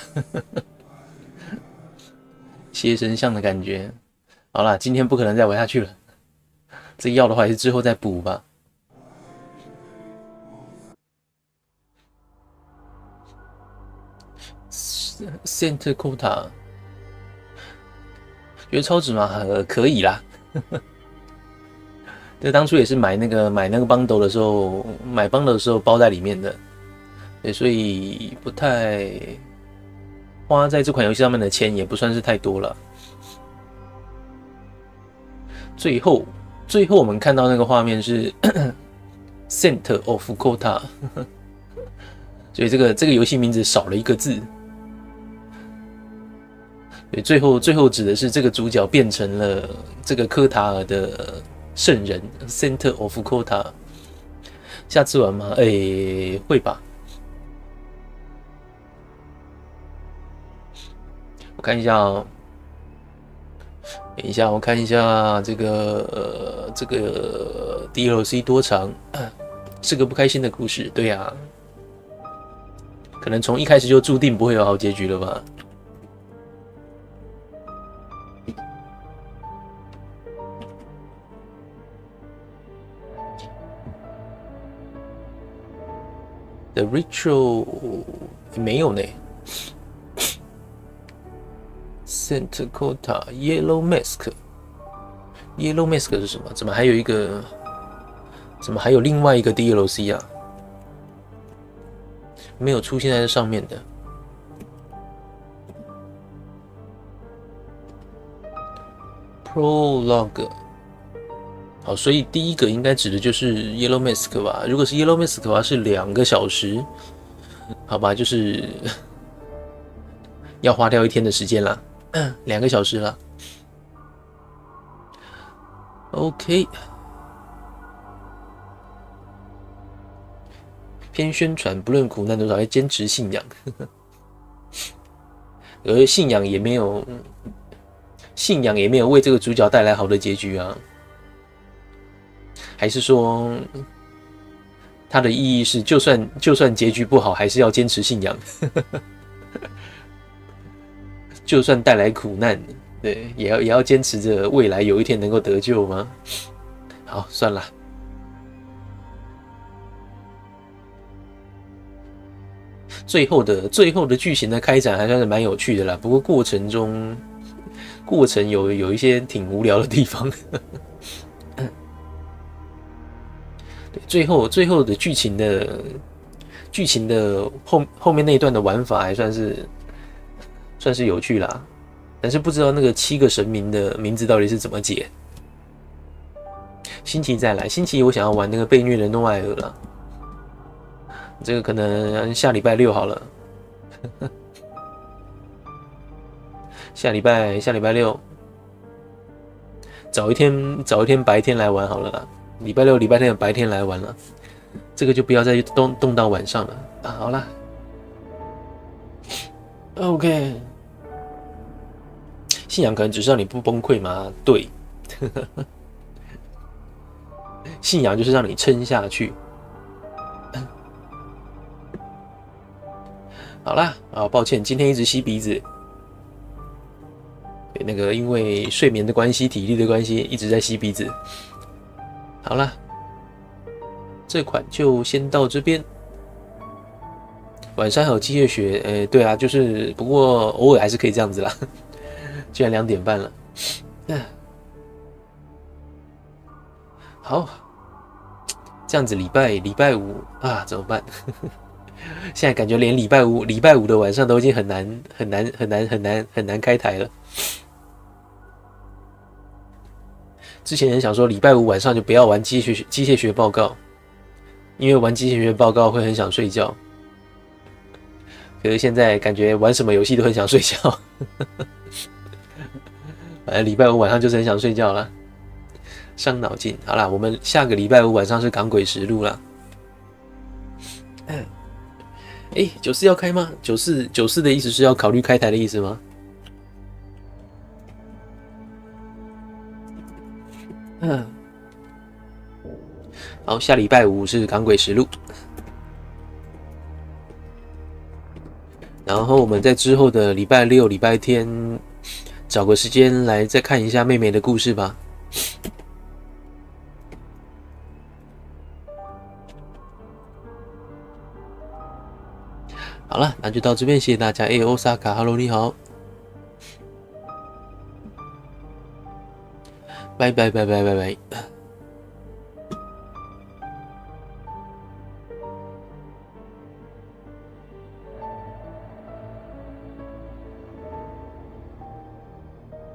邪神像的感觉。好啦，今天不可能再玩下去了。这个要的话，还是之后再补吧。Center Kotar， 觉得超值吗？可以啦。对，当初也是买那个 bundle 的时候，买 bundle 的时候包在里面的，对，所以不太花在这款游戏上面的钱也不算是太多了。最后我们看到那个画面是Center of Kotar， 所以这个游戏名字少了一个字。对，最后指的是这个主角变成了这个科塔尔的圣人 Center of Kotar。下次玩吗？会吧。我看一下哦，等一下，我看一下这个DLC 多长？是个不开心的故事。对呀，可能从一开始就注定不会有好结局了吧。The Ritual 没有呢。Saint Kotar Yellow Mask 是什么？怎么还有另外一个 DLC 啊？没有出现在这上面的。Prologue。好，所以第一个应该指的就是 Yellow Mask 吧？如果是 Yellow Mask 的话，是2个小时，好吧，就是要花掉1天的时间啦，2个小时啦。OK， 偏宣传，不论苦难多少，要坚持信仰。而信仰也没有为这个主角带来好的结局啊。还是说，它的意义是，就算结局不好，还是要坚持信仰，就算带来苦难，对，也要坚持着未来有一天能够得救吗？好，算了。最后的剧情的开展还算是蛮有趣的啦，不过过程有一些挺无聊的地方。对，最后的剧情的后面那一段的玩法还算是有趣啦，但是不知道那个7个神明的名字到底是怎么解。星期再来，星期我想要玩那个被虐的诺艾尔了，这个可能下礼拜6好了。下礼拜6，早一天白天来玩好了啦。礼拜6、礼拜天的白天来玩了，这个就不要再动到晚上了啊！好啦 ，OK， 信仰可能只是让你不崩溃嘛？对，信仰就是让你撑下去。好啦，啊，抱歉，今天一直吸鼻子，对，那个因为睡眠的关系、体力的关系，一直在吸鼻子。好啦，这款就先到这边。晚上还有机械学，对啊，就是不过偶尔还是可以这样子啦。居然2点半了，好，这样子礼拜5啊怎么办？现在感觉连礼拜五的晚上都已经很难开台了。之前想说礼拜五晚上就不要玩机械学报告，因为玩机械学报告会很想睡觉。可是现在感觉玩什么游戏都很想睡觉。反正礼拜五晚上就是很想睡觉啦，伤脑筋。好啦，我们下个礼拜五晚上是港鬼实录啦。94要开吗？94的意思是要考虑开台的意思吗？好，下礼拜五是港鬼实录，然后我们在之后的礼拜六、礼拜天找个时间来再看一下妹妹的故事吧。好了，那就到这边，谢谢大家。欧萨卡 ，Hello， 你好，拜拜。